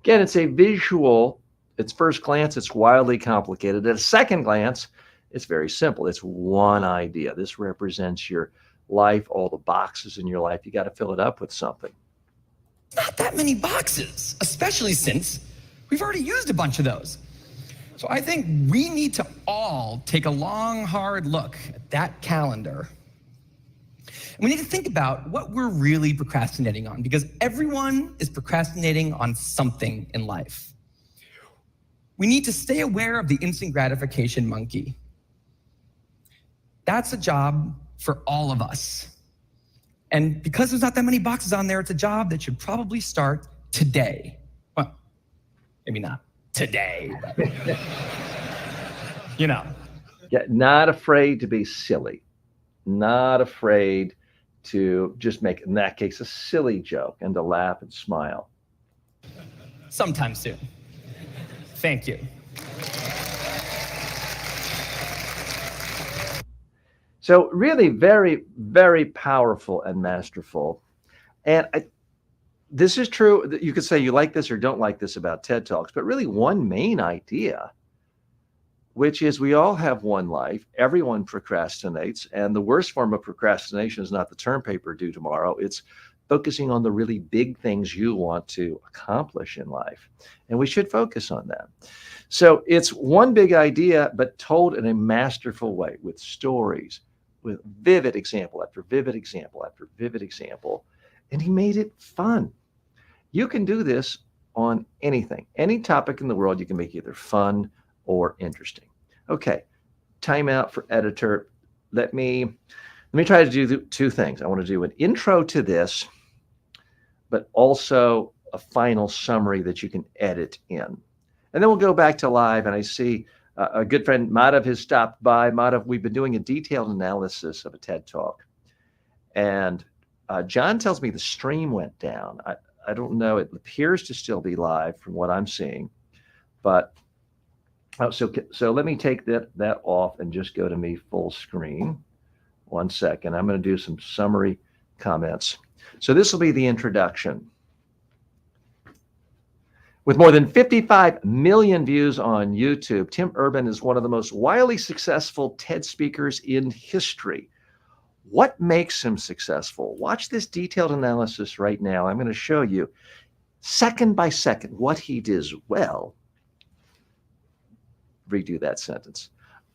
Again, it's a visual. At first glance, it's wildly complicated. At a second glance, it's very simple. It's one idea. This represents your life, all the boxes in your life. You got to fill it up with something. Not that many boxes, especially since we've already used a bunch of those. So I think we need to all take a long, hard look at that calendar. And we need to think about what we're really procrastinating on, because everyone is procrastinating on something in life. We need to stay aware of the instant gratification monkey. That's a job for all of us. And because there's not that many boxes on there, it's a job that should probably start today. Well, maybe not today, but you know. Yeah, not afraid to be silly. Not afraid to just make, in that case, a silly joke and to laugh and smile. Sometime soon. Thank you. So really very, very powerful and masterful. And this is true. You could say you like this or don't like this about TED Talks, but really one main idea, which is we all have one life. Everyone procrastinates. And the worst form of procrastination is not the term paper due tomorrow. It's focusing on the really big things you want to accomplish in life. And we should focus on that. So it's one big idea, but told in a masterful way with stories, with vivid example after vivid example after vivid example. And he made it fun. You can do this on anything, any topic in the world. You can make either fun or interesting. Okay, time out for editor. Let me try to do two things. I want to do an intro to this, but also a final summary that you can edit in. And then we'll go back to live, and I see a good friend, Madhav, has stopped by. Madhav, we've been doing a detailed analysis of a TED Talk. And John tells me the stream went down. I don't know. It appears to still be live from what I'm seeing. But so let me take that off and just go to me full screen. 1 second. I'm going to do some summary comments. So this will be the introduction. With more than 55 million views on YouTube, Tim Urban is one of the most wildly successful TED speakers in history. What makes him successful? Watch this detailed analysis right now. I'm going to show you second by second what he does well. Redo that sentence.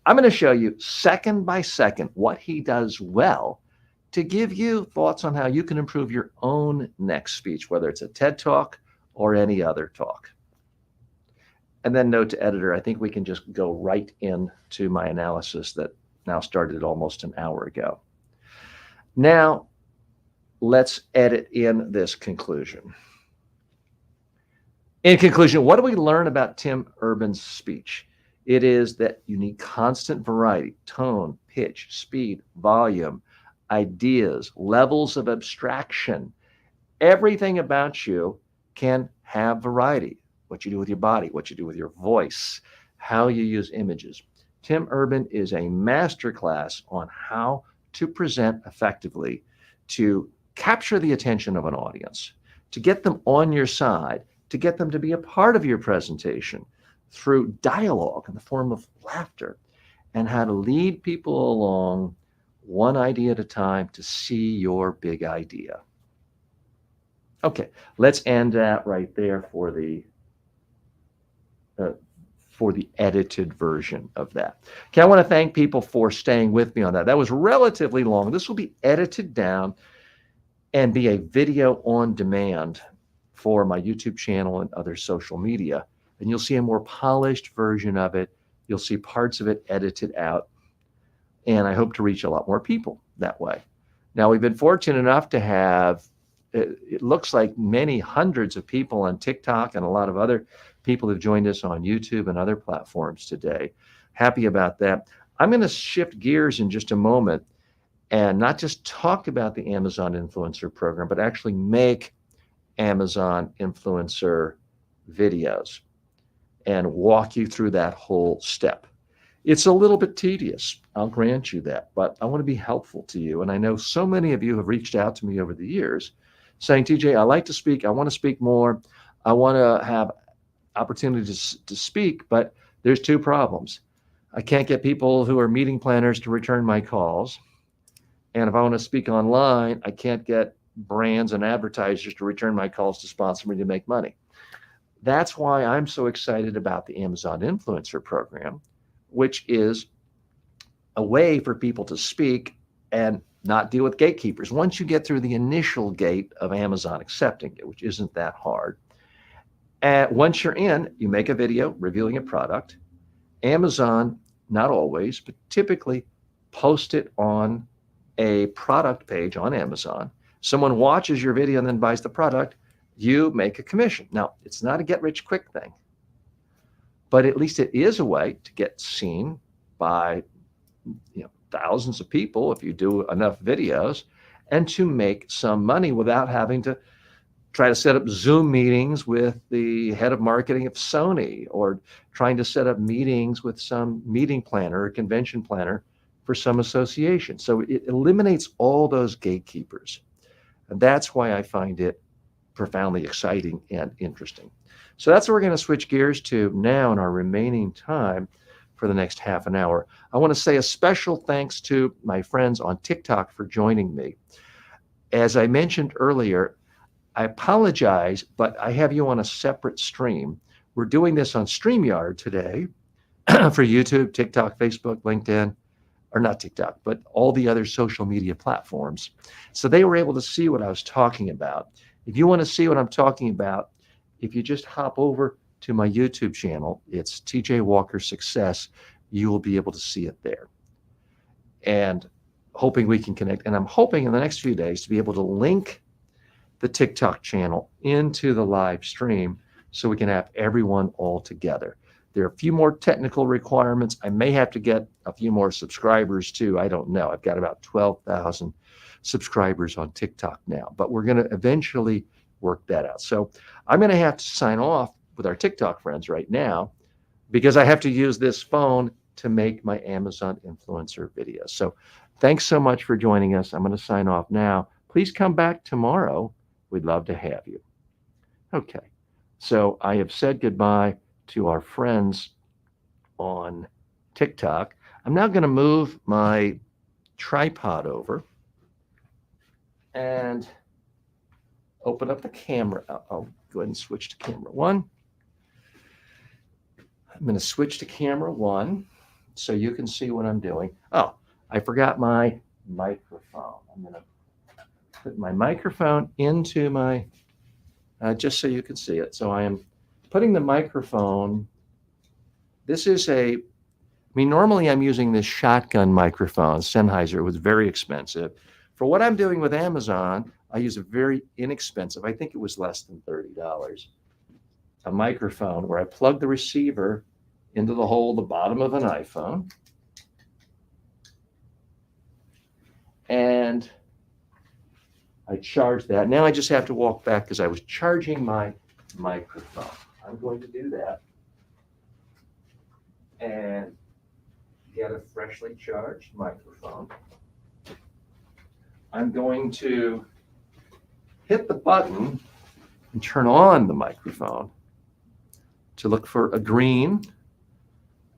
I'm going to show you second by second what he does well to give you thoughts on how you can improve your own next speech, whether it's a TED Talk or any other talk. And then note to editor, I think we can just go right into my analysis that now started almost an hour ago. Now, let's edit in this conclusion. In conclusion, what do we learn about Tim Urban's speech? It is that you need constant variety, tone, pitch, speed, volume, ideas, levels of abstraction. Everything about you can have variety. What you do with your body, what you do with your voice, how you use images. Tim Urban is a masterclass on how to present effectively, to capture the attention of an audience, to get them on your side, to get them to be a part of your presentation through dialogue in the form of laughter, and how to lead people along one idea at a time to see your big idea. Okay, let's end that right there for the edited version of that. Okay, I want to thank people for staying with me on that. That was relatively long. This will be edited down and be a video on demand for my YouTube channel and other social media. And you'll see a more polished version of it. You'll see parts of it edited out. And I hope to reach a lot more people that way. Now, we've been fortunate enough to have, it looks like many hundreds of people on TikTok and a lot of other people have joined us on YouTube and other platforms today. Happy about that. I'm going to shift gears in just a moment and not just talk about the Amazon Influencer Program, but actually make Amazon Influencer videos and walk you through that whole step. It's a little bit tedious, I'll grant you that, but I want to be helpful to you. And I know so many of you have reached out to me over the years saying, TJ, I like to speak. I want to speak more. I want to have opportunities to speak, but there's two problems. I can't get people who are meeting planners to return my calls. And if I want to speak online, I can't get brands and advertisers to return my calls to sponsor me to make money. That's why I'm so excited about the Amazon Influencer Program, which is a way for people to speak and not deal with gatekeepers. Once you get through the initial gate of Amazon accepting it, which isn't that hard, and once you're in, you make a video revealing a product. Amazon, not always, but typically post it on a product page on Amazon. Someone watches your video and then buys the product. You make a commission. Now, it's not a get-rich-quick thing, but at least it is a way to get seen by thousands of people if you do enough videos, and to make some money without having to try to set up Zoom meetings with the head of marketing of Sony, or trying to set up meetings with some meeting planner or convention planner for some association. So it eliminates all those gatekeepers. And that's why I find it profoundly exciting and interesting. So that's what we're going to switch gears to now in our remaining time for the next half an hour. I want to say a special thanks to my friends on TikTok for joining me. As I mentioned earlier, I apologize, but I have you on a separate stream. We're doing this on StreamYard today for YouTube, TikTok, Facebook, LinkedIn, or not TikTok, but all the other social media platforms. So they were able to see what I was talking about. If you want to see what I'm talking about, if you just hop over to my YouTube channel, it's TJ Walker Success, you will be able to see it there. And hoping we can connect. And I'm hoping in the next few days to be able to link the TikTok channel into the live stream so we can have everyone all together. There are a few more technical requirements. I may have to get a few more subscribers too. I don't know. I've got about 12,000 subscribers on TikTok now, but we're going to eventually work that out. So I'm going to have to sign off with our TikTok friends right now because I have to use this phone to make my Amazon influencer videos. So thanks so much for joining us. I'm going to sign off now. Please come back tomorrow. We'd love to have you. Okay, so I have said goodbye to our friends on TikTok. I'm now going to move my tripod over and open up the camera. I'll go ahead and switch to camera one. I'm going to switch to camera one so you can see what I'm doing. Oh, I forgot my microphone. I'm going to put my microphone into my, just so you can see it. So I am putting the microphone, this is normally I'm using this shotgun microphone, Sennheiser. It was very expensive. For what I'm doing with Amazon, I use a very inexpensive, I think it was less than $30, a microphone where I plug the receiver into the hole at the bottom of an iPhone. And I charge that. Now I just have to walk back because I was charging my microphone. I'm going to do that and get a freshly charged microphone. I'm going to hit the button and turn on the microphone to look for a green.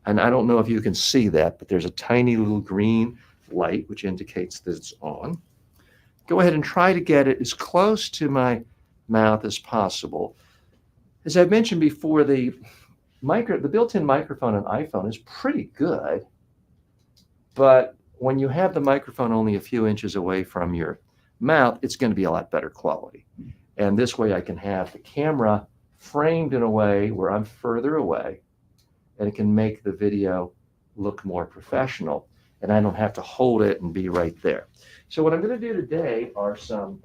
And I don't know if you can see that, but there's a tiny little green light which indicates that it's on. Go ahead and try to get it as close to my mouth as possible. As I've mentioned before, the built-in microphone on iPhone is pretty good, but when you have the microphone only a few inches away from your mouth, it's going to be a lot better quality. And this way I can have the camera framed in a way where I'm further away, and it can make the video look more professional, and I don't have to hold it and be right there. So what I'm going to do today are some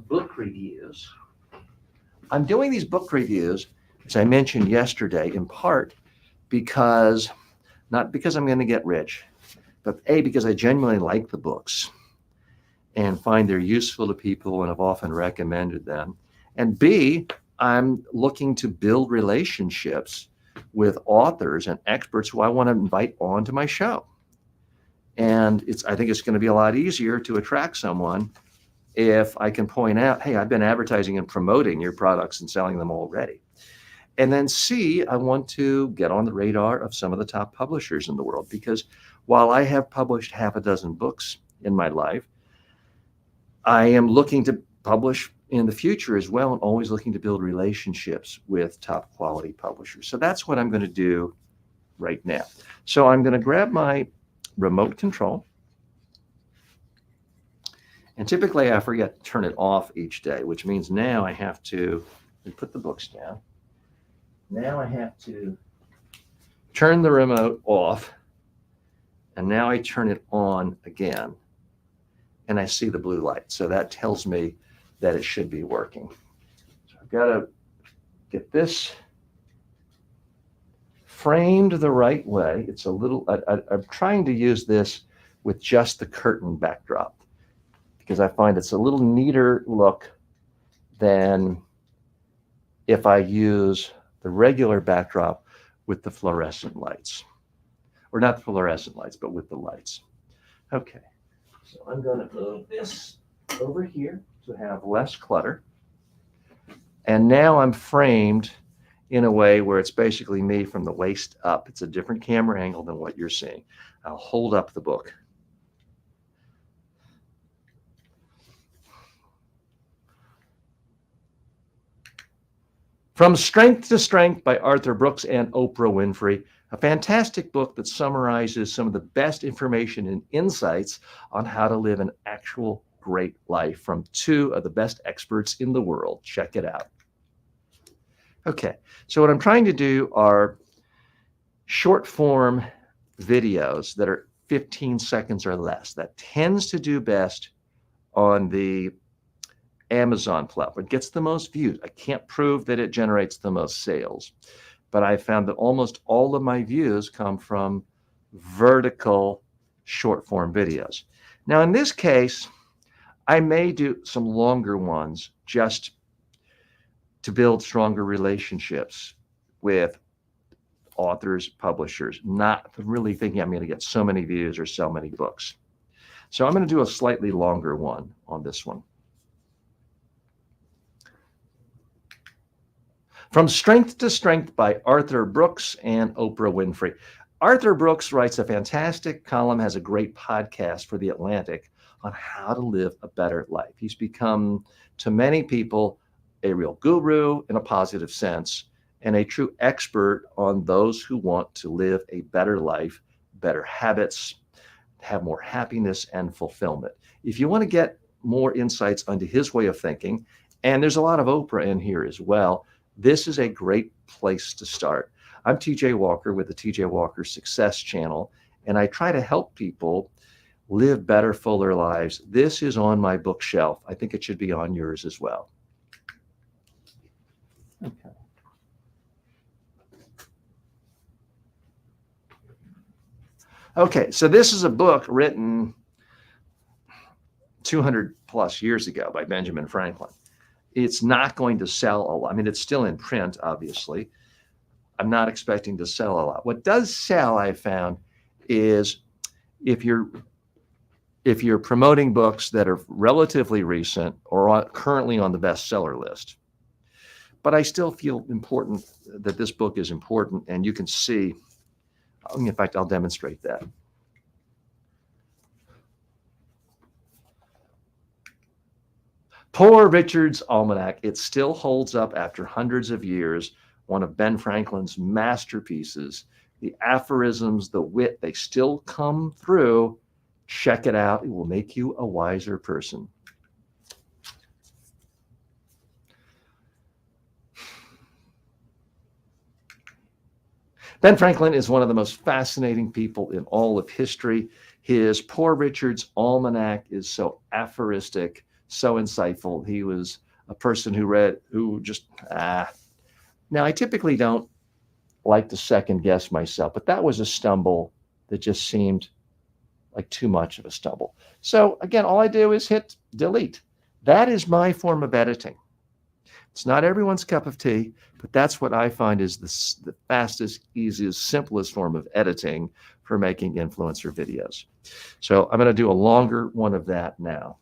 book reviews. I'm doing these book reviews, as I mentioned yesterday, in part because, not because I'm going to get rich, but A, because I genuinely like the books and find they're useful to people and have often recommended them. And B, I'm looking to build relationships with authors and experts who I want to invite onto my show. And I think it's going to be a lot easier to attract someone if I can point out, hey, I've been advertising and promoting your products and selling them already. And then C, I want to get on the radar of some of the top publishers in the world, because while I have published half a dozen books in my life, I am looking to publish in the future as well, and always looking to build relationships with top quality publishers. So that's what I'm going to do right now. So I'm going to grab my remote control. And typically I forget to turn it off each day, which means now I have to put the books down. Now I have to turn the remote off. And now I turn it on again. And I see the blue light. So that tells me that it should be working. So I've got to get this framed the right way. It's a little, I'm trying to use this with just the curtain backdrop, because I find it's a little neater look than if I use the regular backdrop with the fluorescent lights. Or not the fluorescent lights, but with the lights. Okay, so I'm going to move this over here to have less clutter. And now I'm framed in a way where it's basically me from the waist up. It's a different camera angle than what you're seeing. I'll hold up the book. From Strength to Strength by Arthur Brooks and Oprah Winfrey, a fantastic book that summarizes some of the best information and insights on how to live an actual great life from two of the best experts in the world. Check it out. Okay, so what I'm trying to do are short form videos that are 15 seconds or less. That tends to do best on the Amazon platform. It gets the most views. I can't prove that it generates the most sales, but I found that almost all of my views come from vertical short form videos. Now, in this case, I may do some longer ones just to build stronger relationships with authors, publishers, not really thinking I'm going to get so many views or so many books. So I'm going to do a slightly longer one on this one. From Strength to Strength by Arthur Brooks and Oprah Winfrey. Arthur Brooks writes a fantastic column, has a great podcast for The Atlantic on how to live a better life. He's become, to many people, a real guru in a positive sense, and a true expert on those who want to live a better life, better habits, have more happiness and fulfillment. If you want to get more insights onto his way of thinking, and there's a lot of Oprah in here as well, this is a great place to start. I'm TJ Walker with the TJ Walker Success Channel, and I try to help people live better, fuller lives. This is on my bookshelf. I think it should be on yours as well. Okay. Okay, so this is a book written 200 plus years ago by Benjamin Franklin. It's not going to sell a lot. I mean, it's still in print, obviously. I'm not expecting to sell a lot. What does sell, I've found, is if you're promoting books that are relatively recent or currently on the bestseller list. But I still feel important that this book is important, and you can see, in fact, I'll demonstrate that. Poor Richard's Almanac. It still holds up after hundreds of years. One of Ben Franklin's masterpieces. The aphorisms, the wit, they still come through. Check it out. It will make you a wiser person. Ben Franklin is one of the most fascinating people in all of history. His Poor Richard's Almanac is so aphoristic, so insightful. He was a person who just. Now, I typically don't like to second guess myself, but that was a stumble that just seemed like too much of a stumble. So again, all I do is hit delete. That is my form of editing. It's not everyone's cup of tea, but that's what I find is the fastest, easiest, simplest form of editing for making influencer videos. So I'm going to do a longer one of that now.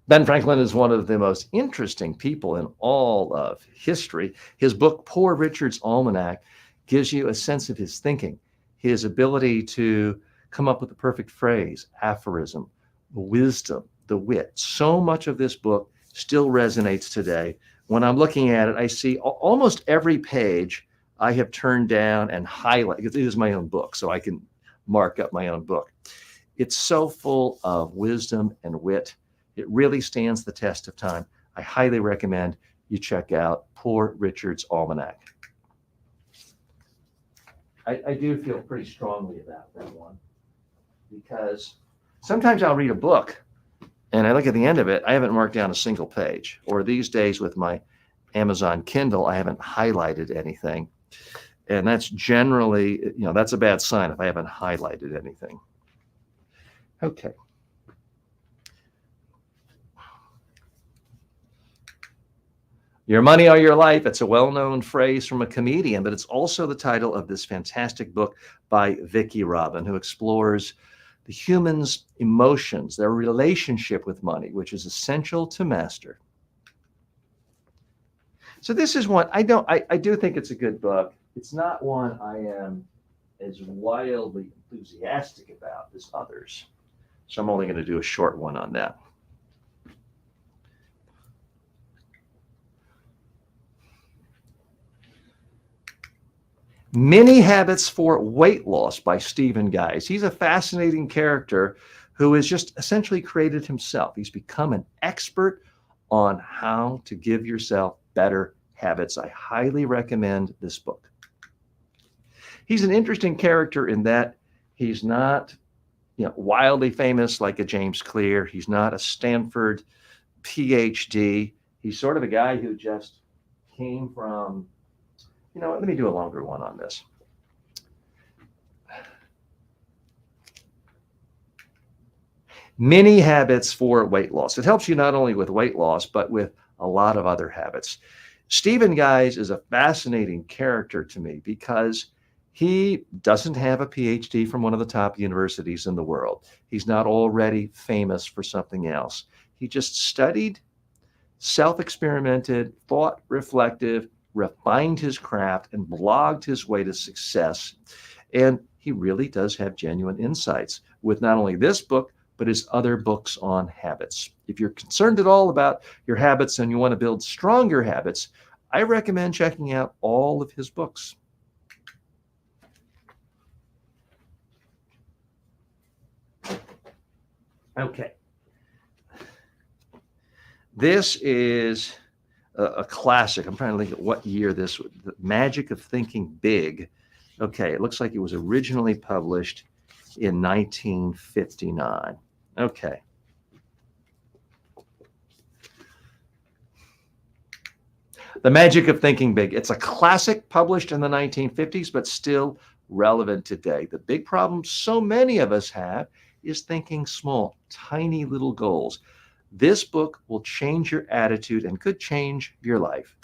Ben Franklin is one of the most interesting people in all of history. His book, Poor Richard's Almanac, gives you a sense of his thinking, his ability to come up with the perfect phrase, aphorism, wisdom, the wit. So much of this book still resonates today. When I'm looking at it, I see almost every page I have turned down and highlighted, because it is my own book, so I can mark up my own book. It's so full of wisdom and wit. It really stands the test of time. I highly recommend you check out Poor Richard's Almanac. I do feel pretty strongly about that one, because sometimes I'll read a book and I look at the end of it, I haven't marked down a single page. Or these days with my Amazon Kindle, I haven't highlighted anything. And that's generally, that's a bad sign if I haven't highlighted anything. Okay. Your money or your life. It's a well-known phrase from a comedian, but it's also the title of this fantastic book by Vicki Robin, who explores the human's emotions, their relationship with money, which is essential to master. So this is one, I do think it's a good book. It's not one I am as wildly enthusiastic about as others. So I'm only going to do a short one on that. Many Habits for Weight Loss by Stephen Guise. He's a fascinating character who has just essentially created himself. He's become an expert on how to give yourself better habits. I highly recommend this book. He's an interesting character in that he's not, wildly famous like a James Clear. He's not a Stanford PhD. He's sort of a guy who just came from, let me do a longer one on this. Many Habits for Weight Loss. It helps you not only with weight loss, but with a lot of other habits. Stephen Guise is a fascinating character to me because he doesn't have a PhD from one of the top universities in the world. He's not already famous for something else. He just studied, self-experimented, thought reflective, refined his craft, and blogged his way to success. And he really does have genuine insights with not only this book, but his other books on habits. If you're concerned at all about your habits and you want to build stronger habits, I recommend checking out all of his books. Okay. This is a classic. I'm trying to think of what year this was. The Magic of Thinking Big Okay, it looks like it was originally published in 1959. Okay. The Magic of Thinking Big. It's a classic published in the 1950s, but still relevant today. The big problem so many of us have is thinking small, tiny little goals. This book will change your attitude and could change your life.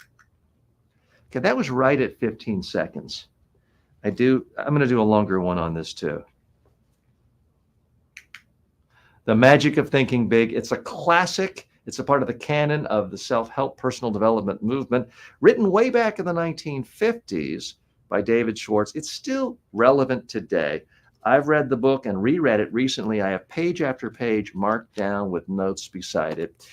Okay, that was right at 15 seconds. I'm going to do a longer one on this too. The Magic of Thinking Big. It's a classic. It's a part of the canon of the self-help personal development movement, written way back in the 1950s by David Schwartz. It's still relevant today. I've read the book and reread it recently. I have page after page marked down with notes beside it.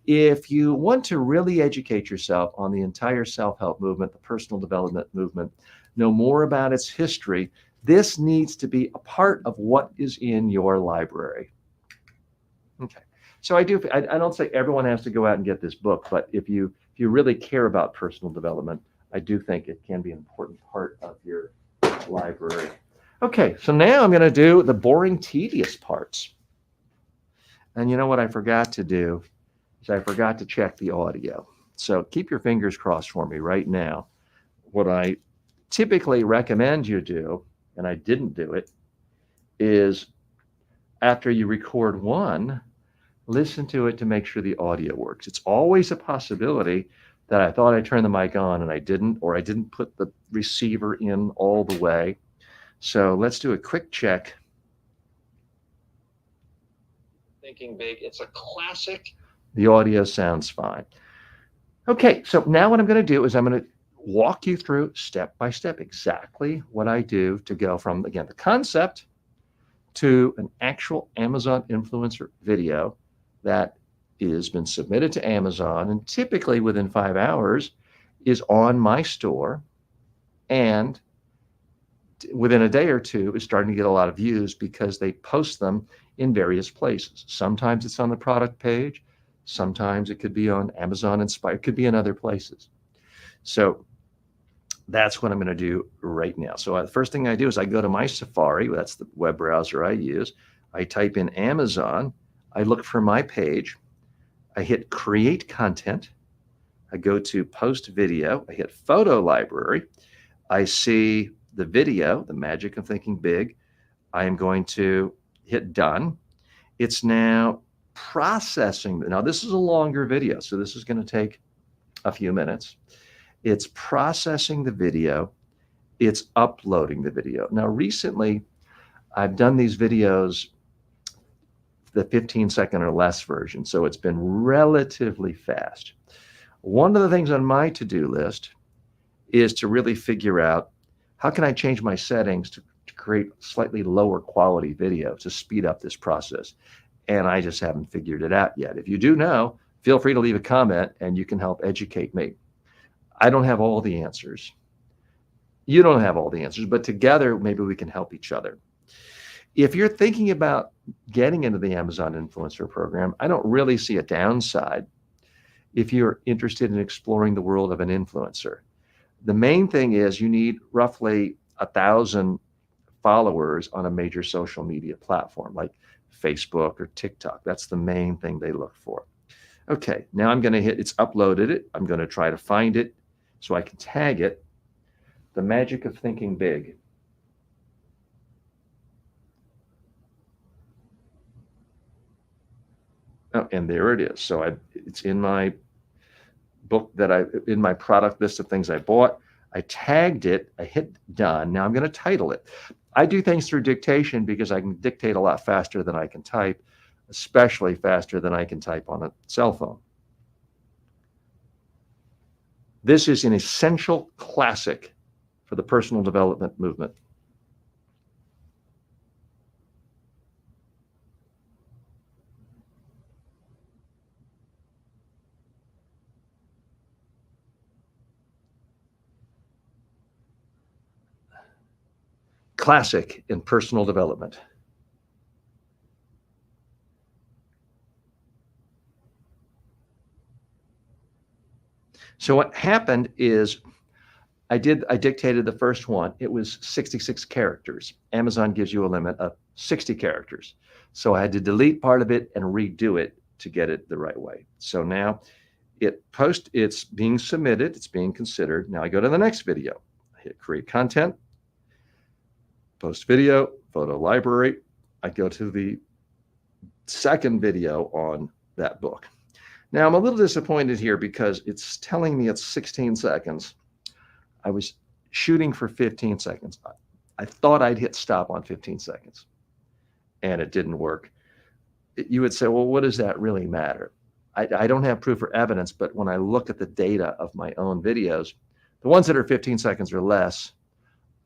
If you want to really educate yourself on the entire self-help movement, the personal development movement, know more about its history, this needs to be a part of what is in your library. Okay. So I don't say everyone has to go out and get this book, but if you really care about personal development, I do think it can be an important part of your library. Okay, so now I'm going to do the boring, tedious parts. And you know what I forgot to do is I forgot to check the audio. So keep your fingers crossed for me right now. What I typically recommend you do, and I didn't do it, is after you record one, listen to it to make sure the audio works. It's always a possibility that I thought I turned the mic on and I didn't, or I didn't put the receiver in all the way. So let's do a quick check. Thinking Big, it's a classic. The audio sounds fine. Okay, so now what I'm going to do is I'm going to walk you through step by step exactly what I do to go from, again, the concept to an actual Amazon influencer video that has been submitted to Amazon and typically within 5 hours is on my store, and within a day or two is starting to get a lot of views because they post them in various places. Sometimes it's on the product page. Sometimes it could be on Amazon Inspire. It could be in other places. So that's what I'm going to do right now. So the first thing I do is I go to my Safari. That's the web browser I use. I type in Amazon. I look for my page. I hit Create Content. I go to Post Video. I hit Photo Library. I see the video, The Magic of Thinking Big. I am going to hit Done. It's now processing. Now, this is a longer video, so this is going to take a few minutes. It's processing the video. It's uploading the video. Now, recently, I've done these videos, the 15-second or less version, so it's been relatively fast. One of the things on my to-do list is to really figure out how can I change my settings to create slightly lower quality video to speed up this process. And I just haven't figured it out yet. If you do know, feel free to leave a comment and you can help educate me. I don't have all the answers. You don't have all the answers, but together maybe we can help each other. If you're thinking about getting into the Amazon Influencer Program, I don't really see a downside if you're interested in exploring the world of an influencer. The main thing is you need roughly 1,000 followers on a major social media platform like Facebook or TikTok. That's the main thing they look for. Okay, now I'm going to hit, it's uploaded it. I'm going to try to find it so I can tag it. The Magic of Thinking Big. Oh, and there it is. So it's in my book in my product list of things I bought. I tagged it, I hit Done. Now I'm going to title it. I do things through dictation because I can dictate a lot faster than I can type, especially faster than I can type on a cell phone. This is an essential classic for the personal development movement. Classic in personal development. So what happened is I dictated the first one. It was 66 characters. Amazon gives you a limit of 60 characters. So I had to delete part of it and redo it to get it the right way. So now it's being submitted, it's being considered. Now I go to the next video. I hit create content, post video, photo library. I go to the second video on that book. Now I'm a little disappointed here because it's telling me it's 16 seconds. I was shooting for 15 seconds. I thought I'd hit stop on 15 seconds and it didn't work. You would say, well, what does that really matter? I don't have proof or evidence, but when I look at the data of my own videos, the ones that are 15 seconds or less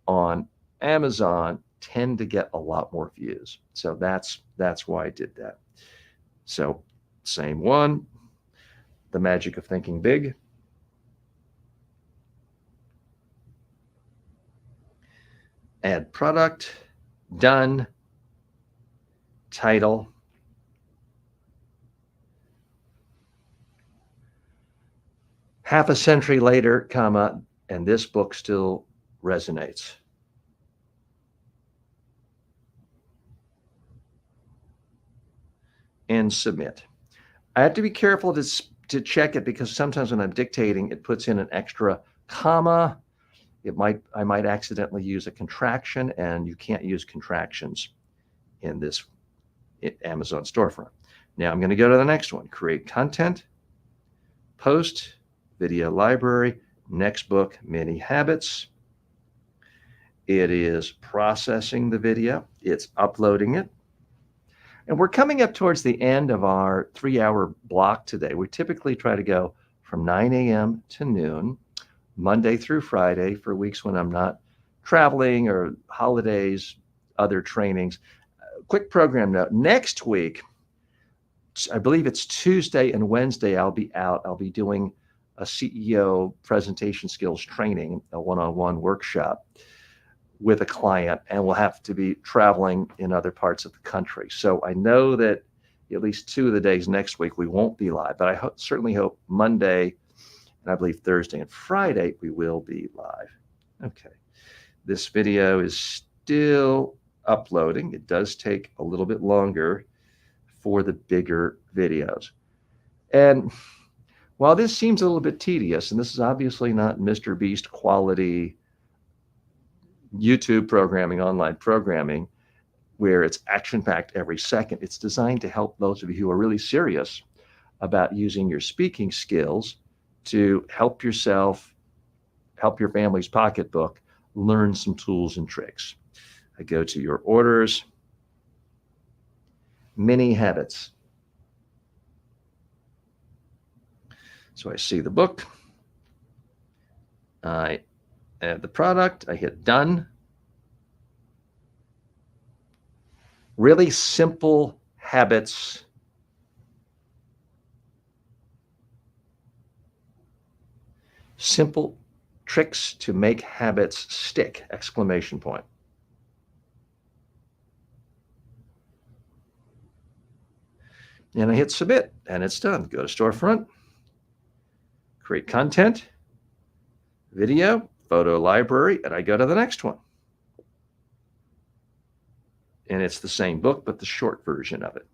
on Amazon tend to get a lot more views. So that's why I did that. So same one, the magic of thinking big. Add product, done, title. Half a century later, comma, and this book still resonates. And submit. I have to be careful to check it because sometimes when I'm dictating, it puts in an extra comma. I might accidentally use a contraction, and you can't use contractions in this Amazon storefront. Now I'm going to go to the next one, create content, post, video library, next book, Mini Habits. It is processing the video. It's uploading it. And we're coming up towards the end of our 3-hour block today. We typically try to go from 9 a.m. to noon, Monday through Friday, for weeks when I'm not traveling or holidays, other trainings. Quick program note, next week, I believe it's Tuesday and Wednesday, I'll be out. I'll be doing a CEO presentation skills training, a one-on-one workshop with a client, and we'll have to be traveling in other parts of the country. So I know that at least 2 of the days next week we won't be live, but I certainly hope Monday and I believe Thursday and Friday we will be live. Okay, this video is still uploading. It does take a little bit longer for the bigger videos. And while this seems a little bit tedious, and this is obviously not Mr. Beast quality YouTube programming, online programming, where it's action-packed every second, it's designed to help those of you who are really serious about using your speaking skills to help yourself, help your family's pocketbook, learn some tools and tricks. I go to your orders, Mini Habits. So I see the book, I add the product, I hit done. Really simple habits. Simple tricks to make habits stick, exclamation point. And I hit submit and it's done. Go to storefront, create content, video, photo library, and I go to the next one. And it's the same book, but the short version of it.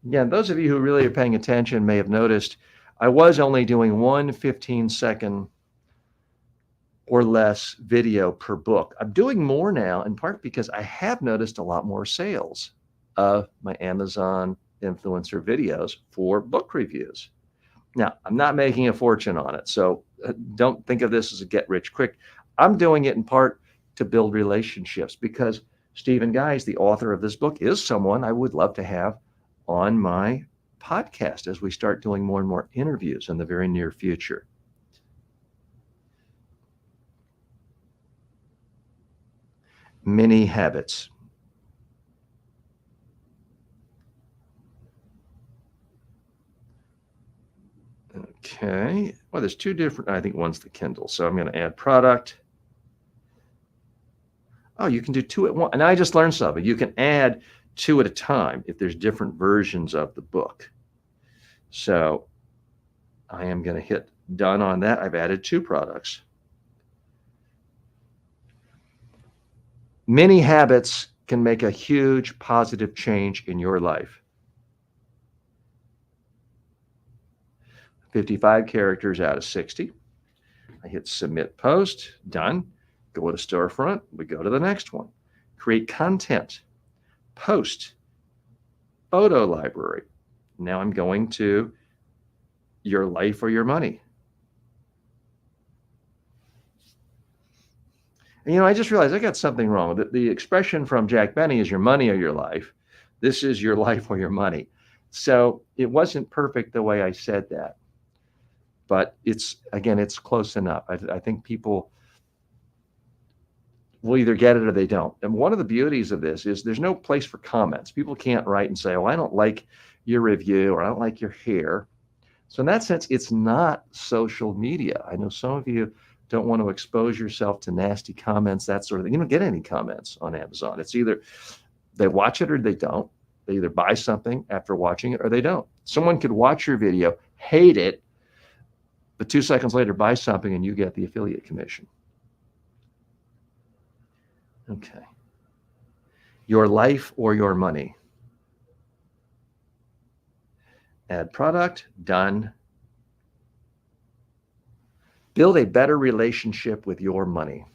Again, those of you who really are paying attention may have noticed I was only doing one 15-second or less video per book. I'm doing more now, in part because I have noticed a lot more sales of my Amazon influencer videos for book reviews. Now, I'm not making a fortune on it, so don't think of this as a get rich quick. I'm doing it in part to build relationships because Stephen Guise, the author of this book, is someone I would love to have on my podcast as we start doing more and more interviews in the very near future. Mini Habits. Okay, well, there's 2 different, I think one's the Kindle. So I'm going to add product. Oh, you can do 2 at once. And I just learned something. You can add 2 at a time if there's different versions of the book. So I am going to hit done on that. I've added 2 products. Many habits can make a huge positive change in your life. 55 characters out of 60. I hit submit post, done. Go to storefront, we go to the next one. Create content, post, photo library. Now I'm going to your life or your money. And, I just realized I got something wrong. The expression from Jack Benny is your money or your life. This is your life or your money. So it wasn't perfect the way I said that. But it's close enough. I think people will either get it or they don't. And one of the beauties of this is there's no place for comments. People can't write and say, oh, I don't like your review, or I don't like your hair. So in that sense, it's not social media. I know some of you don't want to expose yourself to nasty comments, that sort of thing. You don't get any comments on Amazon. It's either they watch it or they don't. They either buy something after watching it or they don't. Someone could watch your video, hate it, but 2 seconds later buy something and you get the affiliate commission. Okay. Your life or your money. Add product, done. Build a better relationship with your money.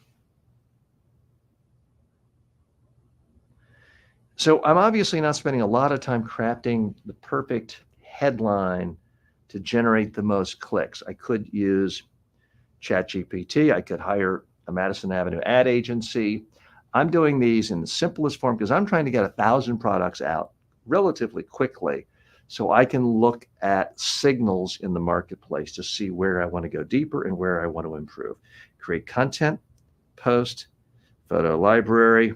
So I'm obviously not spending a lot of time crafting the perfect headline to generate the most clicks. I could use ChatGPT. I could hire a Madison Avenue ad agency. I'm doing these in the simplest form because I'm trying to get 1,000 products out relatively quickly, so I can look at signals in the marketplace to see where I want to go deeper and where I want to improve. Create content, post, photo library,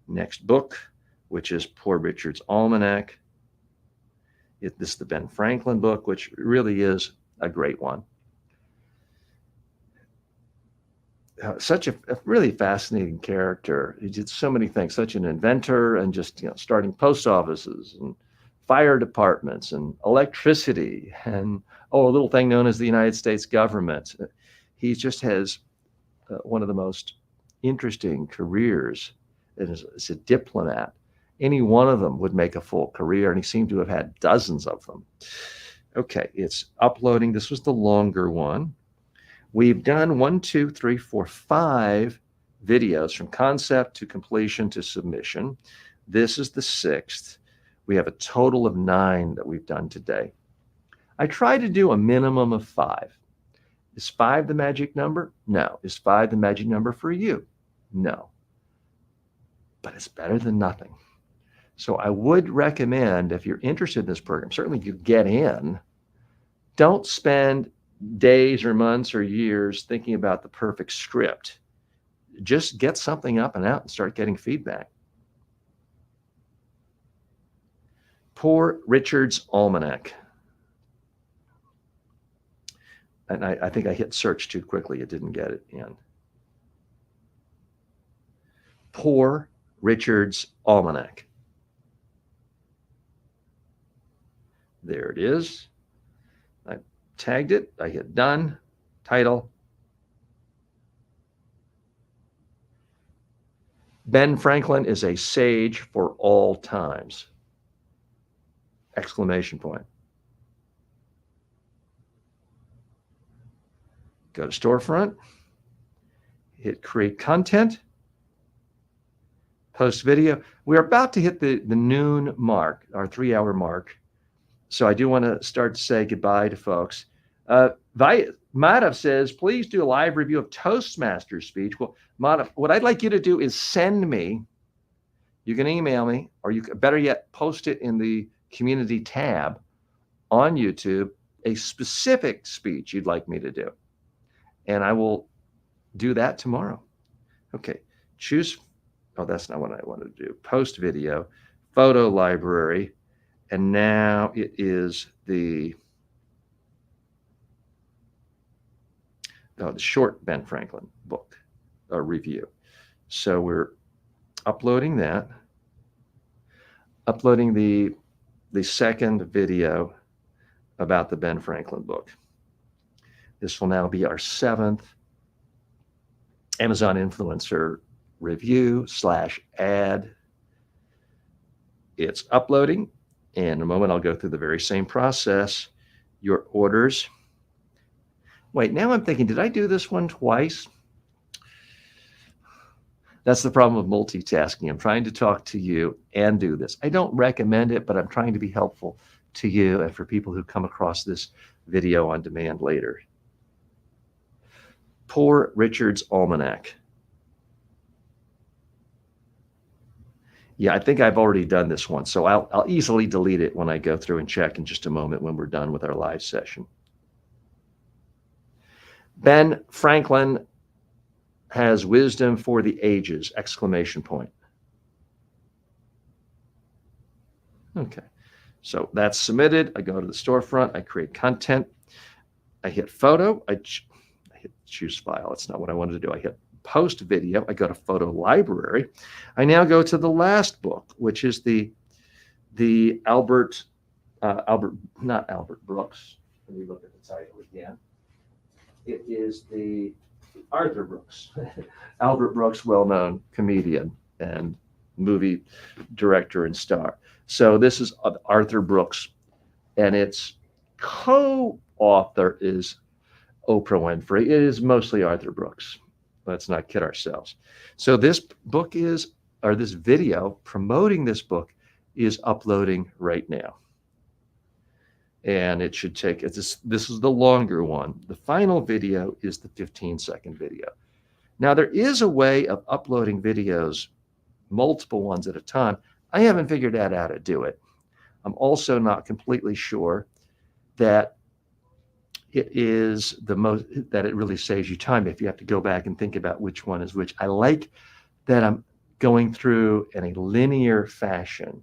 next book, which is Poor Richard's Almanac. This is the Ben Franklin book, which really is a great one. Such a really fascinating character. He did so many things, such an inventor, and just starting post offices and fire departments and electricity and a little thing known as the United States government. He just has one of the most interesting careers as a diplomat. Any one of them would make a full career, and he seemed to have had dozens of them. Okay, it's uploading. This was the longer one. We've done 5 videos from concept to completion to submission. This is the 6th. We have a total of 9 that we've done today. I try to do a minimum of 5. Is 5 the magic number? No. Is 5 the magic number for you? No. But it's better than nothing. So I would recommend, if you're interested in this program, certainly if you get in, don't spend days or months or years thinking about the perfect script. Just get something up and out and start getting feedback. Poor Richard's Almanac. And I think I hit search too quickly. It didn't get it in. Poor Richard's Almanac. There it is. I tagged it. I hit done. Title. Ben Franklin is a sage for all times. Exclamation point. Go to storefront. Hit create content. Post video. We're about to hit the noon mark, our 3-hour mark. So I do want to start to say goodbye to folks. Madhav says, please do a live review of Toastmasters speech. Well, Madhav, what I'd like you to do is send me, you can email me, or you can, better yet, post it in the community tab on YouTube, a specific speech you'd like me to do. And I will do that tomorrow. Okay, choose, oh, that's not what I wanted to do. Post video, photo library, and now it is the short Ben Franklin book review. So we're uploading that, uploading the second video about the Ben Franklin book. This will now be our 7th Amazon influencer review/ad. It's uploading. In a moment, I'll go through the very same process. Your orders. Wait, now I'm thinking, did I do this one twice? That's the problem with multitasking. I'm trying to talk to you and do this. I don't recommend it, but I'm trying to be helpful to you and for people who come across this video on demand later. Poor Richard's Almanac. Yeah, I think I've already done this one, so I'll easily delete it when I go through and check in just a moment when we're done with our live session. Ben Franklin has wisdom for the ages, exclamation point. Okay, so that's submitted. I go to the storefront, I create content, I hit photo, I hit choose file. That's not what I wanted to do. I hit post video, I go to photo library. I now go to the last book, which is the not Albert Brooks. Let me look at the title again. It is the Arthur Brooks. Albert Brooks, well-known comedian and movie director and star. So this is Arthur Brooks, and its co-author is Oprah Winfrey. It is mostly Arthur Brooks. Let's not kid ourselves. So this book is, or this video promoting this book is uploading right now. And it should take, this is the longer one. The final video is the 15-second video. Now, there is a way of uploading videos, multiple ones at a time. I haven't figured out how to do it. I'm also not completely sure that it is that it really saves you time if you have to go back and think about which one is which. I like that I'm going through in a linear fashion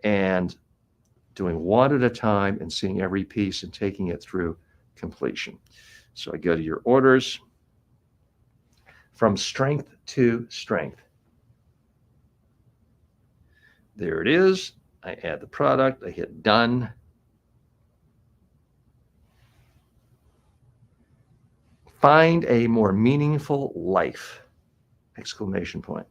and doing one at a time and seeing every piece and taking it through completion. So I go to your orders, from strength to strength. There it is. I add the product, I hit done. Find a more meaningful life, exclamation point.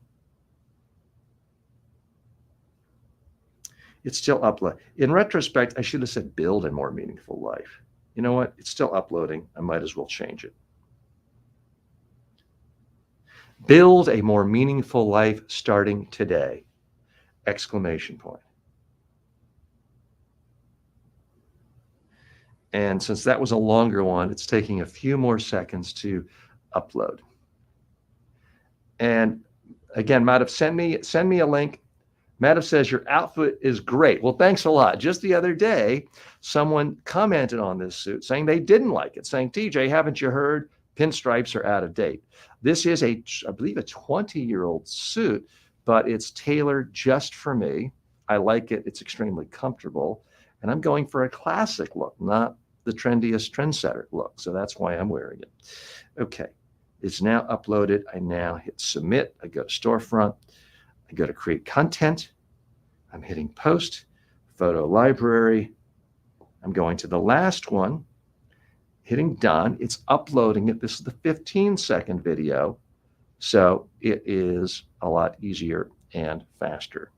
It's still uploading. In retrospect, I should have said build a more meaningful life. You know what? It's still uploading. I might as well change it. Build a more meaningful life starting today, exclamation point. And since that was a longer one, it's taking a few more seconds to upload. And again, Madhav, send me a link. Madhav says your outfit is great. Well, thanks a lot. Just the other day, someone commented on this suit saying they didn't like it, saying, TJ, haven't you heard pinstripes are out of date? This is I believe a 20-year-old suit, but it's tailored just for me. I like it. It's extremely comfortable. And I'm going for a classic look, not the trendiest trendsetter look. So that's why I'm wearing it. Okay, it's now uploaded. I now hit submit. I go to storefront. I go to create content. I'm hitting post, photo library. I'm going to the last one, hitting done. It's uploading it. This is the 15-second video. So it is a lot easier and faster,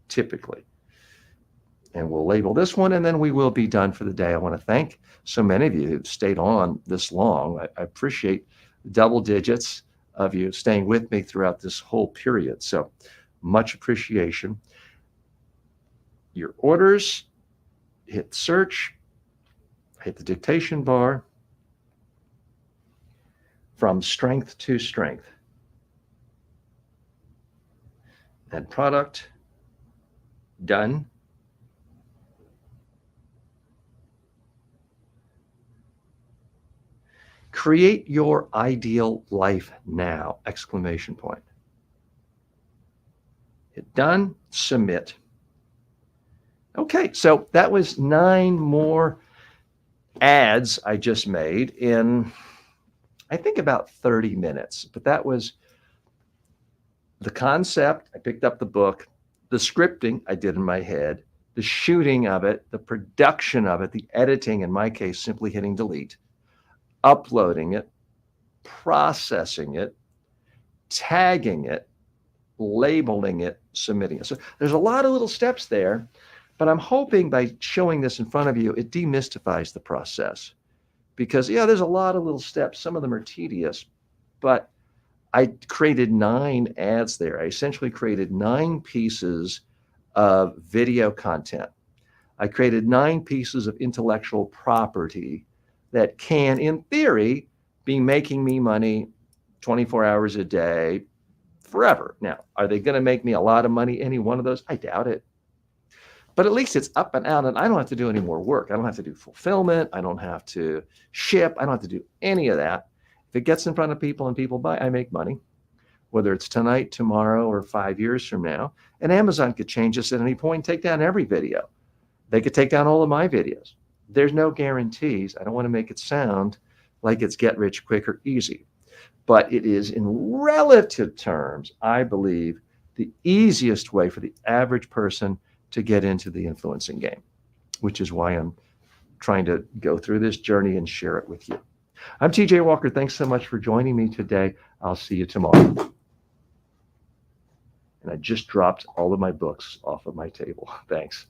typically. And we'll label this one, and then we will be done for the day. I want to thank so many of you who've stayed on this long. I appreciate double digits of you staying with me throughout this whole period. So much appreciation. Your orders, hit search, hit the dictation bar, from strength to strength. And product, done. Create your ideal life now, exclamation point. Hit done, submit. Okay, so that was 9 more ads I just made in, I think, about 30 minutes. But that was the concept. I picked up the book, the scripting I did in my head, the shooting of it, the production of it, the editing, in my case, simply hitting delete, uploading it, processing it, tagging it, labeling it, submitting it. So there's a lot of little steps there, but I'm hoping by showing this in front of you, it demystifies the process. Because, yeah, there's a lot of little steps. Some of them are tedious, but I created 9 ads there. I essentially created 9 pieces of video content. I created 9 pieces of intellectual property that can, in theory, be making me money 24 hours a day forever. Now, are they going to make me a lot of money, any one of those? I doubt it. But at least it's up and out, and I don't have to do any more work. I don't have to do fulfillment. I don't have to ship. I don't have to do any of that. If it gets in front of people and people buy, I make money, whether it's tonight, tomorrow, or 5 years from now. And Amazon could change this at any point and take down every video. They could take down all of my videos. There's no guarantees. I don't want to make it sound like it's get rich quick or easy. But it is, in relative terms, I believe, the easiest way for the average person to get into the influencing game, which is why I'm trying to go through this journey and share it with you. I'm TJ Walker. Thanks so much for joining me today. I'll see you tomorrow. And I just dropped all of my books off of my table. Thanks.